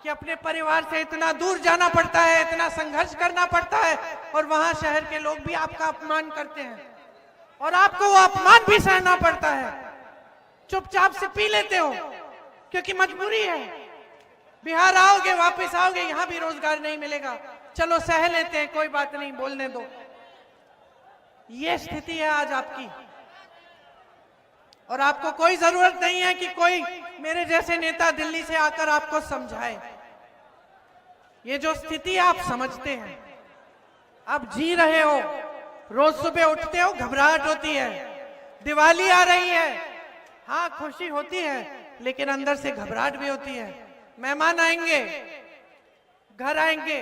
कि अपने परिवार से इतना दूर जाना पड़ता है, इतना संघर्ष करना पड़ता है, और वहां शहर के लोग भी आपका अपमान करते हैं और आपको वो अपमान भी सहना पड़ता है। चुपचाप से पी लेते हो क्योंकि मजबूरी है। बिहार आओगे, वापस आओगे, यहां भी रोजगार नहीं मिलेगा, चलो सह लेते हैं, कोई बात नहीं, बोलने दो। ये स्थिति है आज आपकी, और आपको कोई जरूरत नहीं है कि कोई मेरे जैसे नेता दिल्ली से आकर आपको समझाए। ये जो स्थिति आप समझते हैं, आप जी रहे हो, रोज सुबह उठते हो, घबराहट होती है, दिवाली आ रही है, हाँ खुशी होती है, लेकिन अंदर से घबराहट भी होती है। मेहमान आएंगे, घर आएंगे,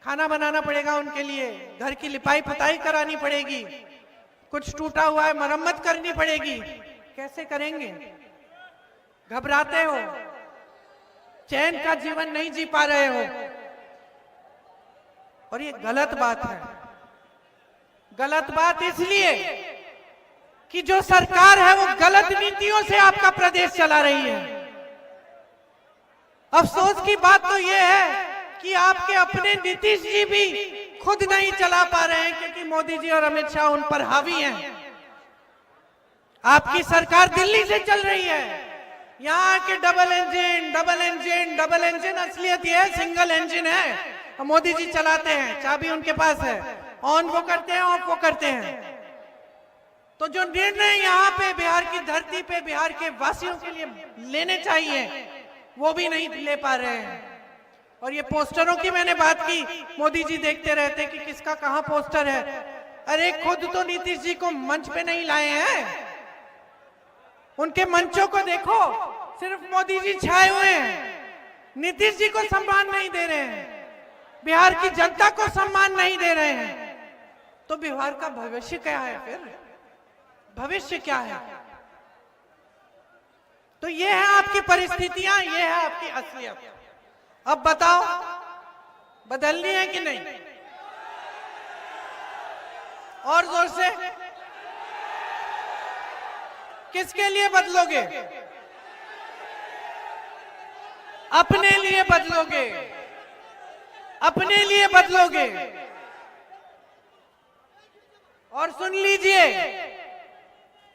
खाना बनाना पड़ेगा उनके लिए, घर की लिपाई पुताई करानी पड़ेगी, कुछ टूटा हुआ है मरम्मत करनी पड़ेगी, कैसे करेंगे? घबराते हो, चैन का जीवन नहीं जी पा रहे हो, और ये गलत बात है। गलत बात इसलिए कि जो सरकार है वो गलत नीतियों से आपका प्रदेश चला रही है। अफसोस की बात तो ये है कि आपके अपने नीतीश जी भी खुद नहीं चला पा रहे हैं, क्योंकि मोदी जी और अमित शाह उन पर हावी हैं। आपकी सरकार दिल्ली से चल रही है, यहाँ के डबल इंजन, असलियत ये है सिंगल इंजन है, मोदी जी चलाते हैं, चाबी उनके पास है, ऑन वो करते हैं, ऑफ वो करते हैं। तो जो निर्णय यहाँ पे बिहार की धरती पे बिहार के वासियों के लिए लेने चाहिए वो भी नहीं ले पा रहे हैं। और ये पोस्टरों की मैंने बात की, मोदी जी देखते रहते कि किसका कहां पोस्टर है। अरे खुद तो नीतीश जी को मंच पे नहीं लाए हैं, उनके मंचों को देखो, सिर्फ मोदी जी छाए हुए हैं। नीतीश जी को सम्मान नहीं दे रहे हैं, बिहार की जनता को सम्मान नहीं दे रहे हैं। तो बिहार का भविष्य क्या है? फिर भविष्य क्या है? तो ये है आपकी परिस्थितियां, ये है आपकी असलियत। अब बताओ बदलनी है कि नहीं? और जोर से, किसके लिए बदलोगे? अपने लिए बदलोगे, अपने लिए बदलोगे। और सुन लीजिए,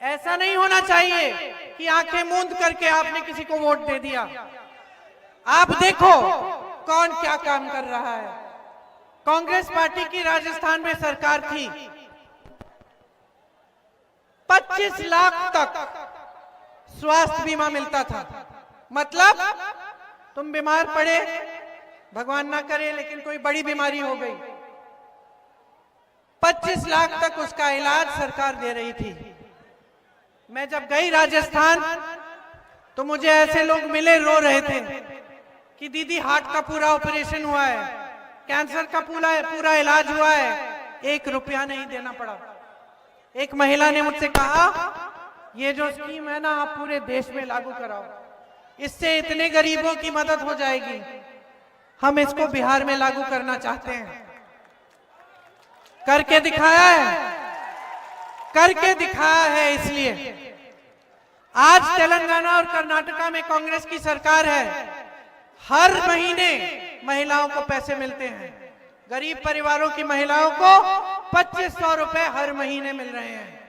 ऐसा नहीं होना चाहिए कि आंखें मूंद करके आपने किसी को वोट दे दिया। आप देखो कौन क्या काम कर रहा है। कांग्रेस पार्टी की राजस्थान में सरकार थी, 25 लाख तक स्वास्थ्य बीमा मिलता था। मतलब तुम बीमार पड़े, भगवान ना करे लेकिन कोई बड़ी बीमारी हो गई, 25 लाख तक उसका इलाज सरकार दे रही थी। मैं जब गई राजस्थान तो मुझे ऐसे लोग मिले, रो रहे थे कि दीदी हार्ट का पूरा ऑपरेशन हुआ है, कैंसर का पूरा इलाज हुआ है, 1 रुपया नहीं देना पड़ा। एक महिला ने मुझसे कहा ये जो स्कीम है ना आप पूरे देश में लागू कराओ, इससे इतने गरीबों की मदद हो जाएगी। हम इसको बिहार में लागू करना चाहते हैं। करके दिखाया है, करके दिखाया है। इसलिए आज तेलंगाना और कर्नाटका में कांग्रेस की सरकार है, हर महीने महिलाओं को पैसे मिलते हैं। गरीब परिवारों की महिलाओं को 2500 रुपए हर महीने मिल रहे हैं।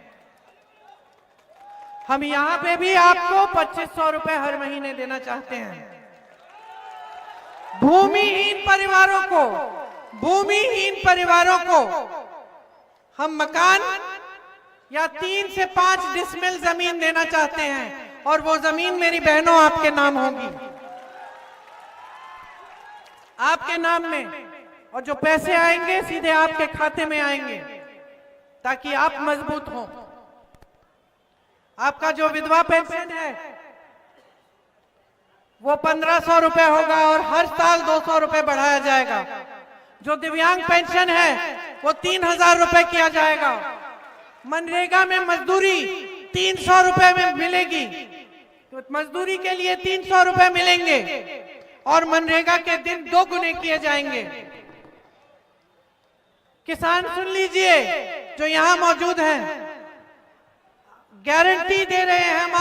हम यहां पे भी आपको 2500 रुपए हर महीने देना चाहते हैं। भूमिहीन परिवारों को हम मकान या 3 से 5 डिसमिल जमीन देना चाहते हैं, और वो जमीन मेरी बहनों आपके नाम होगी, आपके नाम में। और जो पैसे आएंगे सीधे आपके खाते में आएंगे, ताकि आप मजबूत हो। आपका जो विधवा पेंशन है वो 1500 रुपए होगा और हर साल 200 रुपए बढ़ाया जाएगा। जो दिव्यांग पेंशन है वो 3000 रुपए किया जाएगा। मनरेगा में मजदूरी 300 रुपए में मिलेगी, तो मजदूरी के लिए 300 रुपए मिलेंगे और मनरेगा के दिन 2 गुने किए जाएंगे। किसान सुन लीजिए जो यहां मौजूद हैं, गारंटी दे रहे हैं हम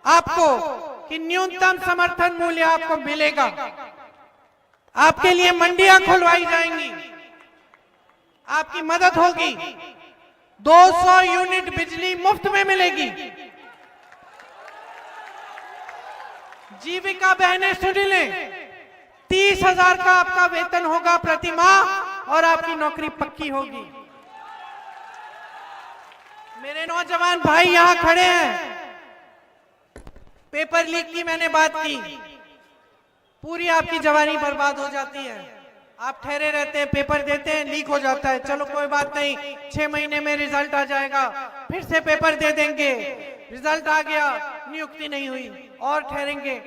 आपको कि न्यूनतम समर्थन मूल्य आपको मिलेगा। आपके लिए मंडियां खुलवाई जाएंगी, आपकी मदद होगी। 200 यूनिट बिजली मुफ्त में मिलेगी। जीविका बहनें सुन लें, 30,000 का आपका वेतन होगा प्रति माह और आपकी नौकरी पक्की होगी। मेरे नौजवान भाई यहां खड़े हैं, पेपर लीक की मैंने बात की, पूरी आपकी जवानी बर्बाद हो जाती है। आप ठहरे रहते हैं, पेपर देते हैं, लीक हो जाता है, चलो कोई बात नहीं, 6 महीने में रिजल्ट आ जाएगा, फिर से पेपर दे देंगे, रिजल्ट आ गया, नियुक्ति नहीं हुई, और ठहरेंगे।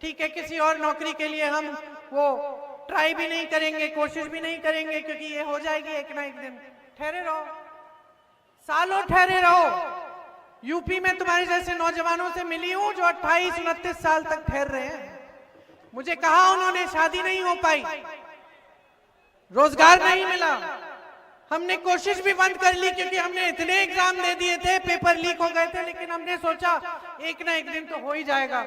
ठीक है, किसी और नौकरी के लिए हम वो ट्राई भी नहीं करेंगे, कोशिश भी नहीं करेंगे, क्योंकि ये हो जाएगी एक ना एक दिन। ठहरे रहो, सालों ठहरे रहो। यूपी में तुम्हारे जैसे नौजवानों से मिली हूं जो 28-29 साल तक ठहर रहे हैं। मुझे कहा उन्होंने शादी नहीं हो पाई, रोजगार नहीं मिला, हमने कोशिश भी बंद कर ली, क्योंकि हमने इतने एग्जाम दे दिए थे, पेपर लीक हो गए थे, लेकिन हमने सोचा एक ना एक दिन तो हो ही जाएगा।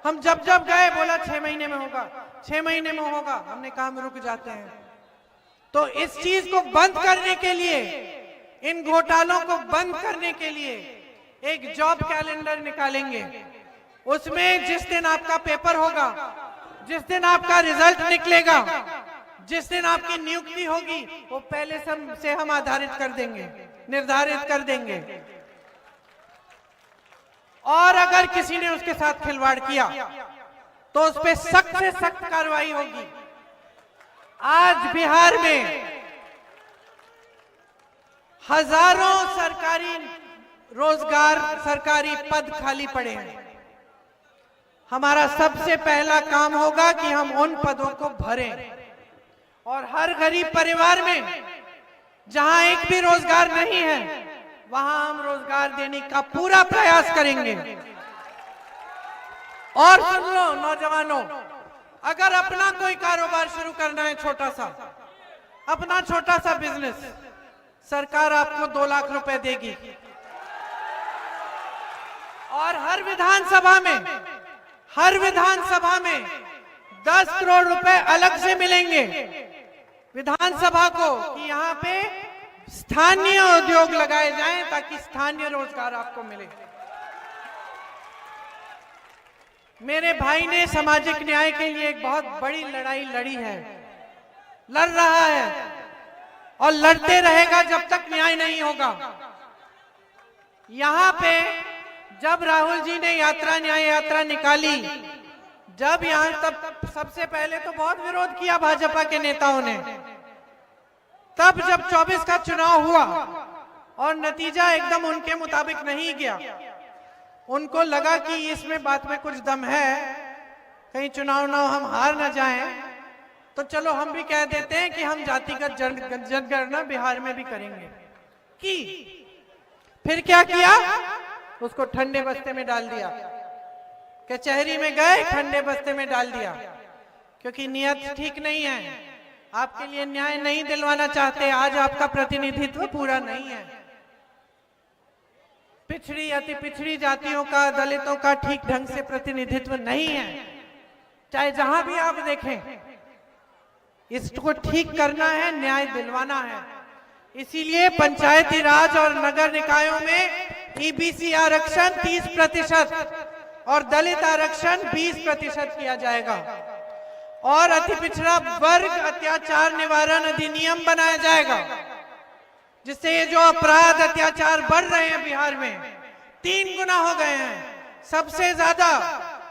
हम जब जब गए बोला 6 महीने में होगा, 6 महीने में होगा, हमने काम रुक जाते हैं। तो इस चीज को बंद करने के लिए, इन घोटालों को बंद करने के लिए एक जॉब कैलेंडर निकालेंगे। उसमें जिस दिन आपका पेपर होगा, जिस दिन आपका रिजल्ट निकलेगा, जिस दिन आपकी नियुक्ति होगी वो पहले से हम आधारित कर देंगे, निर्धारित कर देंगे। और अगर किसी ने उसके साथ खिलवाड़ किया तो उस पर सख्त से सख्त कार्रवाई होगी। आज बिहार में हजारों सरकारी रोजगार, सरकारी पद खाली पड़े हैं। हमारा सबसे पहला काम होगा कि हम उन पदों को भरें और हर गरीब परिवार में जहां एक भी रोजगार नहीं है वहां हम रोजगार देने का पूरा प्रयास करेंगे। और सुन लो नौजवानों, अगर अपना कोई कारोबार शुरू करना है, छोटा सा अपना छोटा सा बिजनेस, सरकार आपको 2 लाख रुपए देगी और हर विधानसभा में 10 करोड़ रुपए अलग से मिलेंगे विधानसभा को कि यहाँ पे स्थानीय उद्योग लगाए जाएं ताकि स्थानीय रोजगार आपको मिले। मेरे भाई ने सामाजिक न्याय के लिए एक बहुत बड़ी लड़ाई लड़ी है, लड़ रहा है और लड़ते रहेगा जब तक न्याय नहीं होगा। यहाँ पे जब राहुल जी ने न्याय यात्रा निकाली, जब यहाँ तब सबसे पहले तो बहुत विरोध किया भाजपा के नेताओं ने। तब जब 24 का चुनाव हुआ और नतीजा एकदम उनके मुताबिक नहीं गया, उनको लगा कि इसमें बात में कुछ दम है, कहीं चुनाव ना हम हार ना जाएं, तो चलो हम भी कह देते हैं कि हम जातिगत जनगणना बिहार में भी करेंगे। फिर क्या किया, उसको ठंडे बस्ते में डाल दिया, कचहरी में गए ठंडे बस्ते में डाल दिया, क्योंकि नियत ठीक नहीं है, आपके लिए न्याय नहीं दिलवाना चाहते। आज आपका प्रतिनिधित्व पूरा नहीं है, पिछड़ी अति पिछड़ी जातियों का, दलितों का ठीक ढंग से प्रतिनिधित्व नहीं है। चाहे जहां भी आप देखें, इसको ठीक करना है, न्याय दिलवाना है। इसीलिए पंचायती राज और नगर निकायों में ईबीसी आरक्षण 30% और दलित आरक्षण 20% किया जाएगा और अति पिछड़ा वर्ग अत्याचार निवारण अधिनियम बनाया जाएगा, जिससे ये जो अपराध अत्याचार बढ़ रहे हैं बिहार में 3 गुना हो गए हैं। सबसे ज्यादा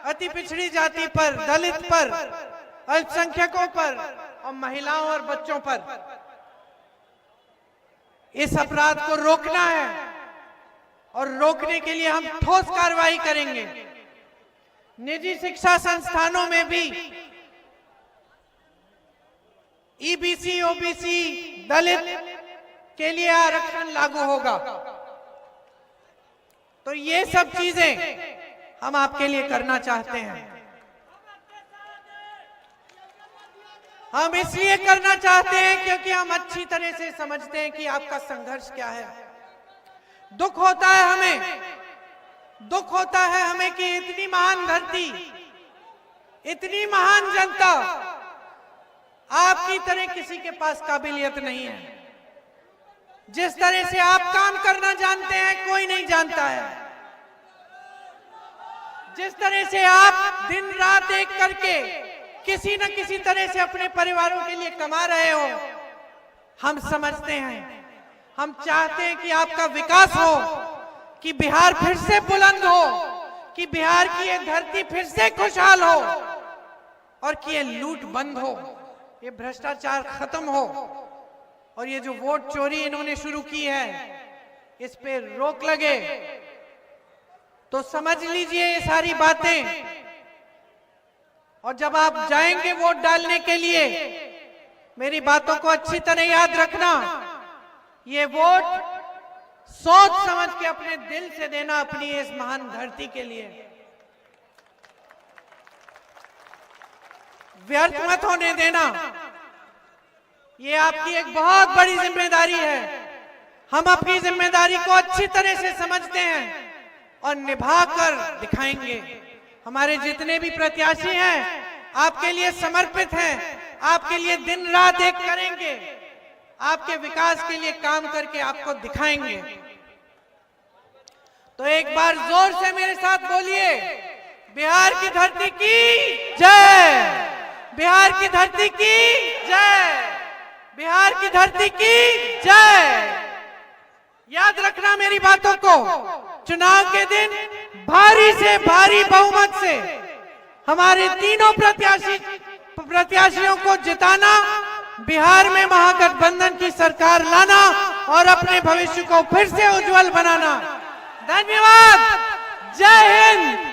अति पिछड़ी जाति पर, दलित पर, अल्पसंख्यकों पर और महिलाओं और बच्चों पर। इस अपराध को रोकना है और रोकने के लिए हम ठोस कार्रवाई करेंगे। निजी शिक्षा संस्थानों में भी ईबीसी, ओबीसी, दलित के लिए आरक्षण लागू होगा। तो ये सब चीजें हम आपके लिए करना चाहते हैं। हम इसलिए करना चाहते हैं क्योंकि हम अच्छी तरह से समझते हैं कि आपका संघर्ष क्या है। दुख होता है हमें कि इतनी महान धरती, इतनी महान जनता, आपकी तरह किसी के पास काबिलियत नहीं है। जिस तरह से आप काम करना जानते हैं कोई नहीं जानता है। जिस तरह से आप दिन रात एक करके किसी न किसी तरह से अपने परिवारों के लिए कमा रहे हो, हम समझते हैं। हम चाहते हैं कि आपका विकास हो, कि बिहार फिर से बुलंद हो, कि बिहार की ये धरती फिर से खुशहाल हो और कि ये लूट बंद हो, ये भ्रष्टाचार खत्म हो और ये जो वोट चोरी इन्होंने शुरू की है इस पे रोक लगे। तो समझ लीजिए ये सारी बातें। और जब आप जाएंगे वोट डालने के लिए, मेरी बातों को अच्छी तरह याद रखना। ये वोट सोच समझ के अपने दिल से देना, अपनी इस महान धरती के लिए। व्यर्थ मत होने देना। ये आपकी एक बहुत बड़ी जिम्मेदारी है। हम अपनी जिम्मेदारी को अच्छी तरह से समझते हैं और निभाकर दिखाएंगे। हमारे जितने भी प्रत्याशी हैं आपके लिए समर्पित हैं, आपके लिए दिन रात एक करेंगे, आपके विकास के लिए काम करके आपको दिखाएंगे। तो एक बार जोर से मेरे साथ बोलिए, बिहार की धरती की जय, बिहार बिहार की धरती की जय, बिहार की धरती की जय। याद रखना मेरी बातों को, चुनाव के दिन भारी से भारी बहुमत से हमारे तीनों प्रत्याशियों को जिताना, बिहार में महागठबंधन की सरकार लाना और अपने भविष्य को फिर से उज्जवल बनाना। धन्यवाद। जय हिंद।